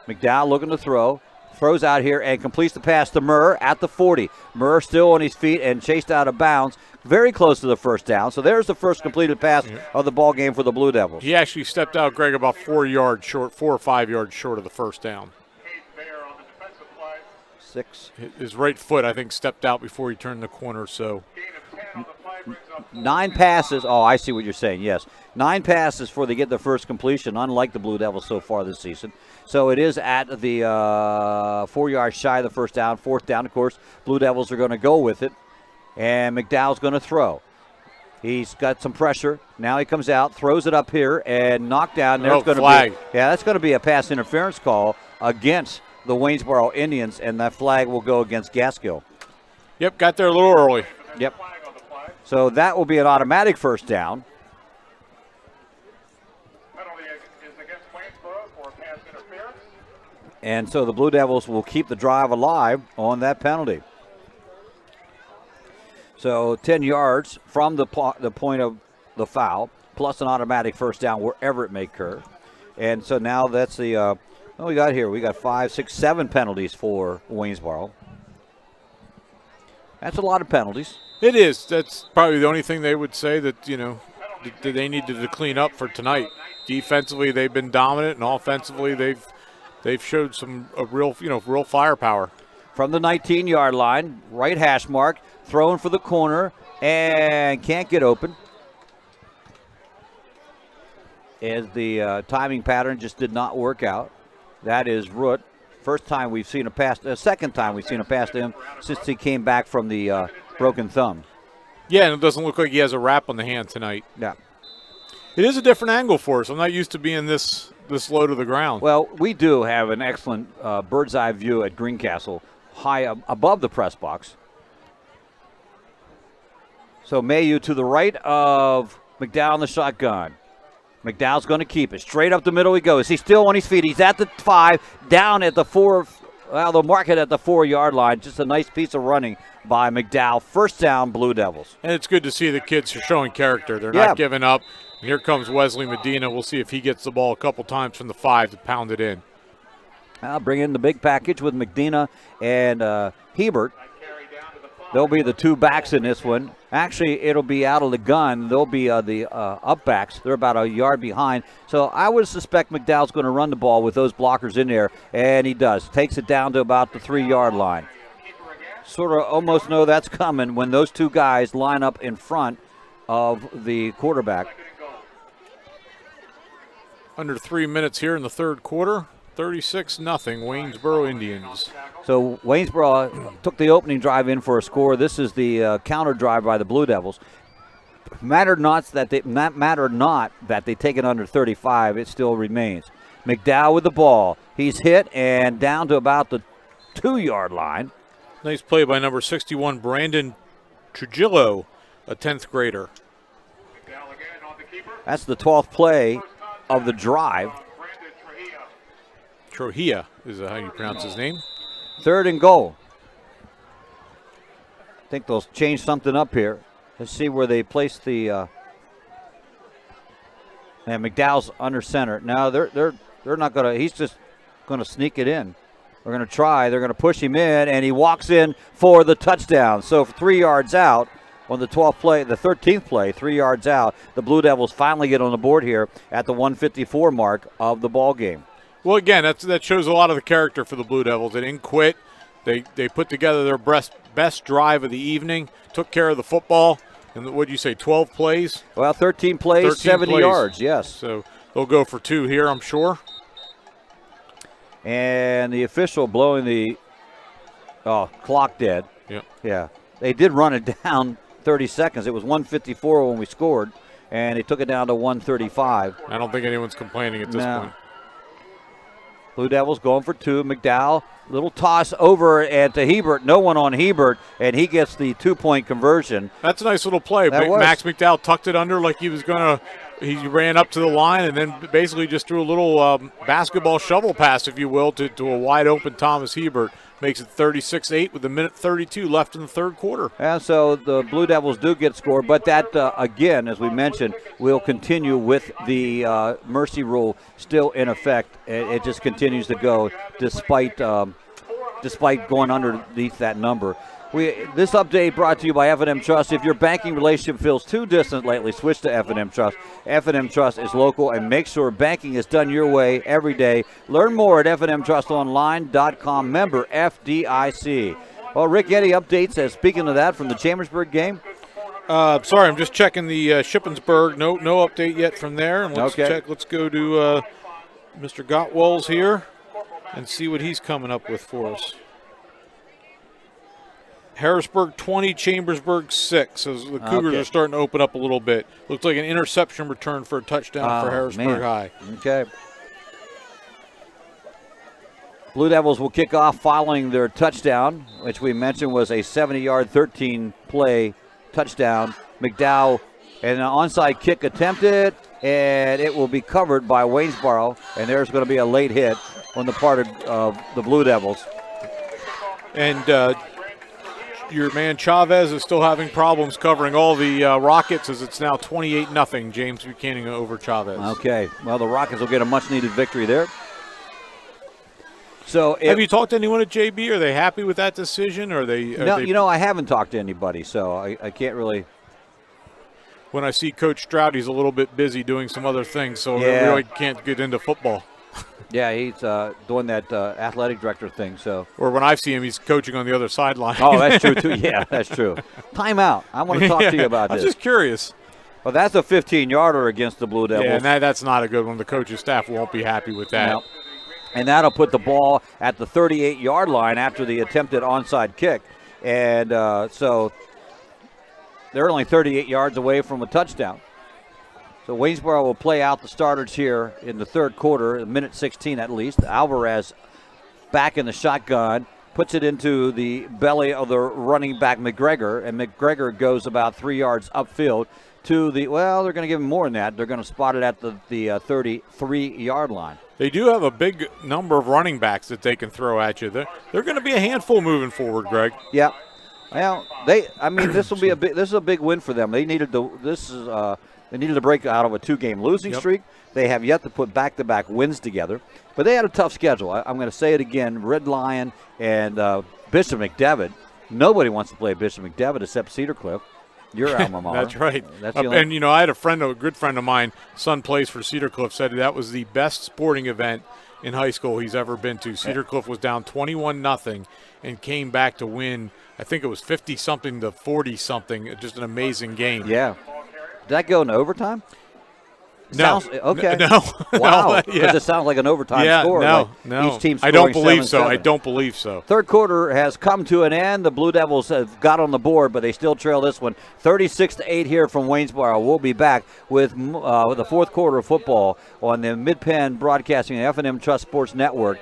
McDowell looking to throw, throws out here and completes the pass to Murr at the 40. Murr still on his feet and chased out of bounds, very close to the first down. So there's the first completed pass of the ball game for the Blue Devils. He actually stepped out, Greg, about 4 or 5 yards short of the first down. 6. His right foot, I think, stepped out before he turned the corner. So 9 passes. Oh, I see what you're saying. Yes, 9 passes before they get the first completion, unlike the Blue Devils so far this season. So it is at the 4 yards shy of the first down. 4th down, of course. Blue Devils are going to go with it, and McDowell's going to throw. He's got some pressure. Now he comes out, throws it up here, and knocked down. There's going to be that's going to be a pass interference call against the Waynesboro Indians, and that flag will go against Gaskill. Yep, got there a little early. Yep. So that will be an automatic first down. And so the Blue Devils will keep the drive alive on that penalty. So 10 yards from the point of the foul, plus an automatic first down wherever it may occur. And so now that's the we got 5, 6, 7 penalties for Waynesboro. That's a lot of penalties. It is. That's probably the only thing they would say that, that they needed to clean up for tonight. Defensively, they've been dominant, and offensively, they've showed some real firepower. From the 19-yard line, right hash mark, throwing for the corner, and can't get open. As the timing pattern just did not work out. That is Root. Second time we've seen a pass to him since he came back from the broken thumb. Yeah, and it doesn't look like he has a wrap on the hand tonight. Yeah. It is a different angle for us. I'm not used to being this low to the ground. Well, we do have an excellent bird's eye view at Greencastle, high above the press box. So Mayu to the right of McDowell in the shotgun. McDowell's going to keep it. Straight up the middle he goes. He's still on his feet. He's at the 5, down at the 4. Well, they'll mark it at the 4-yard line. Just a nice piece of running by McDowell. First down, Blue Devils. And it's good to see the kids are showing character. They're not giving up. And here comes Wesley Medina. We'll see if he gets the ball a couple times from the 5 to pound it in. I'll bring in the big package with Medina and Hebert. They'll be the 2 backs in this one. Actually, it'll be out of the gun. They'll be the up backs. They're about a yard behind. So I would suspect McDowell's going to run the ball with those blockers in there, and he does. Takes it down to about the 3-yard line. Sort of almost know that's coming when those 2 guys line up in front of the quarterback. Under 3 minutes here in the third quarter. 36-0, Waynesboro Indians. So Waynesboro took the opening drive in for a score. This is the counter drive by the Blue Devils. Mattered not that they take it under 35. It still remains. McDowell with the ball. He's hit and down to about the 2-yard line. Nice play by number 61, Brandon Trujillo, a 10th grader. That's the 12th play of the drive. Trujillo is how you pronounce his name. 3rd and goal. I think they'll change something up here. Let's see where they place the. And McDowell's under center. Now they're not gonna. He's just gonna sneak it in. They're gonna try. They're gonna push him in, and he walks in for the touchdown. So 3 yards out on the 12th play, the 13th play, 3 yards out. The Blue Devils finally get on the board here at the 154 mark of the ball game. Well, again, that shows a lot of the character for the Blue Devils. They didn't quit. They put together their best drive of the evening, took care of the football. And what did you say, 12 plays? Well, 13 plays, 70 yards, yes. So they'll go for 2 here, I'm sure. And the official blowing the clock dead. Yep. Yeah. They did run it down 30 seconds. It was 154 when we scored, and they took it down to 135. I don't think anyone's complaining at this point. Blue Devils going for 2. McDowell, little toss over and to Hebert. No one on Hebert, and he gets the 2-point conversion. That's a nice little play. Max McDowell tucked it under like he was going to. He ran up to the line and then basically just threw a little basketball shovel pass, if you will, to a wide-open Thomas Hebert. Makes it 36-8 with 1:32 left in the third quarter. And so the Blue Devils do get scored, but that, again, as we mentioned, will continue with the mercy rule still in effect. It just continues to go despite despite going underneath that number. This update brought to you by F&M Trust. If your banking relationship feels too distant lately, switch to F&M Trust. F&M Trust is local and make sure banking is done your way every day. Learn more at fnmtrustonline.com. Member FDIC. Well, Rick, any updates speaking of that from the Chambersburg game? Sorry, I'm just checking the Shippensburg. No update yet from there. And let's check. Let's go to Mr. Gottwalls here and see what he's coming up with for us. Harrisburg 20, Chambersburg 6. As the Cougars are starting to open up a little bit. Looks like an interception return for a touchdown for Harrisburg High. Okay. Blue Devils will kick off following their touchdown, which we mentioned was a 70-yard, 13-play touchdown. McDowell, and an onside kick attempted, and it will be covered by Waynesboro, and there's going to be a late hit on the part of the Blue Devils. And your man Chavez is still having problems covering all the Rockets, as it's now 28-0. James Buchanan over Chavez. Okay. Well, the Rockets will get a much-needed victory there. So, have you talked to anyone at JB? Are they happy with that decision? Or I haven't talked to anybody, so I can't really. When I see Coach Stroud, he's a little bit busy doing some other things, so I really can't get into football. Yeah, he's doing that athletic director thing. So, or when I see him, he's coaching on the other sideline. Oh, that's true too. Yeah, that's true. Timeout. I want to talk to you about this. I'm just curious. Well, that's a 15-yarder against the Blue Devils. Yeah, and that's not a good one. The coach's staff won't be happy with that. No. And that'll put the ball at the 38-yard line after the attempted onside kick. And so they're only 38 yards away from a touchdown. So Waynesboro will play out the starters here in the third quarter, minute 16 at least. Alvarez back in the shotgun, puts it into the belly of the running back McGregor, and McGregor goes about 3 yards upfield to the, well, they're going to give him more than that. They're going to spot it at the 33-yard line. They do have a big number of running backs that they can throw at you. They're going to be a handful moving forward, Greg. Yeah. Well, this will be this is a big win for them. They needed they needed to break out of a 2-game losing streak. They have yet to put back-to-back wins together, but they had a tough schedule. I'm going to say it again: Red Lion and Bishop McDevitt. Nobody wants to play Bishop McDevitt except Cedar Cliff. Your alma mater. That's right. And I had a good friend of mine, son plays for Cedar Cliff, said that was the best sporting event in high school he's ever been to. Cedar Cliff was down 21-0 and came back to win. I think it was 50-something to 40-something. Just an amazing game. Yeah. Did that go into overtime? No. Okay. No. Wow. Because it sounds like an overtime score. No. Each team I don't believe 7-7. so. I don't believe so. Third quarter has come to an end. The Blue Devils have got on the board, but they still trail this one. 36-8 here from Waynesboro. We'll be back with the fourth quarter of football on the Mid-Penn Broadcasting and F&M Trust Sports Network,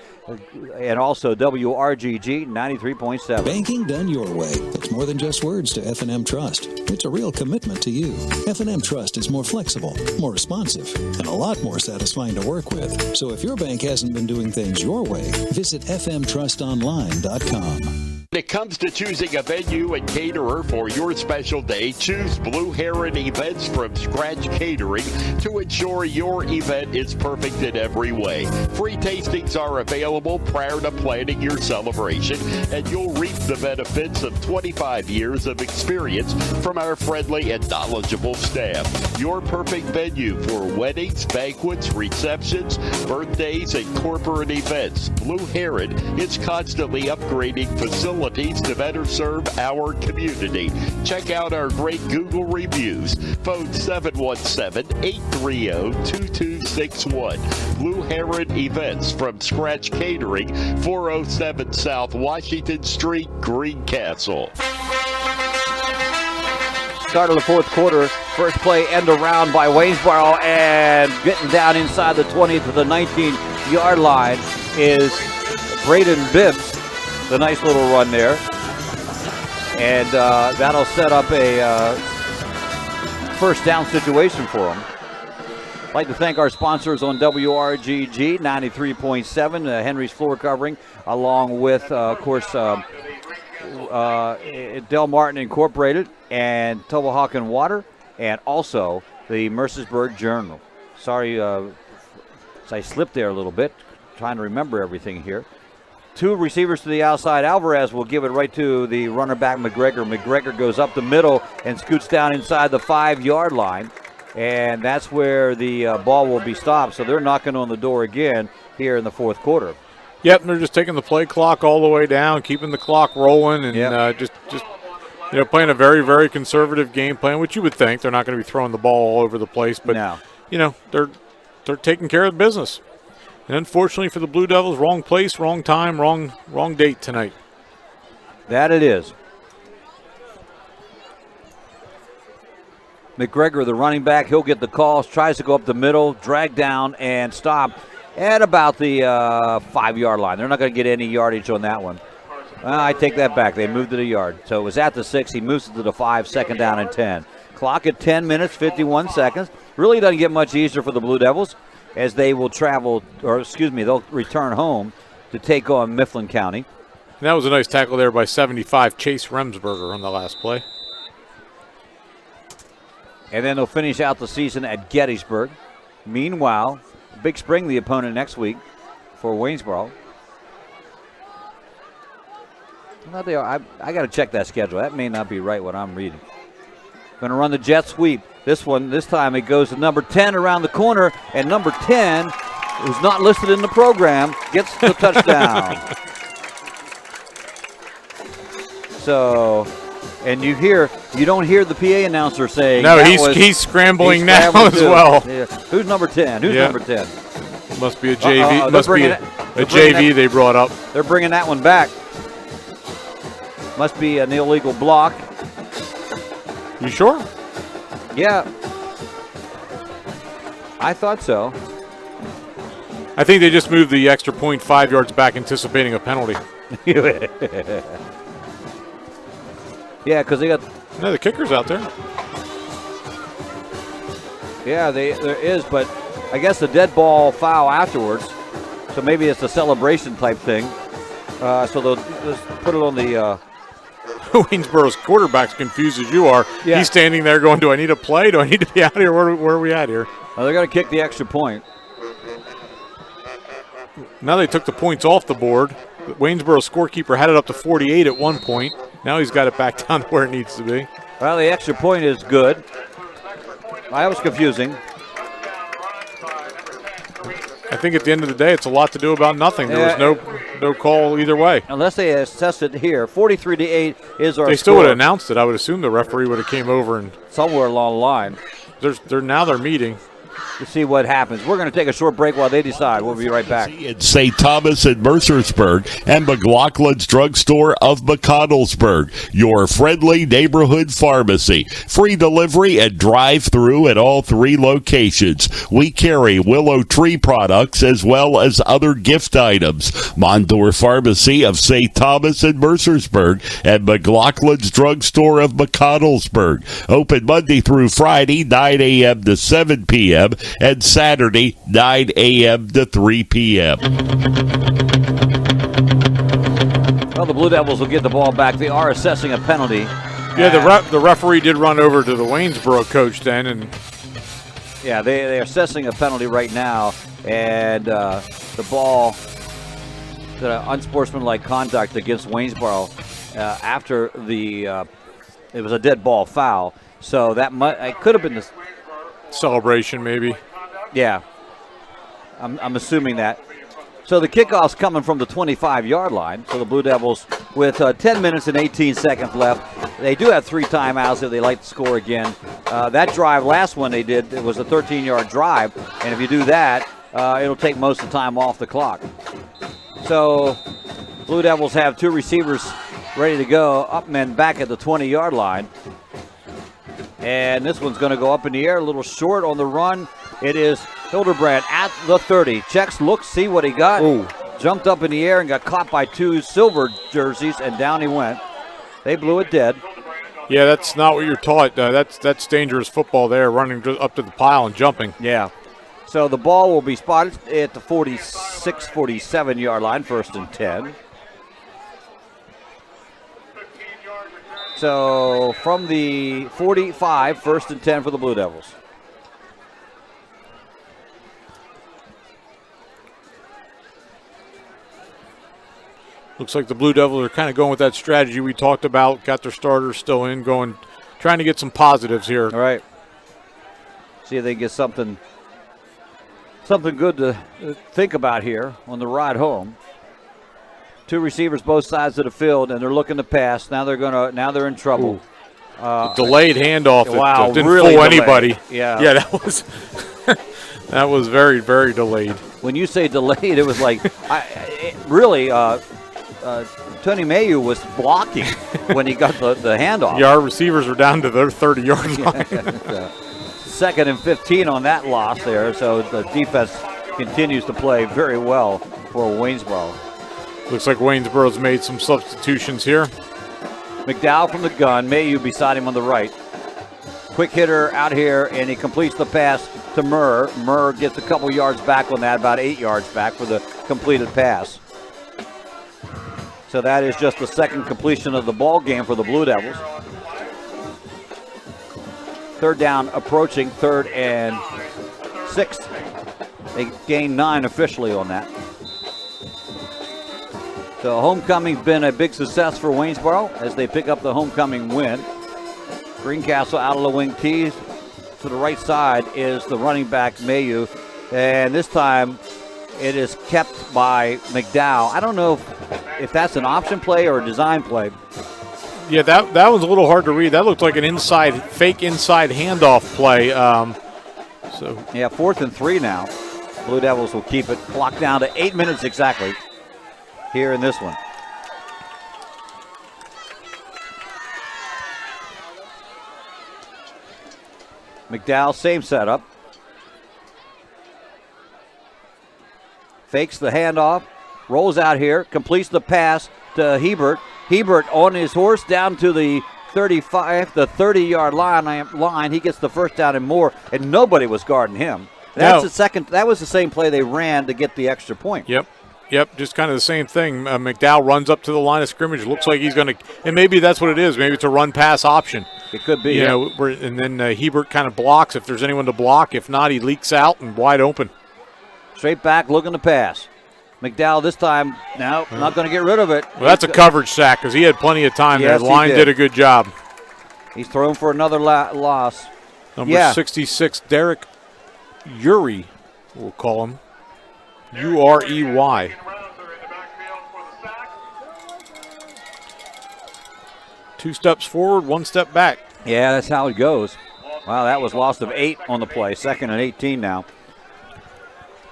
and also WRGG 93.7. Banking done your way. It's more than just words to F&M Trust. It's a real commitment to you. F&M Trust is more flexible, more responsive, and a lot more satisfying to work with. So if your bank hasn't been doing things your way, visit fmtrustonline.com. When it comes to choosing a venue and caterer for your special day, choose Blue Heron Events from Scratch Catering to ensure your event is perfect in every way. Free tastings are available prior to planning your celebration, and you'll reap the benefits of 25 years of experience from our friendly and knowledgeable staff. Your perfect venue for weddings, banquets, receptions, birthdays, and corporate events. Blue Heron is constantly upgrading facilities to better serve our community. Check out our great Google reviews. Phone 717-830-2261. Blue Heron Events from Scratch Catering, 407 South Washington Street, Greencastle. Start of the fourth quarter. First play end around by Waynesboro, and getting down inside the 20 to the 19-yard line is Braden Bibbs. The nice little run there. And that'll set up a first down situation for them. I'd like to thank our sponsors on WRGG 93.7, Henry's Floor Covering, along with, of course, Del Martin Incorporated and Towahakan Water, and also the Mercersburg Journal. Sorry, I slipped there a little bit, trying to remember everything here. 2 receivers to the outside. Alvarez will give it right to the runner back, McGregor. McGregor goes up the middle and scoots down inside the 5-yard line. And that's where the ball will be stopped. So they're knocking on the door again here in the fourth quarter. Yep, they're just taking the play clock all the way down, keeping the clock rolling, and just playing a very, very conservative game plan, which you would think. They're not going to be throwing the ball all over the place. But, they're taking care of business. And unfortunately for the Blue Devils, wrong place, wrong time, wrong date tonight. That it is. McGregor, the running back, he'll get the calls, tries to go up the middle, drag down, and stop at about the 5-yard line. They're not going to get any yardage on that one. I take that back. They moved it a yard. So it was at the 6. He moves it to the 5, second down and 10. Clock at 10 minutes, 51 seconds. Really doesn't get much easier for the Blue Devils as they will they'll return home to take on Mifflin County. And that was a nice tackle there by 75, Chase Remsberger on the last play. And then they'll finish out the season at Gettysburg. Meanwhile, Big Spring, the opponent next week for Waynesboro. I got to check that schedule. That may not be right what I'm reading. Going to run the jet sweep. This time it goes to number 10 around the corner, and number 10, who's not listed in the program, gets the touchdown. So, and you don't hear the PA announcer saying. No, he's scrambling now as well. Yeah. Who's number 10? Who's number 10? Must be a JV. Must be a JV they brought up. They're bringing that one back. Must be an illegal block. You sure? Yeah. I thought so. I think they just moved the extra point 5 yards back, anticipating a penalty. Yeah, because they got. No, the kicker's out there. Yeah, there is, but I guess the dead ball foul afterwards. So maybe it's a celebration type thing. So they'll just put it on the. Waynesboro's quarterback's confused as you are. Yeah. He's standing there going, do I need a play? Do I need to be out here? Where are we at here? They're going to kick the extra point. Now they took the points off the board. Waynesboro's scorekeeper had it up to 48 at one point. Now he's got it back down to where it needs to be. Well, the extra point is good. That was confusing. I think at the end of the day, it's a lot to do about nothing. There was no call either way. Unless they assess it here. 43-8 is our They still score. would have announced it. I would assume the referee would have came over and somewhere along the line. They're meeting to see what happens. We're going to take a short break while they decide. We'll be right back. In St. Thomas and Mercersburg and McLaughlin's Drugstore of McConnellsburg, your friendly neighborhood pharmacy. Free delivery and drive-through at all 3 locations. We carry Willow Tree products as well as other gift items. Mondor Pharmacy of St. Thomas and Mercersburg and McLaughlin's Drugstore of McConnellsburg. Open Monday through Friday, 9 a.m. to 7 p.m. and Saturday, 9 a.m. to 3 p.m. Well, the Blue Devils will get the ball back. They are assessing a penalty. Yeah, the referee did run over to the Waynesboro coach then. And yeah, they're assessing a penalty right now. And the ball, the unsportsmanlike conduct against Waynesboro after it was a dead ball foul. So it could have been the celebration, maybe. Yeah, I'm assuming that. So the kickoff's coming from the 25-yard line. So the Blue Devils, with 10 minutes and 18 seconds left, they do have 3 timeouts if they like to score again. That drive, last one they did, it was a 13-yard drive, and if you do that, it'll take most of the time off the clock. So Blue Devils have 2 receivers ready to go, up and back at the 20-yard line. And this one's going to go up in the air, a little short on the run. It is Hildebrand at the 30. Checks, looks, see what he got. Ooh. Jumped up in the air and got caught by 2 silver jerseys, and down he went. They blew it dead. Yeah, that's not what you're taught. That's dangerous football there, running up to the pile and jumping. Yeah. So the ball will be spotted at the 46, 47-yard line, 1st and 10. So from the 45, 1st and 10 for the Blue Devils. Looks like the Blue Devils are kind of going with that strategy we talked about. Got their starters still in, trying to get some positives here. All right. See if they can get something good to think about here on the ride home. Two receivers both sides of the field, and they're looking to pass. Now they're in trouble. Delayed handoff. Wow, that didn't really fool delayed. anybody. Yeah, that was that was very, very delayed. When you say delayed, it was like really. Tony Mayu was blocking when he got the handoff. Yeah, our receivers are down to their 30-yard line. 2nd and 15 on that loss there, so the defense continues to play very well for Waynesboro. Looks like Waynesboro's made some substitutions here. McDowell from the gun, Mayu beside him on the right. Quick hitter out here, and he completes the pass to Murr. Murr gets a couple yards back on that, about 8 yards back for the completed pass. So that is just the second completion of the ball game for the Blue Devils. 3rd down approaching, 3rd and 6. They gained 9 officially on that. So homecoming's been a big success for Waynesboro as they pick up the homecoming win. Greencastle out of the wing tees. To the right side is the running back, Mayu. And this time it is kept by McDowell. I don't know if that's an option play or a design play. Yeah, that was a little hard to read. That looked like an fake inside handoff play. So 4th and 3 now. Blue Devils will keep it. Clock down to 8 minutes exactly here in this one. McDowell, same setup. Fakes the handoff, rolls out here, completes the pass to Hebert. Hebert on his horse down to the 35, the 30-yard line. He gets the first down and more, and nobody was guarding him. That was the same play they ran to get the extra point. Yep, just kind of the same thing. McDowell runs up to the line of scrimmage. Looks like he's going to, and maybe that's what it is. Maybe it's a run-pass option. It could be. And then Hebert kind of blocks if there's anyone to block. If not, he leaks out and wide open. Straight back, looking to pass. McDowell this time, not going to get rid of it. Well, that's a coverage sack because he had plenty of time there. The line did a good job. He's thrown for another loss. Number 66, Derek Urey, we'll call him. Urey. 2 steps forward, 1 step back. Yeah, that's how it goes. Wow, that was loss of 8 on the play. 2nd and 18 now.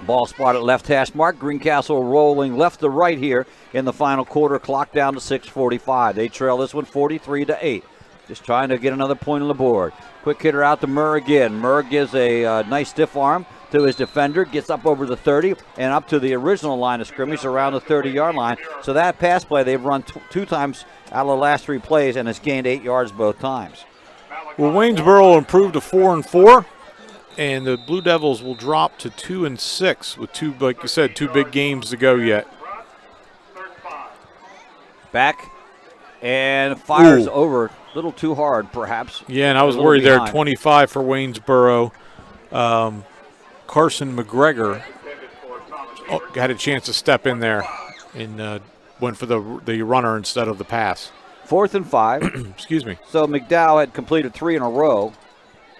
Ball spot at left hash mark. Greencastle rolling left to right here in the final quarter. Clock down to 6:45. They trail this one 43-8. Just trying to get another point on the board. Quick hitter out to Murr again. Murr gives a nice stiff arm to his defender. Gets up over the 30 and up to the original line of scrimmage around the 30-yard line. So that pass play they've run 2 times out of the last 3 plays and has gained 8 yards both times. Well, Waynesboro improved to 4-4. And the Blue Devils will drop to 2-6 with 2, like you said, 2 big games to go yet. Back and fires over. A little too hard, perhaps. Yeah, and I was worried there. 25 for Waynesboro. Carson McGregor had a chance to step in there and went for the runner instead of the pass. 4th and 5. Excuse me. So McDowell had completed 3 in a row.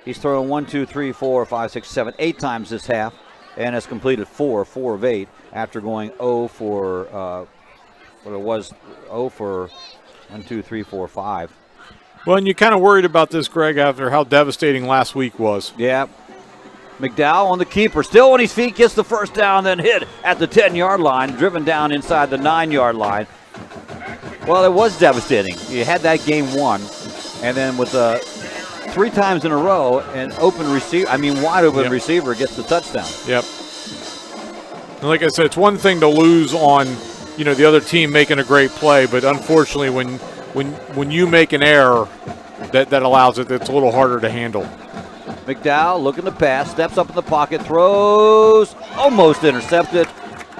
He's thrown 1, 2, 3, 4, 5, 6, 7, 8 times this half and has completed 4 of 8 after going 0 for 1, 2, 3, 4, 5. Well, and you're kind of worried about this, Greg, after how devastating last week was. Yeah. McDowell on the keeper, still on his feet, gets the first down, then hit at the 10-yard line, driven down inside the 9-yard line. Well, it was devastating. You had that game won, and then with the 3 times in a row, an wide open receiver gets the touchdown. Yep. And like I said, it's one thing to lose on, the other team making a great play, but unfortunately, when you make an error, that allows it. It's a little harder to handle. McDowell looking to pass, steps up in the pocket, throws, almost intercepted.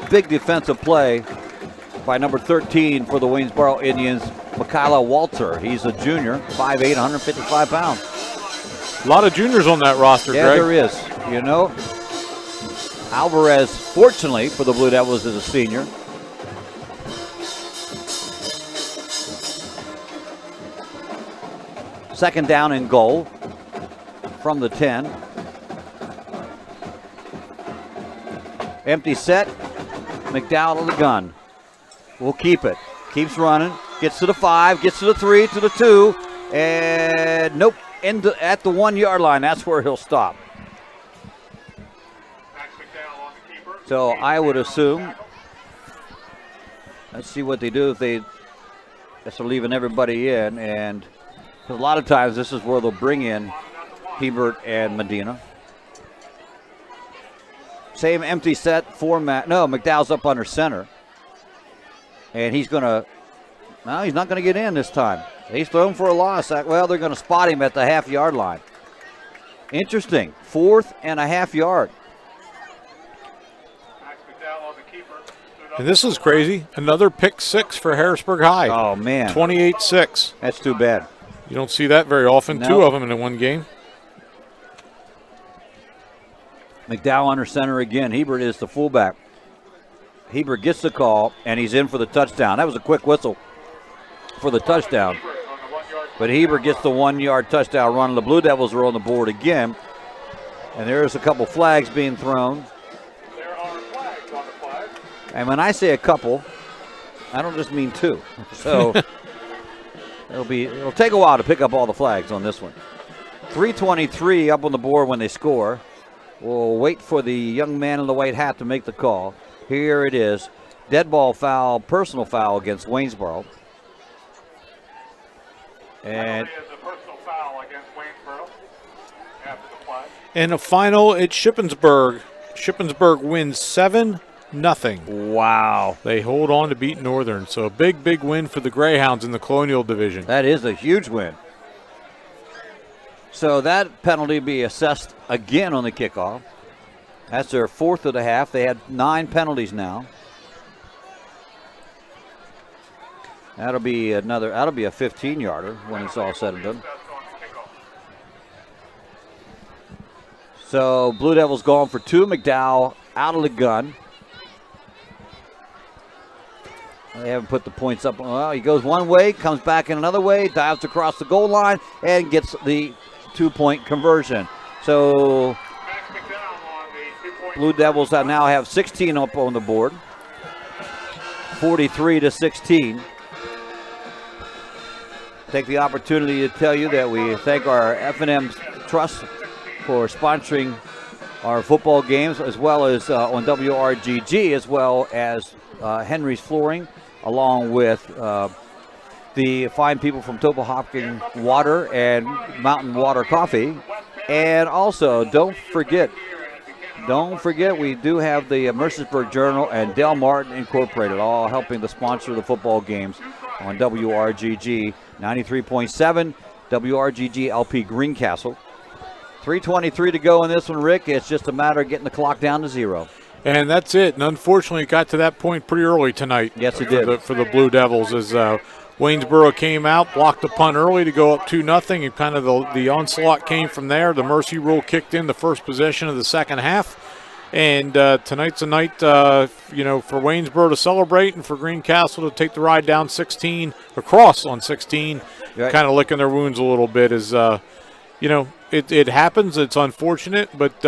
Big defensive play by number 13 for the Waynesboro Indians, Mikala Walter. He's a junior, 5'8", 155 pounds. A lot of juniors on that roster, yeah, Greg. There is. Alvarez, fortunately for the Blue Devils, is a senior. Second down and goal from the 10. Empty set. McDowell to the gun. Will keep it. Keeps running. Gets to the 5. Gets to the 3. To the 2. And nope. At the 1 yard line. That's where he'll stop. So I would assume. Let's see what they do if they. Guess they're leaving everybody in. And a lot of times this is where they'll bring in Hebert and Medina. Same empty set format. No, McDowell's up under center. And he's going to, no, he's not going to get in this time. He's thrown for a loss. Well, they're going to spot him at the half-yard line. Interesting. 4th and a half yard. And this is crazy. Another pick 6 for Harrisburg High. Oh, man. 28-6. That's too bad. You don't see that very often. No. 2 of them in one game. McDowell under center again. Hebert is the fullback. Hebert gets the call, and he's in for the touchdown. That was a quick whistle for the touchdown. But Hebert gets the 1 yard touchdown run. The Blue Devils are on the board again. And there's a couple flags being thrown. And when I say a couple, I don't just mean 2. So it'll take a while to pick up all the flags on this one. 3:23 up on the board when they score. We'll wait for the young man in the white hat to make the call. Here it is. Dead ball foul, personal foul against Waynesboro. And a final at Shippensburg. Shippensburg wins 7-0. Wow. They hold on to beat Northern. So a big, big win for the Greyhounds in the Colonial Division. That is a huge win. So that penalty be assessed again on the kickoff. That's their 4th of the half. They had 9 penalties now. That'll be a 15-yarder when it's all said and done. So Blue Devils going for 2. McDowell out of the gun. They haven't put the points up. Well, he goes one way, comes back in another way, dives across the goal line, and gets the 2-point conversion. So Blue Devils now have 16 up on the board. 43-16. Take the opportunity to tell you that we thank our F&M Trust for sponsoring our football games, as well as on WRGG, as well as Henry's Flooring, along with the fine people from Topohopkin Water and Mountain Water Coffee. And also, don't forget, we do have the Mercersburg Journal and Del Martin Incorporated, all helping to sponsor the football games on WRGG 93.7, WRGG LP Greencastle. 3:23 to go in this one, Rick. It's just a matter of getting the clock down to 0. And that's it. And unfortunately, it got to that point pretty early tonight. Yes, it did. For the Blue Devils, as Waynesboro came out, blocked the punt early to go up 2-0, and kind of the onslaught came from there. The mercy rule kicked in the first possession of the second half. And tonight's a night, for Waynesboro to celebrate and for Greencastle to take the ride down 16, across on 16, right. Kind of licking their wounds a little bit. As it happens. It's unfortunate, but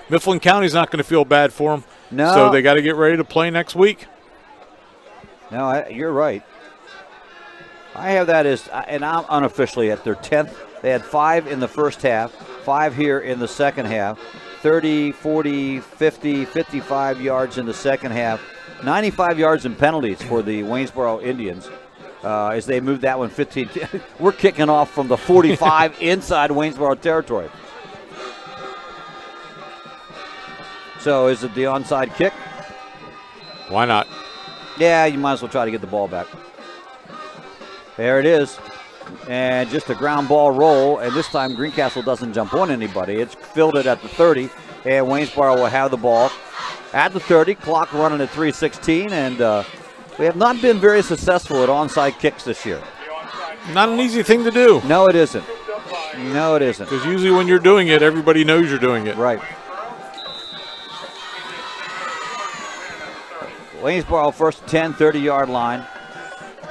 Mifflin County's not going to feel bad for them. No. So they got to get ready to play next week. No, you're right. I have that as, and I'm unofficially at their 10th. They had 5 in the first half, 5 here in the second half, 30, 40, 50, 55 yards in the second half, 95 yards in penalties for the Waynesboro Indians as they moved that one 15. We're kicking off from the 45 inside Waynesboro territory. So is it the onside kick? Why not? Yeah, you might as well try to get the ball back. There it is. And just a ground ball roll, and this time Greencastle doesn't jump on anybody. It's fielded at the 30, and Waynesboro will have the ball at the 30, clock running at 3:16, and we have not been very successful at onside kicks this year. Not an easy thing to do. No, it isn't. No, it isn't. Because usually when you're doing it, everybody knows you're doing it. Right. Waynesboro first 10, 30-yard line.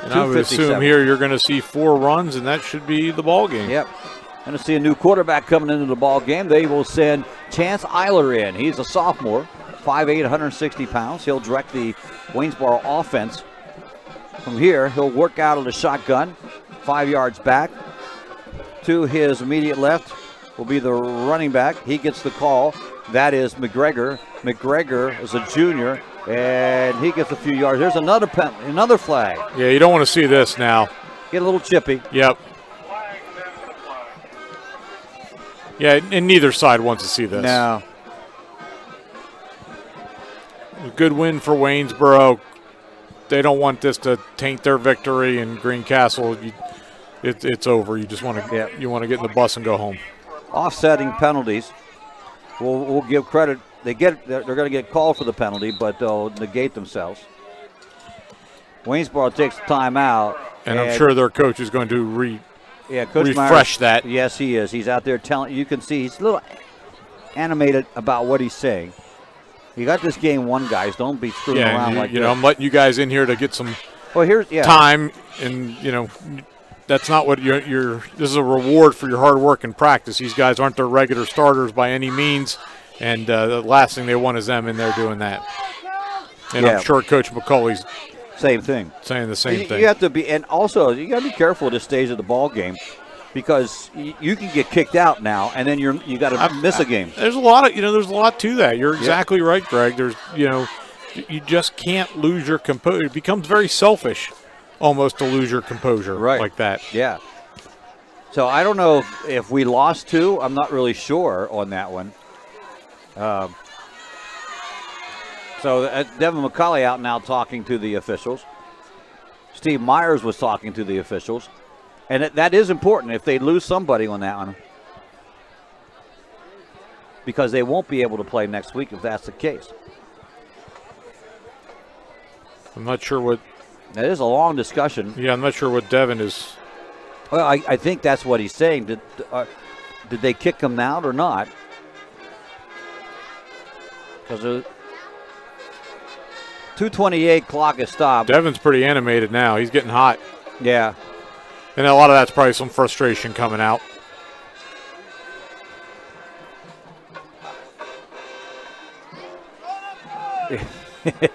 And I would assume here you're going to see 4 runs, and that should be the ball game. Yep. Going to see a new quarterback coming into the ball game. They will send Chance Eiler in. He's a sophomore, 5'8", 160 pounds. He'll direct the Waynesboro offense. From here, he'll work out of the shotgun, 5 yards back. To his immediate left will be the running back. He gets the call. That is McGregor. McGregor is a junior, and he gets a few yards. There's another flag. Yeah, you don't want to see this now. Get a little chippy. Yep. Yeah, and neither side wants to see this. No. A good win for Waynesboro. They don't want this to taint their victory in Greencastle. It's over. You just want to get in the bus and go home. Offsetting penalties. We'll give credit. They're going to get called for the penalty, but they'll negate themselves. Waynesboro takes the timeout. And I'm sure their coach is going to Coach refresh that. Yes, he is. He's out there telling. You can see he's a little animated about what he's saying. You got this game won, guys. Don't be screwing around like this. I'm letting you guys in here to get some time, and that's not what this is a reward for your hard work and practice. These guys aren't their regular starters by any means, and the last thing they want is them in there doing that. And I'm sure Coach McCauley's same thing, saying the same thing. You have to be, and also you got to be careful at this stage of the ball game, because you can get kicked out now, and then you got to miss a game. There's a lot to that. You're exactly right, Greg. There's you just can't lose your composure. It becomes very selfish, almost, to lose your composure like that. Yeah. So I don't know if we lost 2. I'm not really sure on that one. So Devin McCauley out now talking to the officials. Steve Myers was talking to the officials. And that is important if they lose somebody on that one, because they won't be able to play next week if that's the case. I'm not sure what. That is a long discussion. Yeah, I'm not sure what Devin is. Well, I think that's what he's saying. Did they kick him out or not? Because 2:28 clock is stopped. Devin's pretty animated now. He's getting hot. Yeah. And a lot of that's probably some frustration coming out.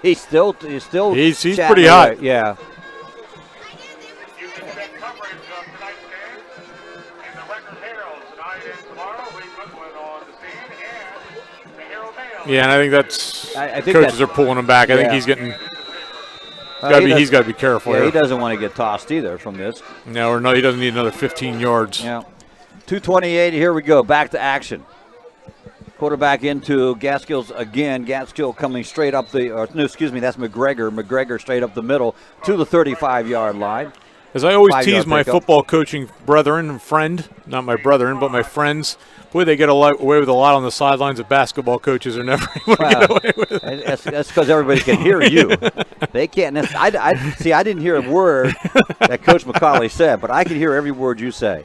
he's pretty hot. Yeah. Yeah, and I think coaches are pulling him back. I think he's getting. He's got to be careful. Yeah, here. He doesn't want to get tossed either from this. No, he doesn't need another 15 yards. Yeah. 2:28. Here we go. Back to action. Quarterback into Gaskill's again. Gaskill coming straight up that's McGregor. McGregor straight up the middle to the 35-yard line. As I always tease my football coaching brethren and friend, not my brethren, but my friends, boy, they get away with a lot on the sidelines that basketball coaches are never able to get away with. That's because everybody can hear you. They can't. I didn't hear a word that Coach McCauley said, but I can hear every word you say.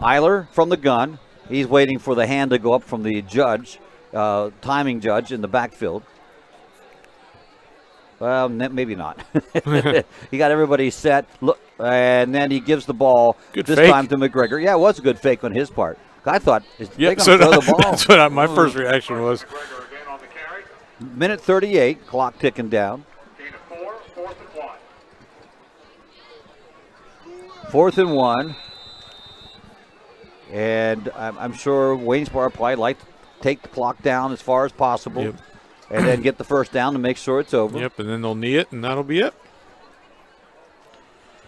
Eiler from the gun. He's waiting for the hand to go up from the judge, timing judge in the backfield. Well, maybe not. He got everybody set. Look, and then he gives the ball time to McGregor. Yeah, it was a good fake on his part. I thought, they're going to throw the ball? That's what my first reaction was. Minute 38, clock ticking down. 4th and 1. And I'm sure Waynesboro probably like to take the clock down as far as possible. Yep. And then get the first down to make sure it's over. Yep, and then they'll knee it, and that'll be it.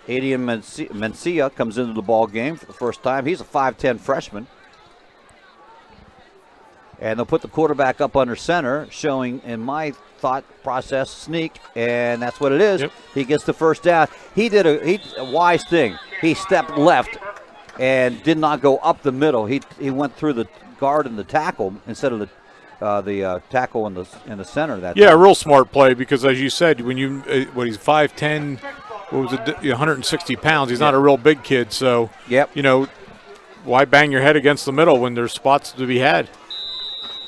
Adian Mencia comes into the ball game for the first time. He's a 5'10 freshman. And they'll put the quarterback up under center, showing, in my thought process, sneak, and that's what it is. Yep. He gets the first down. He did a wise thing. He stepped left and did not go up the middle. He went through the guard and the tackle instead of the tackle in the center. That a real smart play, because as you said, when he's 5'10", 160 pounds. He's not a real big kid, so why bang your head against the middle when there's spots to be had?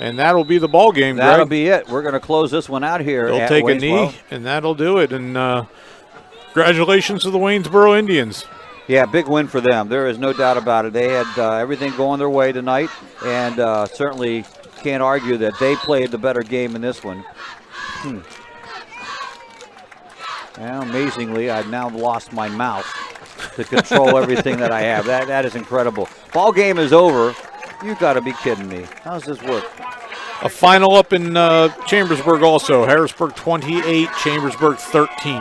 And that'll be the ball game, Greg. That'll be it. We're going to close this one out here. They'll take a knee, and that'll do it. And congratulations to the Waynesboro Indians. Yeah, big win for them. There is no doubt about it. They had everything going their way tonight, and certainly can't argue that they played the better game in this one. Well, amazingly, I've now lost my mouse to control everything that I have. That is incredible. Ball game is over. You got to be kidding me. How does this work? A final up in Chambersburg also. Harrisburg 28, Chambersburg 13.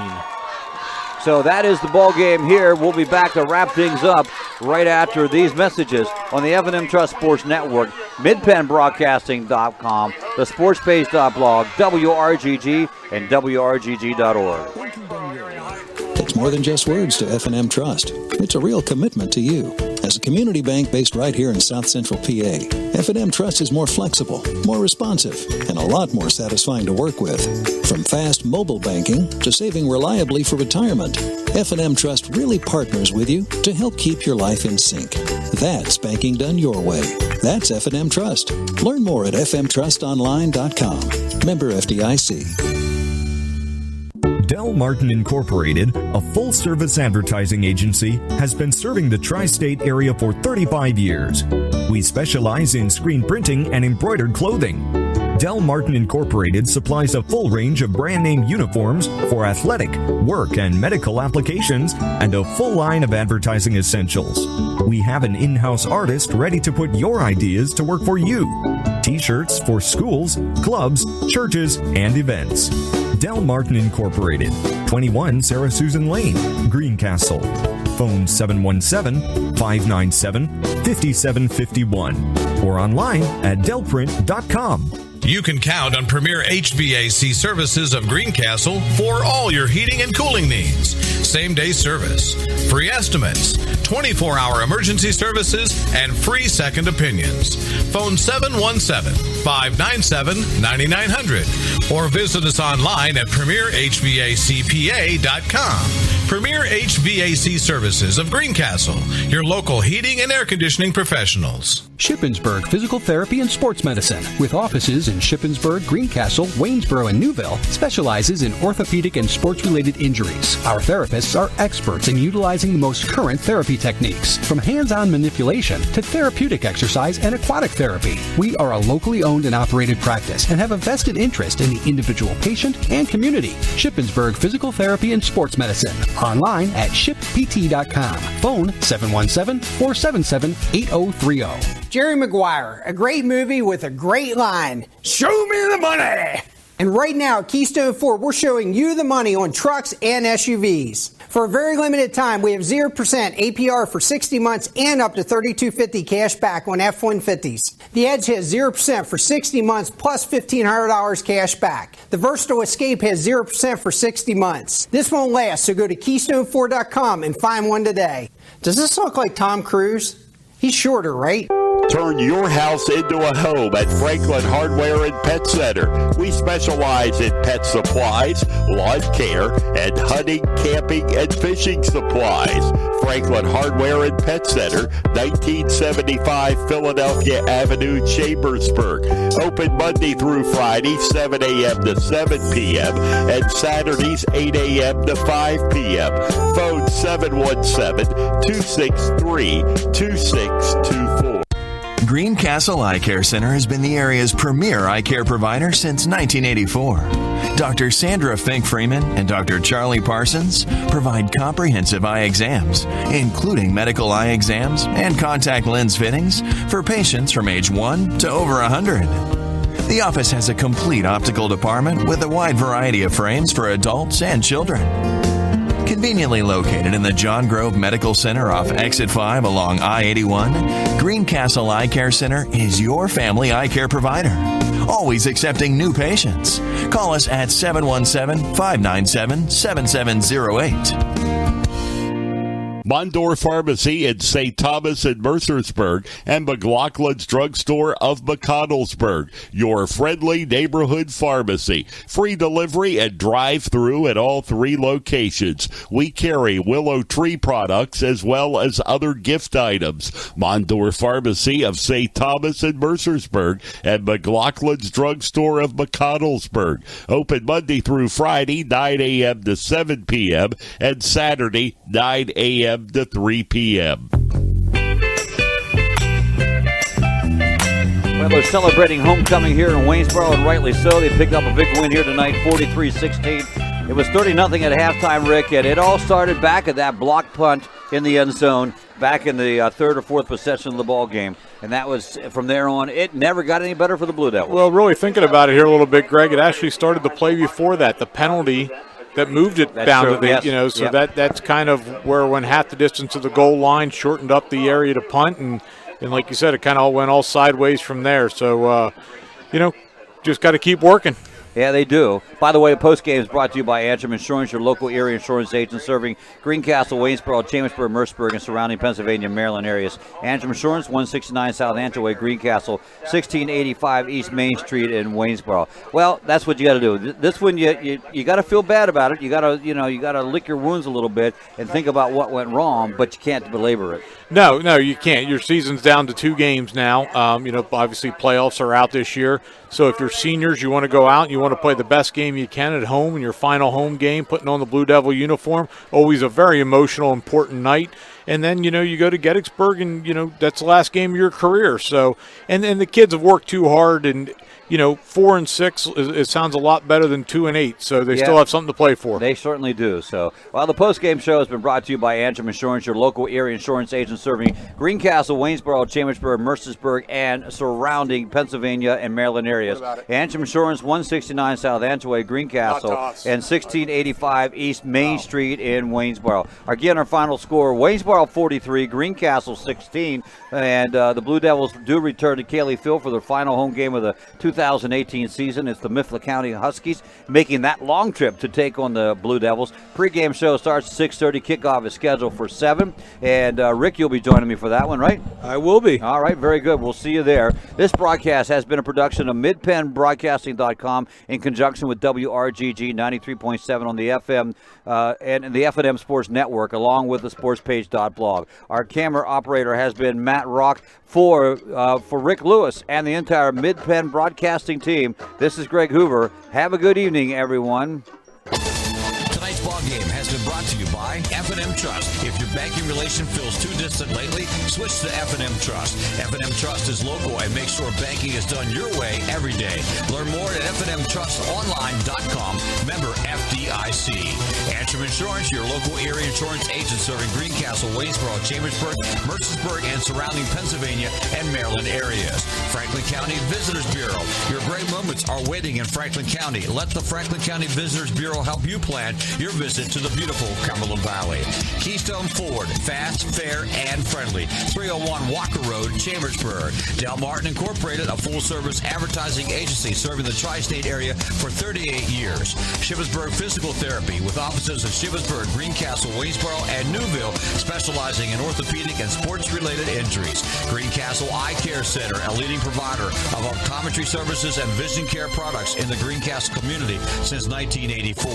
So that is the ball game here. We'll be back to wrap things up right after these messages on the F&M Trust Sports Network, midpennbroadcasting.com, the sportspage.blog, WRGG, and WRGG.org. It's more than just words to F&M Trust. It's a real commitment to you. As a community bank based right here in South Central PA, F&M Trust is more flexible, more responsive, and a lot more satisfying to work with. From fast mobile banking to saving reliably for retirement, F&M Trust really partners with you to help keep your life in sync. That's banking done your way. That's F&M Trust. Learn more at fmtrustonline.com. Member FDIC. Del Martin Incorporated, a full-service advertising agency, has been serving the tri-state area for 35 years. We specialize in screen printing and embroidered clothing. Del Martin Incorporated supplies a full range of brand-name uniforms for athletic, work, and medical applications, and a full line of advertising essentials. We have an in-house artist ready to put your ideas to work for you. T-shirts for schools, clubs, churches, and events. Del Martin Incorporated, 21 Sarah Susan Lane, Greencastle. Phone 717-597-5751 or online at delprint.com. You can count on Premier HVAC Services of Greencastle for all your heating and cooling needs. Same-day service, free estimates, 24-hour emergency services, and free second opinions. Phone 717-597-9900 or visit us online at premierhvacpa.com. Premier HVAC Services of Greencastle, your local heating and air conditioning professionals. Shippensburg Physical Therapy and Sports Medicine, with offices in Shippensburg, Greencastle, Waynesboro, and Newville, specializes in orthopedic and sports-related injuries. Our therapists are experts in utilizing the most current therapy techniques, from hands-on manipulation to therapeutic exercise and aquatic therapy. We are a locally owned and operated practice and have a vested interest in the individual patient and community. Shippensburg Physical Therapy and Sports Medicine, online at shippt.com. Phone 717-477-8030. Jerry Maguire, a great movie with a great line. Show me the money! And right now at Keystone Ford, we're showing you the money on trucks and SUVs. For a very limited time, we have 0% APR for 60 months and up to $3,250 cash back on F-150s. The Edge has 0% for 60 months plus $1,500 cash back. The Versatile Escape has 0% for 60 months. This won't last, so go to KeystoneFord.com and find one today. Does this look like Tom Cruise? He's shorter, right? Turn your house into a home at Franklin Hardware and Pet Center. We specialize in pet supplies, lawn care, and hunting, camping, and fishing supplies. Franklin Hardware and Pet Center, 1975 Philadelphia Avenue, Chambersburg. Open Monday through Friday, 7 a.m. to 7 p.m. and Saturdays, 8 a.m. to 5 p.m. Phone 717-263-2624. Greencastle Eye Care Center has been the area's premier eye care provider since 1984. Dr. Sandra Fink-Freeman and Dr. Charlie Parsons provide comprehensive eye exams, including medical eye exams and contact lens fittings for patients from age 1 to over 100. The office has a complete optical department with a wide variety of frames for adults and children. Conveniently located in the John Grove Medical Center off Exit 5 along I-81, Greencastle Eye Care Center is your family eye care provider. Always accepting new patients. Call us at 717-597-7708. Mondor Pharmacy in St. Thomas and Mercersburg, and McLaughlin's Drugstore of McConnellsburg, your friendly neighborhood pharmacy. Free delivery and drive-through at all 3 locations. We carry Willow Tree products as well as other gift items. Mondor Pharmacy of St. Thomas and Mercersburg, and McLaughlin's Drugstore of McConnellsburg. Open Monday through Friday, 9 a.m. to 7 p.m., and Saturday, 9 a.m. to 3 p.m. Well, they're celebrating homecoming here in Waynesboro, and rightly so. They picked up a big win here tonight, 43-16. It was 30-0 at halftime, Rick, and it all started back at that block punt in the end zone back in the third or fourth possession of the ball game. And that was, from there on, it never got any better for the Blue Devils. Well, really thinking about it here a little bit, Greg, it actually started the play before that, the penalty that moved it down to the, yes. so that's kind of where when half the distance of the goal line shortened up the area to punt, and like you said, it kind of all went all sideways from there. So, just got to keep working. Yeah, they do. By the way, the postgame is brought to you by Antrim Insurance, your local area insurance agent serving Greencastle, Waynesboro, Chambersburg, Mercersburg, and surrounding Pennsylvania and Maryland areas. Antrim Insurance, 169 South Antrim, Greencastle, 1685 East Main Street in Waynesboro. Well, that's what you got to do. This one, you got to feel bad about it. You got to lick your wounds a little bit and think about what went wrong, but you can't belabor it. No, you can't. Your season's down to 2 games now. Obviously playoffs are out this year. So if you're seniors, you want to go out and you want to play the best game you can at home in your final home game, putting on the Blue Devil uniform, always a very emotional, important night. And then, you go to Gettysburg and, that's the last game of your career. So, and the kids have worked too hard, and, 4-6, it sounds a lot better than 2-8. So they still have something to play for. They certainly do. So, the post-game show has been brought to you by Antrim Insurance, your local area insurance agent serving Greencastle, Waynesboro, Chambersburg, Mercersburg, and surrounding Pennsylvania and Maryland areas. Antrim Insurance, 169 South Antrim, Greencastle, and 1685 East Main Street in Waynesboro. Again, our final score, Waynesboro 43, Greencastle 16, and the Blue Devils do return to Cayley Field for their final home game of the 2018 season. It's the Mifflin County Huskies making that long trip to take on the Blue Devils. Pre-game show starts at 6:30. Kickoff is scheduled for 7. And Rick, you'll be joining me for that one, right? I will be. All right, very good. We'll see you there. This broadcast has been a production of MidPennBroadcasting.com in conjunction with WRGG 93.7 on the FM and the F&M Sports Network, along with the sportspage.blog. Our camera operator has been Matt Rock. For Rick Lewis and the entire Mid-Penn broadcasting team, this is Greg Hoover. Have a good evening, everyone. Tonight's ball game has been brought to you by F&M Trust. If your banking relation feels too distant lately, switch to F&M Trust. F&M Trust is local and makes sure banking is done your way every day. Learn more at fnmtrustonline.com. Member FDIC. Antrim Insurance, your local area insurance agent serving Greencastle, Waynesboro, Chambersburg, Mercersburg, and surrounding Pennsylvania and Maryland areas. Franklin County Visitors Bureau. Your great moments are waiting in Franklin County. Let the Franklin County Visitors Bureau help you plan your visit to the beautiful Cumberland Valley. Keystone Ford, fast, fair, and friendly. 301 Walker Road, Chambersburg. Del Martin Incorporated, a full-service advertising agency serving the tri-state area for 38 years. Shippensburg Physical Therapy, with offices in Shippensburg, Greencastle, Waynesboro, and Newville, specializing in orthopedic and sports-related injuries. Greencastle Eye Care Center, a leading provider of optometry services and vision care products in the Greencastle community since 1984.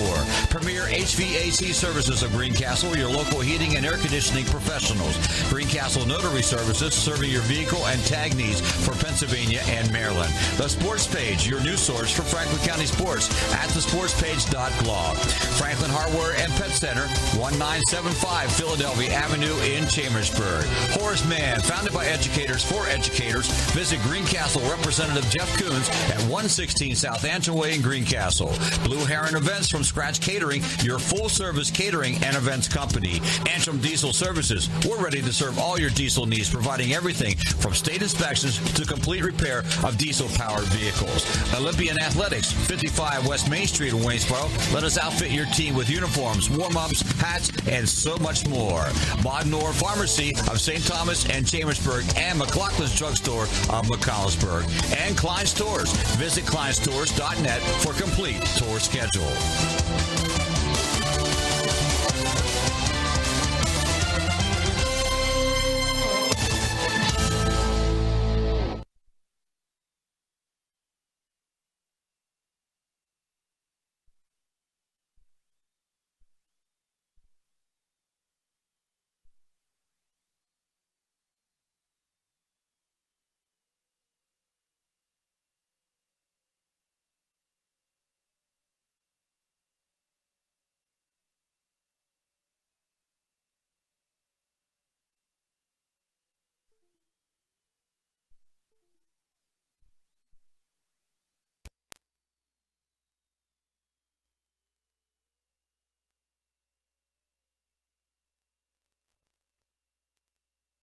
Premier HVAC Services of Greencastle, your local heating and air conditioning professionals. Greencastle Notary Services, serving your vehicle and tag needs for Pennsylvania and Maryland. The Sports Page, your news source for Franklin County sports at thesportspage.blog. Franklin Hardware and Pet Center, 1975 Philadelphia Avenue in Chambersburg. Horace Mann, founded by educators for educators. Visit Greencastle Representative Jeff Coons at 116 South Antrim Way in Greencastle. Blue Heron Events from Scratch Catering, your full-service catering and events company. Antrim Diesel Services, we're ready to serve all your diesel needs, providing everything from state inspections to complete repair of diesel-powered vehicles. Olympian Athletics, 55 West Main Street in Waynesboro. Let us outfit your team with uniforms, warm-ups, hats, and so much more. Mondor Pharmacy of St. Thomas and Chambersburg, and McLaughlin's Drugstore of McConnellsburg. And Klein Stores. Visit kleinstores.net for complete tour schedule.